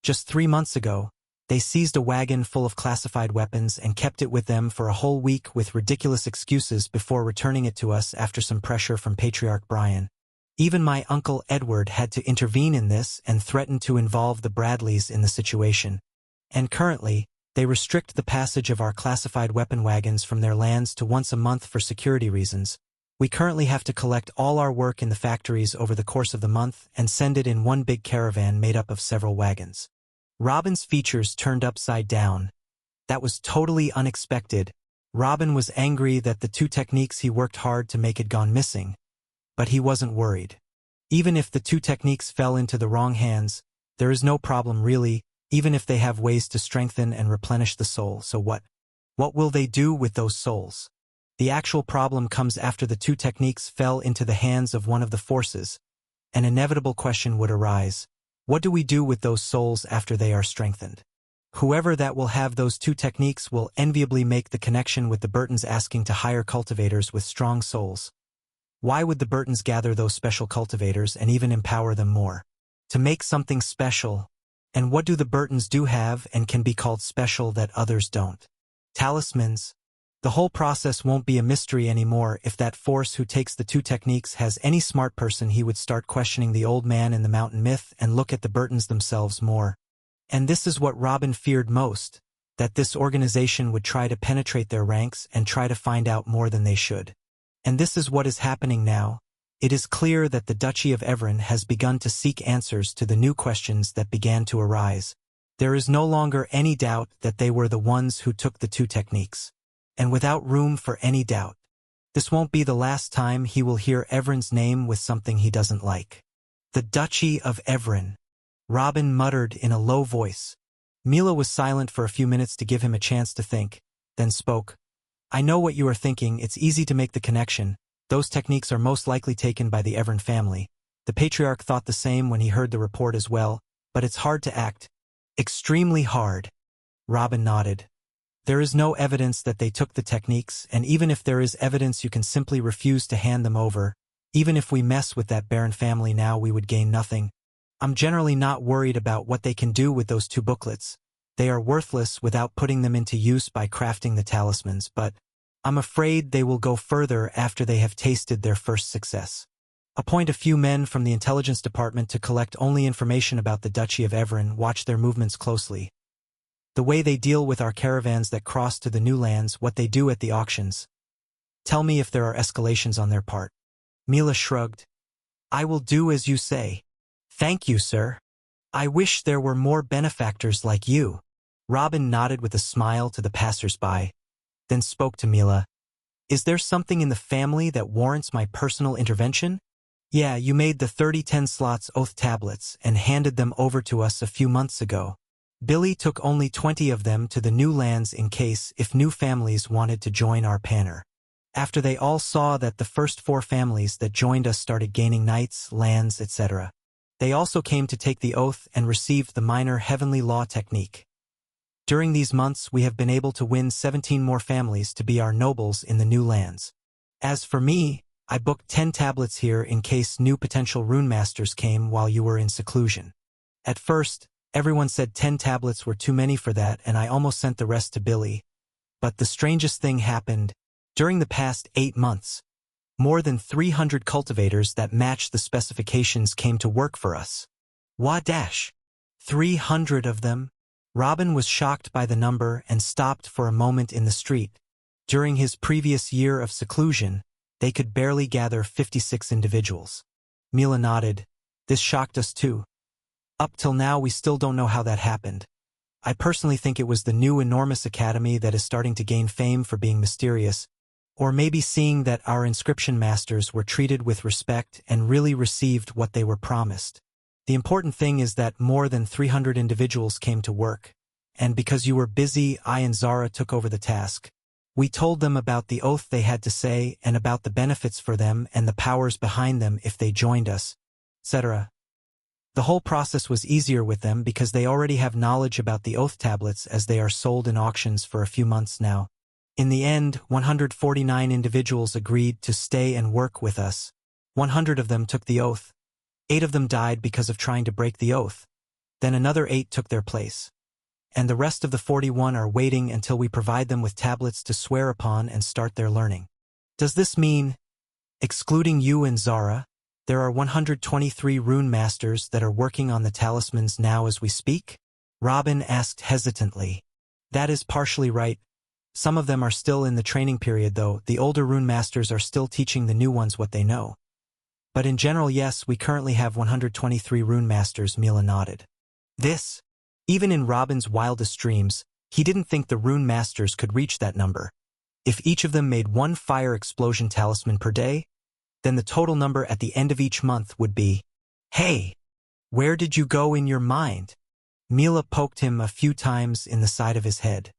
Just 3 months ago, they seized a wagon full of classified weapons and kept it with them for a whole week with ridiculous excuses before returning it to us after some pressure from Patriarch Brian. Even my uncle Edward had to intervene in this and threaten to involve the Bradleys in the situation. And currently, they restrict the passage of our classified weapon wagons from their lands to once a month for security reasons. We currently have to collect all our work in the factories over the course of the month and send it in one big caravan made up of several wagons. Robin's features turned upside down. That was totally unexpected. Robin was angry that the 2 techniques he worked hard to make had gone missing, but he wasn't worried. Even if the 2 techniques fell into the wrong hands, there is no problem really, even if they have ways to strengthen and replenish the soul. So what? What will they do with those souls? The actual problem comes after the 2 techniques fell into the hands of one of the forces. An inevitable question would arise. What do we do with those souls after they are strengthened? Whoever that will have those 2 techniques will enviably make the connection with the Burtons asking to hire cultivators with strong souls. Why would the Burtons gather those special cultivators and even empower them more? To make something special. And what do the Burtons do have and can be called special that others don't? Talismans. The whole process won't be a mystery anymore. If that force who takes the 2 techniques has any smart person, he would start questioning the old man in the mountain myth and look at the Burtons themselves more. And this is what Robin feared most, that this organization would try to penetrate their ranks and try to find out more than they should. And this is what is happening now. It is clear that the Duchy of Evren has begun to seek answers to the new questions that began to arise. There is no longer any doubt that they were the ones who took the 2 techniques. And without room for any doubt, this won't be the last time he will hear Evren's name with something he doesn't like. The Duchy of Evren. Robin muttered in a low voice. Mila was silent for a few minutes to give him a chance to think, then spoke. I know what you are thinking. It's easy to make the connection. Those techniques are most likely taken by the Evren family. The Patriarch thought the same when he heard the report as well, but it's hard to act. Extremely hard. Robin nodded. There is no evidence that they took the techniques, and even if there is evidence, you can simply refuse to hand them over. Even if we mess with that Baron family now, we would gain nothing. I'm generally not worried about what they can do with those 2 booklets. They are worthless without putting them into use by crafting the talismans, but I'm afraid they will go further after they have tasted their first success. Appoint a few men from the intelligence department to collect only information about the Duchy of Evren. Watch their movements closely. The way they deal with our caravans that cross to the new lands, what they do at the auctions. Tell me if there are escalations on their part. Mila shrugged. I will do as you say. Thank you, sir. I wish there were more benefactors like you. Robin nodded with a smile to the passers-by, then spoke to Mila. Is there something in the family that warrants my personal intervention? Yeah, you made the 3010 slots oath tablets and handed them over to us a few months ago. Billy took only 20 of them to the new lands in case if new families wanted to join our panel. After they all saw that the first 4 families that joined us started gaining knights, lands, etc. They also came to take the oath and received the minor heavenly law technique. During these months we have been able to win 17 more families to be our nobles in the new lands. As for me, I booked 10 tablets here in case new potential rune masters came while you were in seclusion. At first, everyone said 10 tablets were too many for that and I almost sent the rest to Billy. But the strangest thing happened. During the past 8 months, more than 300 cultivators that matched the specifications came to work for us. 300 of them? Robin was shocked by the number and stopped for a moment in the street. During his previous year of seclusion, they could barely gather 56 individuals. Mila nodded. This shocked us too. Up till now we still don't know how that happened. I personally think it was the new enormous academy that is starting to gain fame for being mysterious, or maybe seeing that our inscription masters were treated with respect and really received what they were promised. The important thing is that more than 300 individuals came to work, and because you were busy, I and Zara took over the task. We told them about the oath they had to say and about the benefits for them and the powers behind them if they joined us, etc. The whole process was easier with them because they already have knowledge about the oath tablets as they are sold in auctions for a few months now. In the end, 149 individuals agreed to stay and work with us. 100 of them took the oath. 8 of them died because of trying to break the oath. Then another 8 took their place. And the rest of the 41 are waiting until we provide them with tablets to swear upon and start their learning. Does this mean, excluding you and Zara, there are 123 rune masters that are working on the talismans now as we speak? Robin asked hesitantly. That is partially right. Some of them are still in the training period though. The older rune masters are still teaching the new ones what they know. But in general, yes, we currently have 123 rune masters, Mila nodded. Even in Robin's wildest dreams, he didn't think the rune masters could reach that number. If each of them made 1 fire explosion talisman per day, then the total number at the end of each month would be, hey, where did you go in your mind? Mila poked him a few times in the side of his head.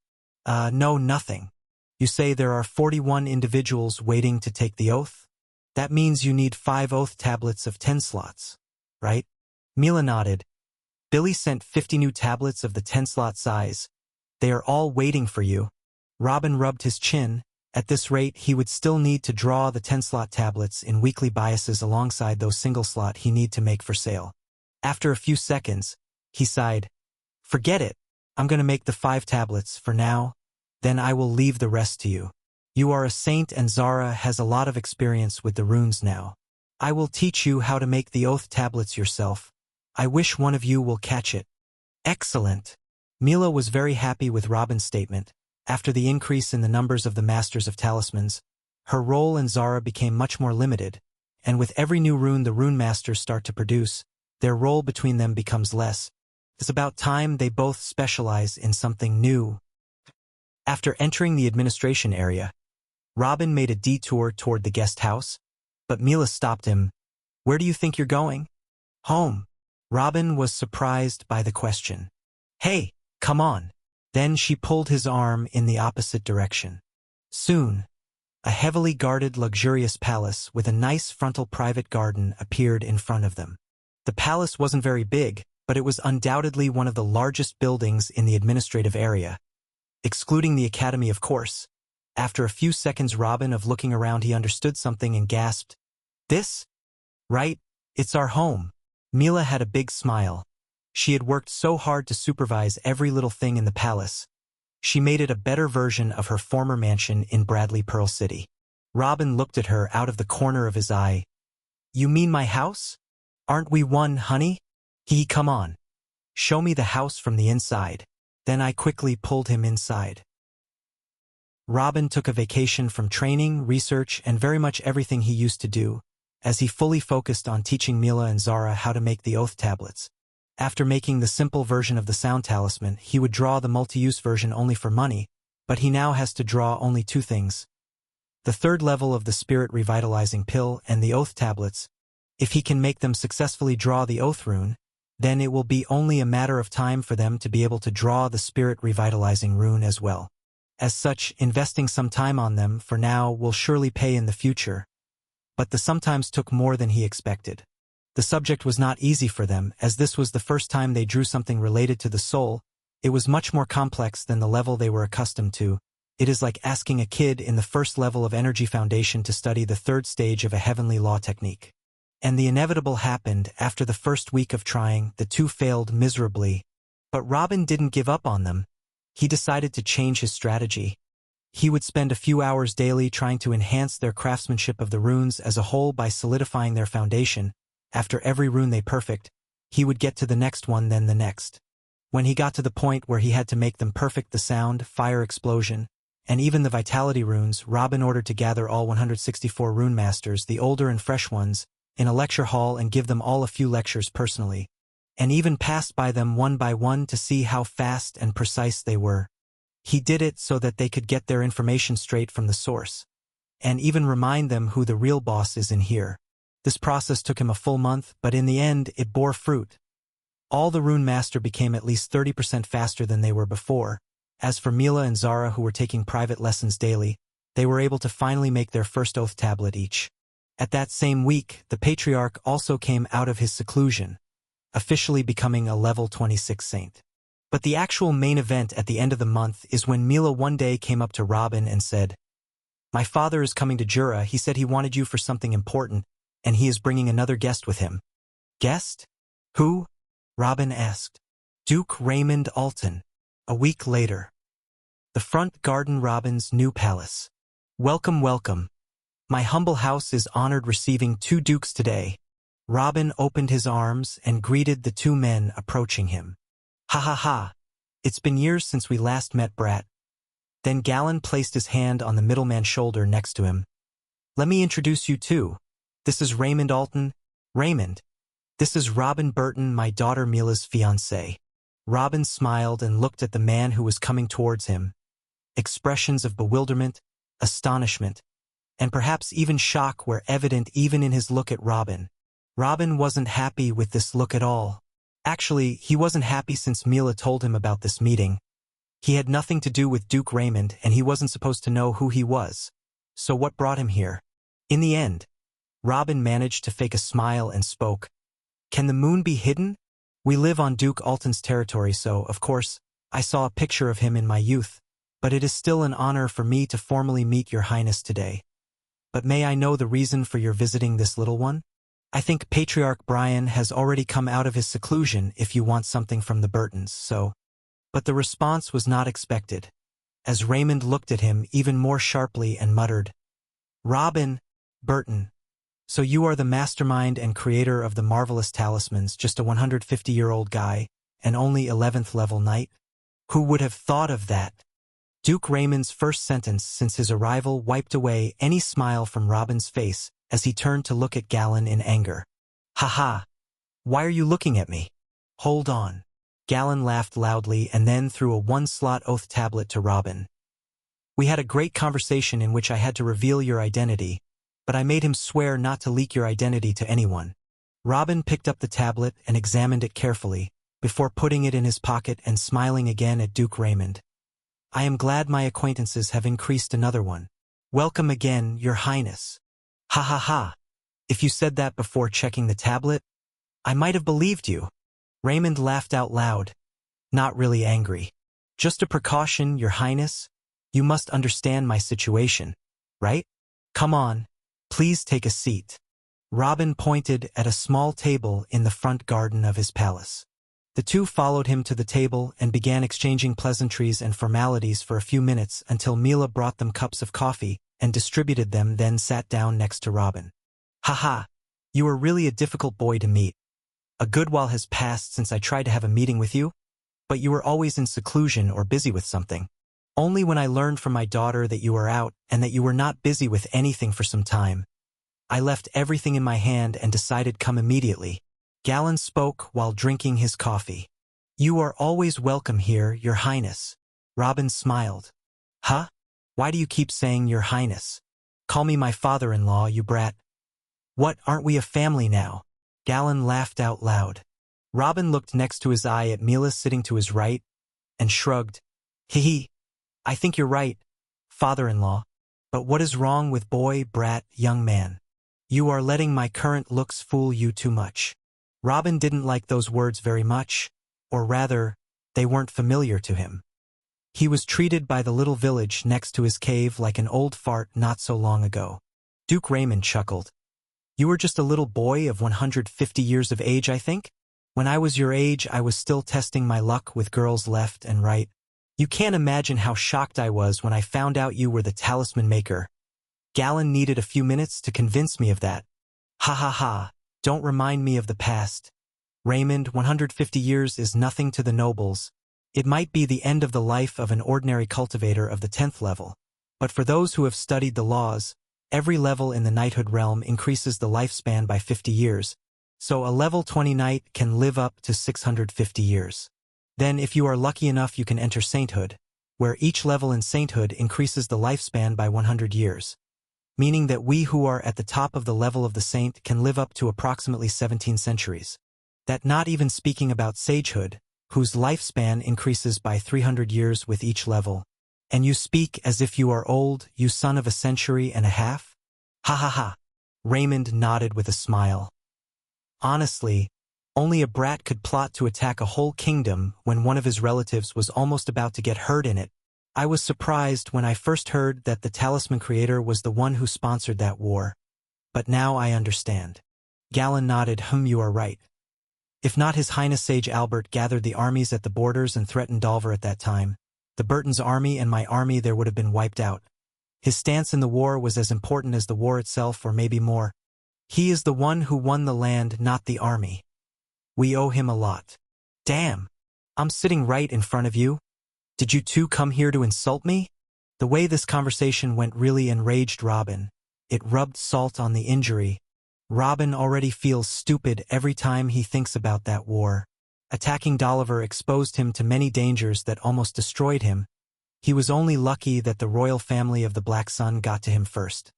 No, nothing. You say there are 41 individuals waiting to take the oath? That means you need 5 oath tablets of 10 slots, right? Mila nodded. Billy sent 50 new tablets of the 10-slot size. They are all waiting for you. Robin rubbed his chin. At this rate, he would still need to draw the 10-slot tablets in weekly biases alongside those single-slot he need to make for sale. After a few seconds, he sighed. Forget it. I'm going to make the 5 tablets for now. Then I will leave the rest to you. You are a saint and Zara has a lot of experience with the runes now. I will teach you how to make the oath tablets yourself. I wish one of you will catch it. Excellent. Mila was very happy with Robin's statement. After the increase in the numbers of the masters of talismans, her role in Zara became much more limited, and with every new rune the rune masters start to produce, their role between them becomes less. It's about time they both specialize in something new. After entering the administration area, Robin made a detour toward the guest house, but Mila stopped him. Where do you think you're going? Home. Robin was surprised by the question. Hey, come on. Then she pulled his arm in the opposite direction. Soon, a heavily guarded luxurious palace with a nice frontal private garden appeared in front of them. The palace wasn't very big, but it was undoubtedly one of the largest buildings in the administrative area, excluding the academy of course. After a few seconds of looking around he understood something and gasped. This? Right, it's our home. Mila had a big smile. She had worked so hard to supervise every little thing in the palace. She made it a better version of her former mansion in Bradley Pearl City. Robin looked at her out of the corner of his eye. You mean my house? Aren't we one, honey? Come on. Show me the house from the inside. Then I quickly pulled him inside. Robin took a vacation from training, research, and very much everything he used to do, as he fully focused on teaching Mila and Zara how to make the oath tablets. After making the simple version of the sound talisman, he would draw the multi-use version only for money, but he now has to draw only 2 things. the third level of the spirit revitalizing pill, and the oath tablets. If he can make them successfully draw the oath rune, then it will be only a matter of time for them to be able to draw the spirit revitalizing rune as well. As such, investing some time on them for now will surely pay in the future. But the sometimes took more than he expected. The subject was not easy for them, as this was the first time they drew something related to the soul. It was much more complex than the level they were accustomed to. It is like asking a kid in the first level of Energy Foundation to study the third stage of a heavenly law technique. And the inevitable happened. After the first week of trying, the two failed miserably. But Robin didn't give up on them. He decided to change his strategy. He would spend a few hours daily trying to enhance their craftsmanship of the runes as a whole by solidifying their foundation. After every rune they perfect, he would get to the next one, then the next. When he got to the point where he had to make them perfect, the sound, fire explosion, and even the vitality runes, Robin ordered to gather all 164 rune masters, the older and fresh ones, in a lecture hall and give them all a few lectures personally, and even passed by them one by one to see how fast and precise they were. He did it so that they could get their information straight from the source, and even remind them who the real boss is in here. This process took him a full month, but in the end it bore fruit. All the rune master became at least 30% faster than they were before. As for Mila and Zara, who were taking private lessons daily, they were able to finally make their first oath tablet each. At that same week, the patriarch also came out of his seclusion, officially becoming a level 26 saint. But the actual main event at the end of the month is when Mila one day came up to Robin and said, "My father is coming to Jura. He said he wanted you for something important, and he is bringing another guest with him." "Guest? Who?" Robin asked. "Duke Raymond Alton." A week later. The front garden, Robin's new palace. "Welcome, welcome. My humble house is honored receiving two dukes today." Robin opened his arms and greeted the two men approaching him. "Ha ha ha. It's been years since we last met, brat." Then Galen placed his hand on the middleman's shoulder next to him. "Let me introduce you two. This is Raymond Alton. Raymond. This is Robin Burton, my daughter Mila's fiancé." Robin smiled and looked at the man who was coming towards him. Expressions of bewilderment, astonishment, and perhaps even shock were evident even in his look at Robin. Robin wasn't happy with this look at all. Actually, he wasn't happy since Mila told him about this meeting. He had nothing to do with Duke Raymond, and he wasn't supposed to know who he was. So what brought him here? In the end, Robin managed to fake a smile and spoke. "Can the moon be hidden? We live on Duke Alton's territory, so, of course, I saw a picture of him in my youth, but it is still an honor for me to formally meet your highness today. But may I know the reason for your visiting this little one? I think Patriarch Brian has already come out of his seclusion if you want something from the Burtons, so." But the response was not expected, as Raymond looked at him even more sharply and muttered, "Robin Burton. So you are the mastermind and creator of the marvelous talismans, just a 150-year-old guy, and only 11th level knight? Who would have thought of that?" Duke Raymond's first sentence since his arrival wiped away any smile from Robin's face as he turned to look at Galen in anger. "Ha ha! Why are you looking at me? Hold on." Galen laughed loudly and then threw a one-slot oath tablet to Robin. "We had a great conversation in which I had to reveal your identity, but I made him swear not to leak your identity to anyone." Robin picked up the tablet and examined it carefully, before putting it in his pocket and smiling again at Duke Raymond. "I am glad my acquaintances have increased another one. Welcome again, your highness." "Ha ha ha. If you said that before checking the tablet, I might have believed you." Raymond laughed out loud, not really angry. "Just a precaution, your highness. You must understand my situation, right? Come on. Please take a seat." Robin pointed at a small table in the front garden of his palace. The two followed him to the table and began exchanging pleasantries and formalities for a few minutes until Mila brought them cups of coffee and distributed them, then sat down next to Robin. "Haha, you are really a difficult boy to meet. A good while has passed since I tried to have a meeting with you, but you were always in seclusion or busy with something. Only when I learned from my daughter that you were out and that you were not busy with anything for some time, I left everything in my hand and decided come immediately." Galen spoke while drinking his coffee. "You are always welcome here, your highness." Robin smiled. "Huh? Why do you keep saying your highness?" Call me my father-in-law, you brat. What, aren't we a family now? Galen laughed out loud. Robin looked next to his eye at Mila sitting to his right, and shrugged. Hee. I think you're right, father-in-law. But what is wrong with boy, brat, young man? You are letting my current looks fool you too much. Robin didn't like those words very much, or rather, they weren't familiar to him. He was treated by the little village next to his cave like an old fart not so long ago. Duke Raymond chuckled. You were just a little boy of 150 years of age, I think? When I was your age, I was still testing my luck with girls left and right. You can't imagine how shocked I was when I found out you were the talisman maker. Galen needed a few minutes to convince me of that. Ha ha ha, don't remind me of the past. Raymond, 150 years is nothing to the nobles. It might be the end of the life of an ordinary cultivator of the 10th level. But for those who have studied the laws, every level in the knighthood realm increases the lifespan by 50 years. So a level 20 knight can live up to 650 years. Then if you are lucky enough you can enter sainthood, where each level in sainthood increases the lifespan by 100 years. Meaning that we who are at the top of the level of the saint can live up to approximately 17 centuries. That not even speaking about sagehood, whose lifespan increases by 300 years with each level. And you speak as if you are old, you son of a century and a half? Ha ha ha. Raymond nodded with a smile. Honestly, only a brat could plot to attack a whole kingdom when one of his relatives was almost about to get hurt in it. I was surprised when I first heard that the talisman creator was the one who sponsored that war. But now I understand. Galen nodded. You are right. If not His Highness Sage Albert gathered the armies at the borders and threatened Dolver at that time, the Burton's army and my army there would have been wiped out. His stance in the war was as important as the war itself, or maybe more. He is the one who won the land, not the army. We owe him a lot. Damn! I'm sitting right in front of you. Did you two come here to insult me? The way this conversation went really enraged Robin. It rubbed salt on the injury. Robin already feels stupid every time he thinks about that war. Attacking Dolliver exposed him to many dangers that almost destroyed him. He was only lucky that the royal family of the Black Sun got to him first.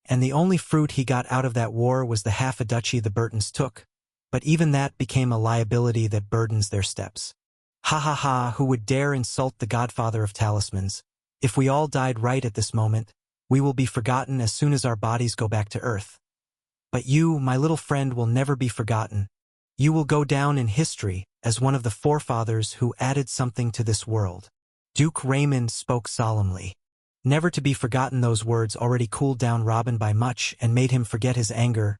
And the only fruit he got out of that war was the half a duchy the Burtons took. But even that became a liability that burdens their steps. Ha ha ha, who would dare insult the godfather of talismans? If we all died right at this moment, we will be forgotten as soon as our bodies go back to Earth. But you, my little friend, will never be forgotten. You will go down in history as one of the forefathers who added something to this world. Duke Raymond spoke solemnly. Never to be forgotten, those words already cooled down Robin by much and made him forget his anger.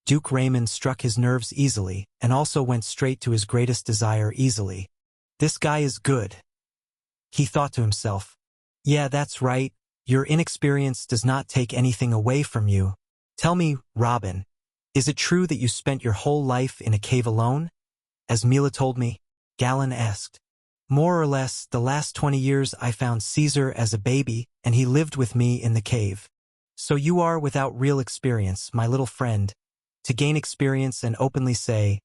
Duke Raymond struck his nerves easily and also went straight to his greatest desire easily. This guy is good. He thought to himself. Yeah, that's right. Your inexperience does not take anything away from you. Tell me, Robin, is it true that you spent your whole life in a cave alone? As Mila told me, Galen asked. More or less, the last 20 years I found Caesar as a baby, and he lived with me in the cave. So you are without real experience, my little friend. To gain experience and openly say,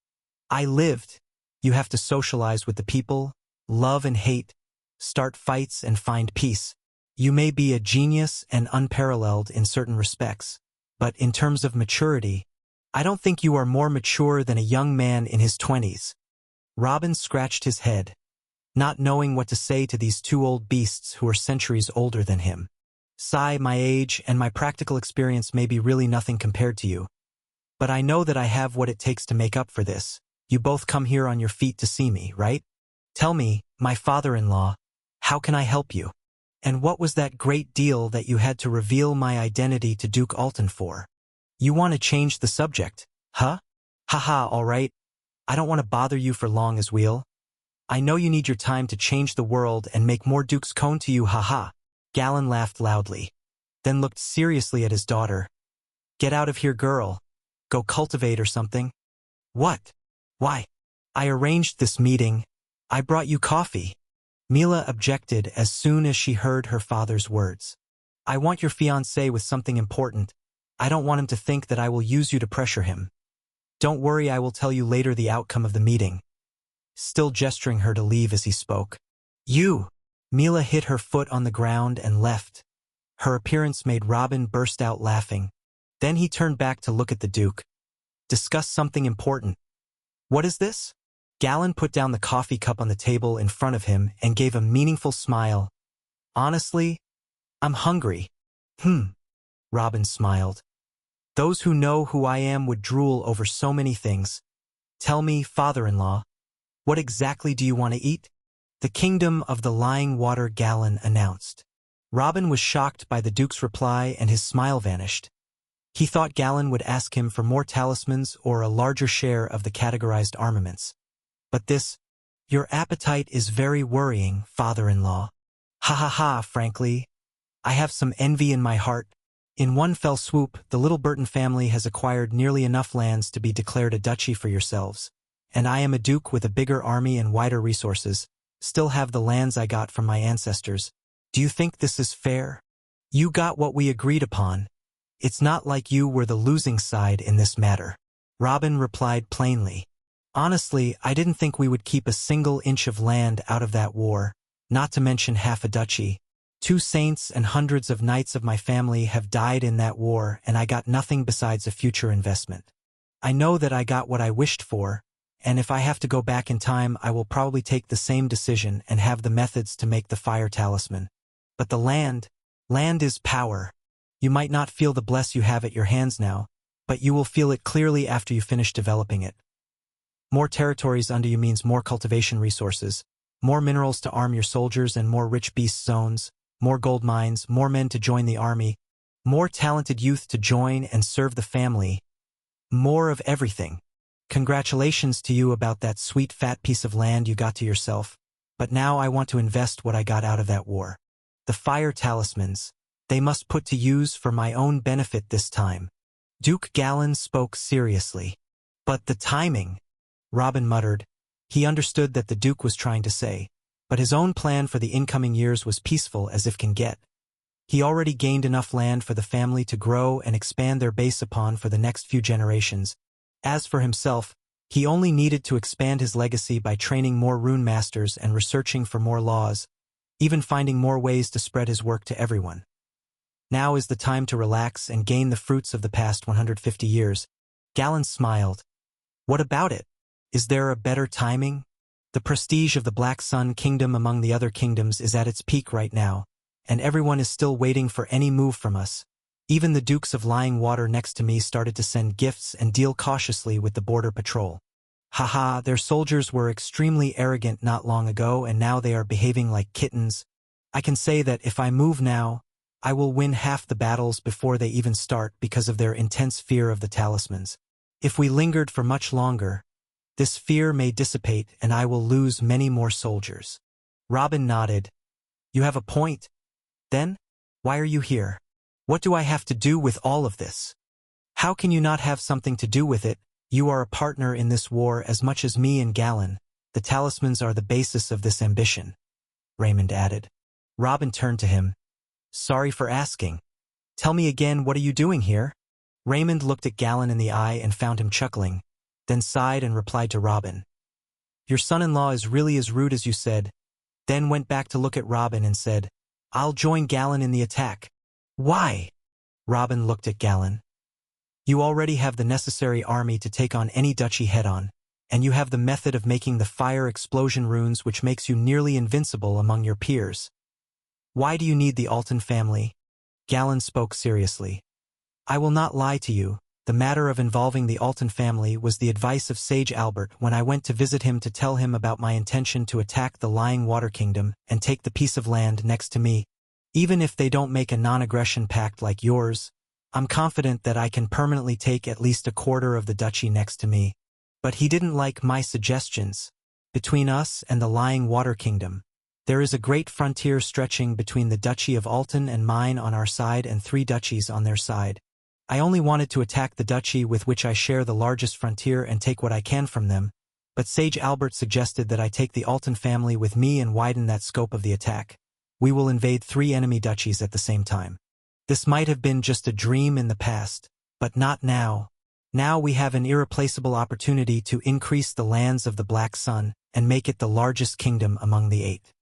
I lived, you have to socialize with the people, love and hate, start fights and find peace. You may be a genius and unparalleled in certain respects, but in terms of maturity, I don't think you are more mature than a young man in his 20s. Robin scratched his head, not knowing what to say to these two old beasts who are centuries older than him. Sigh, my age and my practical experience may be really nothing compared to you. But I know that I have what it takes to make up for this. You both come here on your feet to see me, right? Tell me, my father-in-law, how can I help you? And what was that great deal that you had to reveal my identity to Duke Alton for? You want to change the subject, huh? Haha, all right. I don't want to bother you for long, Asweel. I know you need your time to change the world and make more Dukes known to you, haha. Galen laughed loudly, then looked seriously at his daughter. Get out of here, girl. Go cultivate or something. What? Why? I arranged this meeting. I brought you coffee. Mila objected as soon as she heard her father's words. I want your fiancé with something important. I don't want him to think that I will use you to pressure him. Don't worry, I will tell you later the outcome of the meeting. Still gesturing her to leave as he spoke. You! Mila hit her foot on the ground and left. Her appearance made Robin burst out laughing. Then he turned back to look at the Duke. Discuss something important. What is this? Galen put down the coffee cup on the table in front of him and gave a meaningful smile. Honestly, I'm hungry. Robin smiled. Those who know who I am would drool over so many things. Tell me, father-in-law, what exactly do you want to eat? The kingdom of the lying water, Galen announced. Robin was shocked by the Duke's reply and his smile vanished. He thought Galen would ask him for more talismans or a larger share of the categorized armaments. But this, your appetite is very worrying, father-in-law. Ha ha ha, frankly. I have some envy in my heart. In one fell swoop, the little Burton family has acquired nearly enough lands to be declared a duchy for yourselves. And I am a duke with a bigger army and wider resources, still have the lands I got from my ancestors. Do you think this is fair? You got what we agreed upon. It's not like you were the losing side in this matter. Robin replied plainly. Honestly, I didn't think we would keep a single inch of land out of that war, not to mention half a duchy. 2 saints and hundreds of knights of my family have died in that war, and I got nothing besides a future investment. I know that I got what I wished for, and if I have to go back in time, I will probably take the same decision and have the methods to make the fire talisman. But the land is power. You might not feel the bless you have at your hands now, but you will feel it clearly after you finish developing it. More territories under you means more cultivation resources, more minerals to arm your soldiers and more rich beast zones, more gold mines, more men to join the army, more talented youth to join and serve the family, more of everything. Congratulations to you about that sweet fat piece of land you got to yourself, but now I want to invest what I got out of that war. The fire talismans, they must put to use for my own benefit this time. Duke Galen spoke seriously. But the timing, Robin muttered. He understood that the Duke was trying to say, but his own plan for the incoming years was peaceful as if can get. He already gained enough land for the family to grow and expand their base upon for the next few generations. As for himself, he only needed to expand his legacy by training more rune masters and researching for more laws, even finding more ways to spread his work to everyone. Now is the time to relax and gain the fruits of the past 150 years. Galen smiled. What about it? Is there a better timing? The prestige of the Black Sun Kingdom among the other kingdoms is at its peak right now, and everyone is still waiting for any move from us. Even the Dukes of Lying Water next to me started to send gifts and deal cautiously with the border patrol. Haha, their soldiers were extremely arrogant not long ago, and now they are behaving like kittens. I can say that if I move now, I will win half the battles before they even start because of their intense fear of the talismans. If we lingered for much longer, this fear may dissipate and I will lose many more soldiers. Robin nodded. You have a point. Then, why are you here? What do I have to do with all of this? How can you not have something to do with it? You are a partner in this war as much as me and Galen. The talismans are the basis of this ambition, Raymond added. Robin turned to him. Sorry for asking. Tell me again, what are you doing here? Raymond looked at Galen in the eye and found him chuckling, then sighed and replied to Robin. Your son-in-law is really as rude as you said, then went back to look at Robin and said, I'll join Galen in the attack. Why? Robin looked at Galen. You already have the necessary army to take on any duchy head-on, and you have the method of making the fire explosion runes which makes you nearly invincible among your peers. Why do you need the Alton family? Galen spoke seriously. I will not lie to you. The matter of involving the Alton family was the advice of Sage Albert when I went to visit him to tell him about my intention to attack the Lying Water Kingdom and take the piece of land next to me. Even if they don't make a non-aggression pact like yours, I'm confident that I can permanently take at least a quarter of the duchy next to me. But he didn't like my suggestions. Between us and the Lying Water Kingdom, there is a great frontier stretching between the Duchy of Alton and mine on our side and 3 duchies on their side. I only wanted to attack the duchy with which I share the largest frontier and take what I can from them, but Sage Albert suggested that I take the Alton family with me and widen that scope of the attack. We will invade 3 enemy duchies at the same time. This might have been just a dream in the past, but not now. Now we have an irreplaceable opportunity to increase the lands of the Black Sun and make it the largest kingdom among the 8.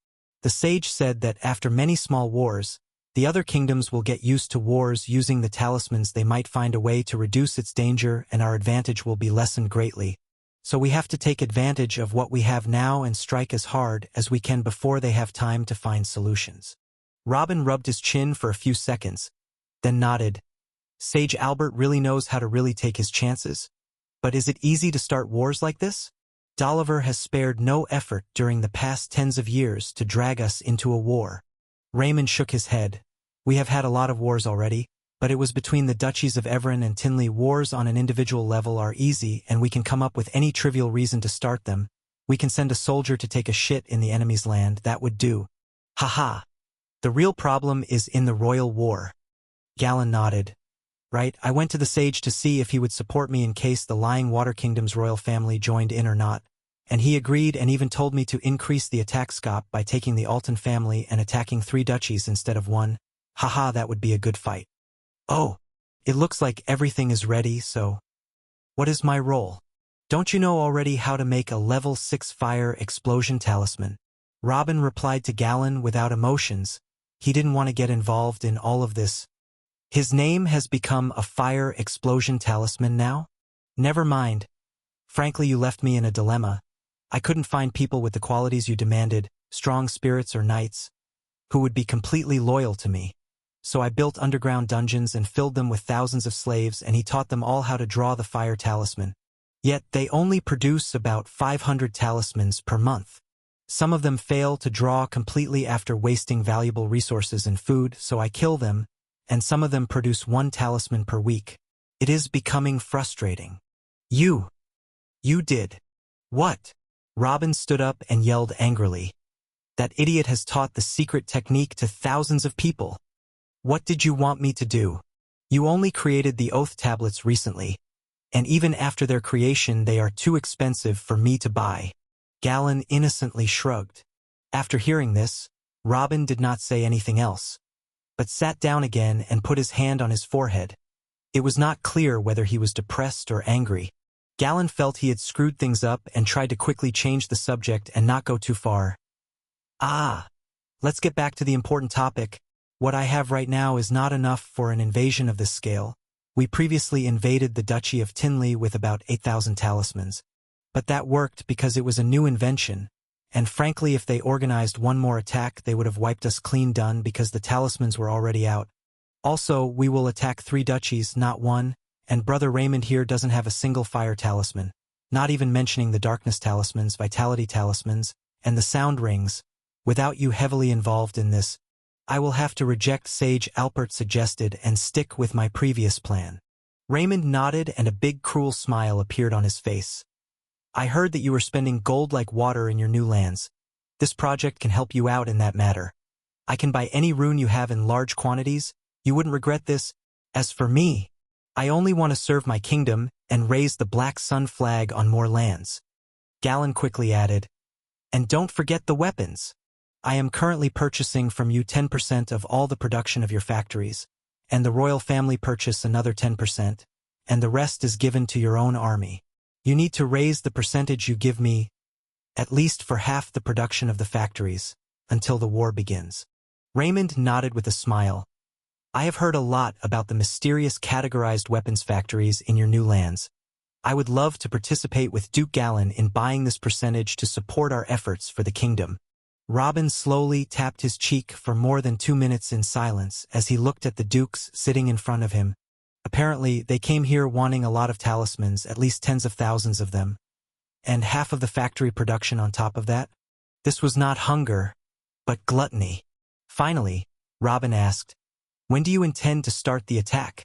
The sage said that after many small wars, The other kingdoms will get used to wars using the talismans. They might find a way to reduce its danger and our advantage will be lessened greatly. So we have to take advantage of what we have now and strike as hard as we can before they have time to find solutions. Robin rubbed his chin for a few seconds, then nodded. Sage Albert really knows how to really take his chances. But is it easy to start wars like this? Dolliver has spared no effort during the past tens of years to drag us into a war. Raymond shook his head. We have had a lot of wars already, but it was between the duchies of Everen and Tinley. Wars on an individual level are easy and we can come up with any trivial reason to start them. We can send a soldier to take a shit in the enemy's land, that would do. Haha. The real problem is in the royal war. Galen nodded. Right, I went to the sage to see if he would support me in case the Lying Water Kingdom's royal family joined in or not, and he agreed and even told me to increase the attack scope by taking the Alton family and attacking 3 duchies instead of 1. Haha, that would be a good fight. Oh, it looks like everything is ready, so what is my role? Don't you know already how to make a level 6 fire explosion talisman? Robin replied to Galen without emotions. He didn't want to get involved in all of this. His name has become a fire explosion talisman now? Never mind. Frankly, you left me in a dilemma. I couldn't find people with the qualities you demanded, strong spirits or knights, who would be completely loyal to me. So I built underground dungeons and filled them with thousands of slaves, and he taught them all how to draw the fire talisman. Yet they only produce about 500 talismans per month. Some of them fail to draw completely after wasting valuable resources and food, so I kill them, and some of them produce 1 talisman per week. It is becoming frustrating. You did. What? Robin stood up and yelled angrily. That idiot has taught the secret technique to thousands of people. What did you want me to do? You only created the oath tablets recently, and even after their creation they are too expensive for me to buy. Galen innocently shrugged. After hearing this, Robin did not say anything else, but sat down again and put his hand on his forehead. It was not clear whether he was depressed or angry. Galen felt he had screwed things up and tried to quickly change the subject and not go too far. Let's get back to the important topic. What I have right now is not enough for an invasion of this scale. We previously invaded the Duchy of Tinley with about 8,000 talismans. But that worked because it was a new invention, and frankly if they organized one more attack they would have wiped us clean done because the talismans were already out. Also, we will attack 3 duchies, not 1, and Brother Raymond here doesn't have a single fire talisman, not even mentioning the darkness talismans, vitality talismans, and the sound rings. Without you heavily involved in this, I will have to reject Sage Albert suggested and stick with my previous plan. Raymond nodded and a big cruel smile appeared on his face. I heard that you were spending gold like water in your new lands. This project can help you out in that matter. I can buy any rune you have in large quantities. You wouldn't regret this. As for me, I only want to serve my kingdom and raise the Black Sun flag on more lands. Galen quickly added, and don't forget the weapons. I am currently purchasing from you 10% of all the production of your factories, and the royal family purchase another 10%, and the rest is given to your own army. You need to raise the percentage you give me, at least for half the production of the factories, until the war begins. Raymond nodded with a smile. I have heard a lot about the mysterious categorized weapons factories in your new lands. I would love to participate with Duke Galen in buying this percentage to support our efforts for the kingdom. Robin slowly tapped his cheek for more than 2 minutes in silence as he looked at the dukes sitting in front of him. Apparently, they came here wanting a lot of talismans, at least tens of thousands of them. And half of the factory production on top of that? This was not hunger, but gluttony. Finally, Robin asked, when do you intend to start the attack?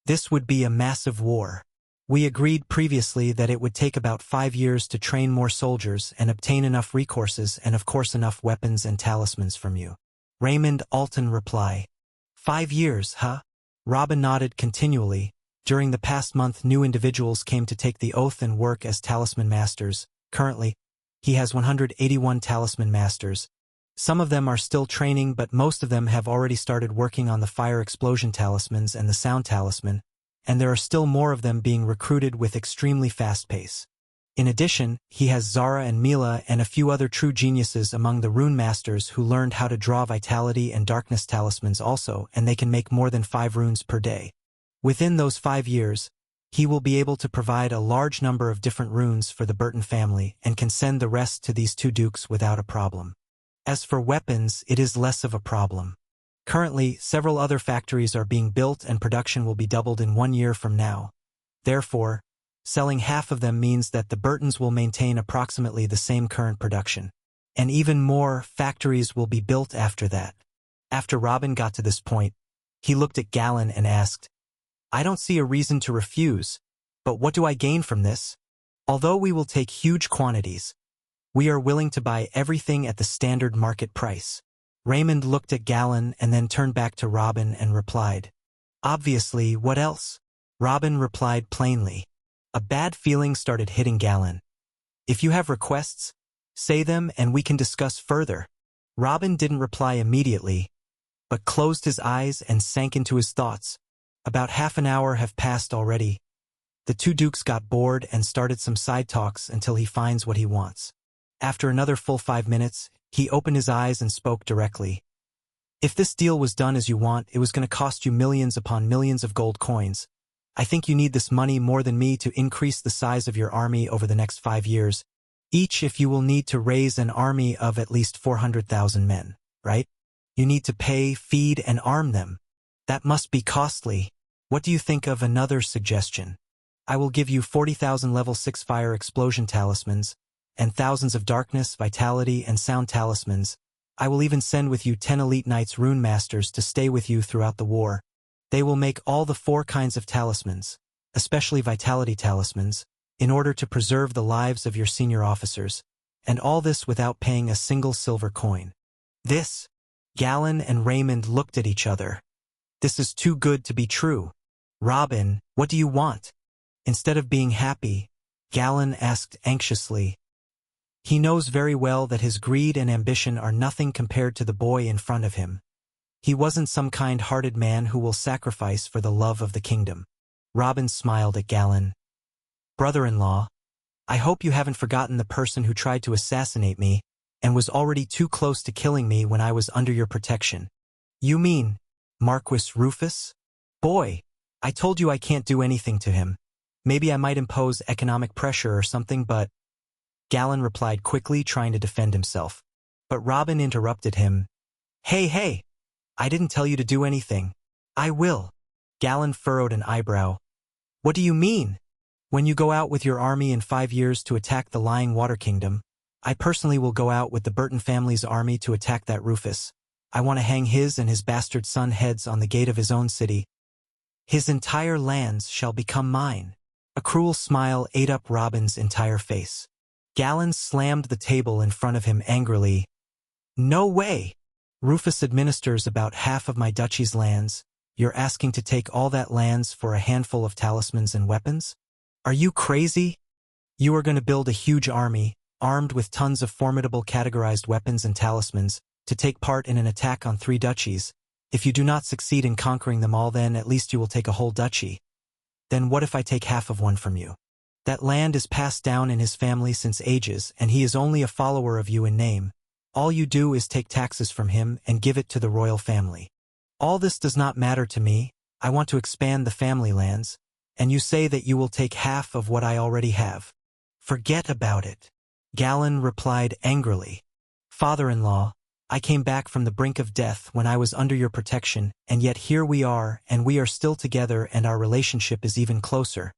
This would be a massive war. We agreed previously that it would take about 5 years to train more soldiers and obtain enough resources and of course enough weapons and talismans from you. Raymond Alton replied. 5 years, huh? Robin nodded continually. During the past month, new individuals came to take the oath and work as talisman masters. Currently, he has 181 talisman masters. Some of them are still training, but most of them have already started working on the fire explosion talismans and the sound talisman, and there are still more of them being recruited with extremely fast pace. In addition, he has Zara and Mila and a few other true geniuses among the rune masters who learned how to draw vitality and darkness talismans also, and they can make more than 5 runes per day. Within those 5 years, he will be able to provide a large number of different runes for the Burton family and can send the rest to these 2 dukes without a problem. As for weapons, it is less of a problem. Currently, several other factories are being built and production will be doubled in 1 year from now. Therefore, selling half of them means that the Burtons will maintain approximately the same current production. And even more factories will be built after that. After Robin got to this point, he looked at Galen and asked, "I don't see a reason to refuse, but what do I gain from this? Although we will take huge quantities, we are willing to buy everything at the standard market price." Raymond looked at Galen and then turned back to Robin and replied, "Obviously, what else?" Robin replied plainly. A bad feeling started hitting Galen. "If you have requests, say them and we can discuss further." Robin didn't reply immediately, but closed his eyes and sank into his thoughts. About half an hour have passed already. The 2 dukes got bored and started some side talks until he finds what he wants. After another full 5 minutes, he opened his eyes and spoke directly. "If this deal was done as you want, it was going to cost you millions upon millions of gold coins. I think you need this money more than me to increase the size of your army over the next 5 years. Each if you will need to raise an army of at least 400,000 men, right? You need to pay, feed, and arm them. That must be costly. What do you think of another suggestion? I will give you 40,000 level 6 fire explosion talismans, and thousands of darkness, vitality, and sound talismans. I will even send with you 10 elite knights rune masters to stay with you throughout the war. They will make all the 4 kinds of talismans, especially vitality talismans, in order to preserve the lives of your senior officers, and all this without paying a single silver coin." This, Galen and Raymond looked at each other. This is too good to be true. "Robin, what do you want?" Instead of being happy, Galen asked anxiously. He knows very well that his greed and ambition are nothing compared to the boy in front of him. He wasn't some kind-hearted man who will sacrifice for the love of the kingdom. Robin smiled at Galen. "Brother-in-law, I hope you haven't forgotten the person who tried to assassinate me and was already too close to killing me when I was under your protection. You mean Marquis Rufus? Boy, I told you I can't do anything to him. Maybe I might impose economic pressure or something, but—" Galen replied quickly, trying to defend himself. But Robin interrupted him. Hey, I didn't tell you to do anything. I will." Galen furrowed an eyebrow. "What do you mean? When you go out with your army in 5 years to attack the lying Water Kingdom, I personally will go out with the Burton family's army to attack that Rufus. I want to hang his and his bastard son heads on the gate of his own city. His entire lands shall become mine." A cruel smile ate up Robin's entire face. Galen slammed the table in front of him angrily. "No way! Rufus administers about half of my duchy's lands. You're asking to take all that lands for a handful of talismans and weapons? Are you crazy? You are going to build a huge army, armed with tons of formidable categorized weapons and talismans, to take part in an attack on 3 duchies. If you do not succeed in conquering them all, then at least you will take a whole duchy. Then what if I take half of one from you? That land is passed down in his family since ages, and he is only a follower of you in name. All you do is take taxes from him and give it to the royal family. All this does not matter to me. I want to expand the family lands, and you say that you will take half of what I already have. Forget about it." Galen replied angrily. "Father-in-law, I came back from the brink of death when I was under your protection, and yet here we are, and we are still together, and our relationship is even closer.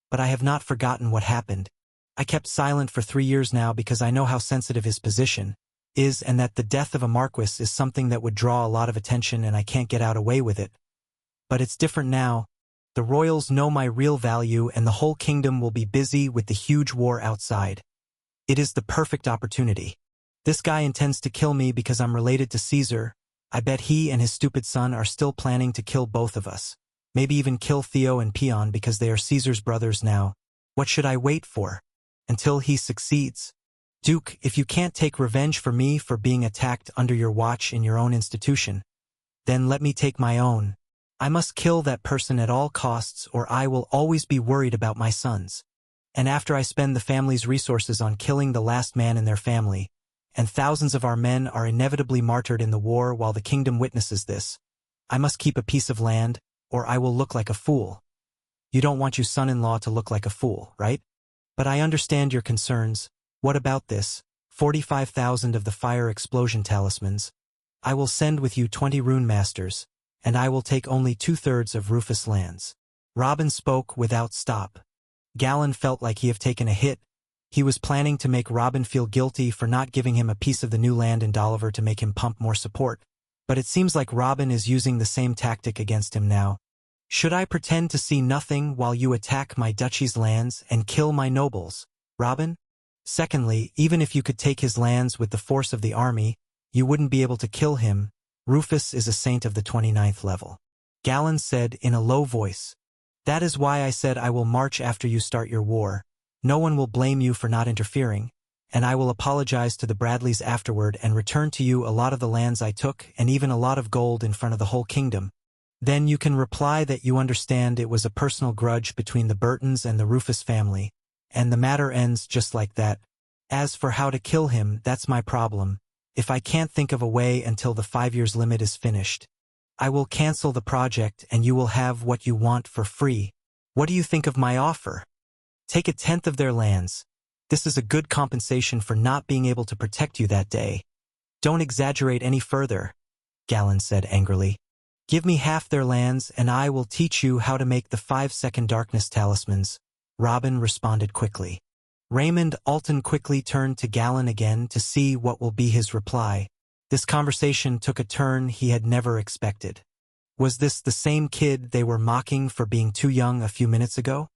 But I have not forgotten what happened. I kept silent for 3 years now because I know how sensitive his position is, and that the death of a marquis is something that would draw a lot of attention, and I can't get out away with it. But it's different now. The royals know my real value, and the whole kingdom will be busy with the huge war outside. It is the perfect opportunity. This guy intends to kill me because I'm related to Caesar. I bet he and his stupid son are still planning to kill both of us. Maybe even kill Theo and Peon because they are Caesar's brothers now. What should I wait for? Until he succeeds? Duke, if you can't take revenge for me for being attacked under your watch in your own institution, then let me take my own. I must kill that person at all costs, or I will always be worried about my sons." And after I spend the family's resources on killing the last man in their family, and thousands of our men are inevitably martyred in the war while the kingdom witnesses this, I must keep a piece of land, or I will look like a fool. You don't want your son-in-law to look like a fool, right? But I understand your concerns. What about this? 45,000 of the fire explosion talismans. I will send with you 20 rune masters, and I will take only 2/3 of Rufus' lands. Robin spoke without stop. Galen felt like he had taken a hit. He was planning to make Robin feel guilty for not giving him a piece of the new land in Dolliver to make him pump more support. But it seems like Robin is using the same tactic against him now. Should I pretend to see nothing while you attack my duchy's lands and kill my nobles, Robin? Secondly, even if you could take his lands with the force of the army, you wouldn't be able to kill him. Rufus is a saint of the 29th level. Galen said in a low voice. That is why I said I will march after you start your war. No one will blame you for not interfering, and I will apologize to the Bradleys afterward and return to you a lot of the lands I took and even a lot of gold in front of the whole kingdom. Then you can reply that you understand it was a personal grudge between the Burtons and the Rufus family, and the matter ends just like that. As for how to kill him, that's my problem. If I can't think of a way until the 5 years limit is finished, I will cancel the project and you will have what you want for free. What do you think of my offer? Take 1/10 of their lands. This is a good compensation for not being able to protect you that day. Don't exaggerate any further, Galen said angrily. Give me half their lands and I will teach you how to make the 5-second darkness talismans. Robin responded quickly. Raymond Alton quickly turned to Galen again to see what will be his reply. This conversation took a turn he had never expected. Was this the same kid they were mocking for being too young a few minutes ago?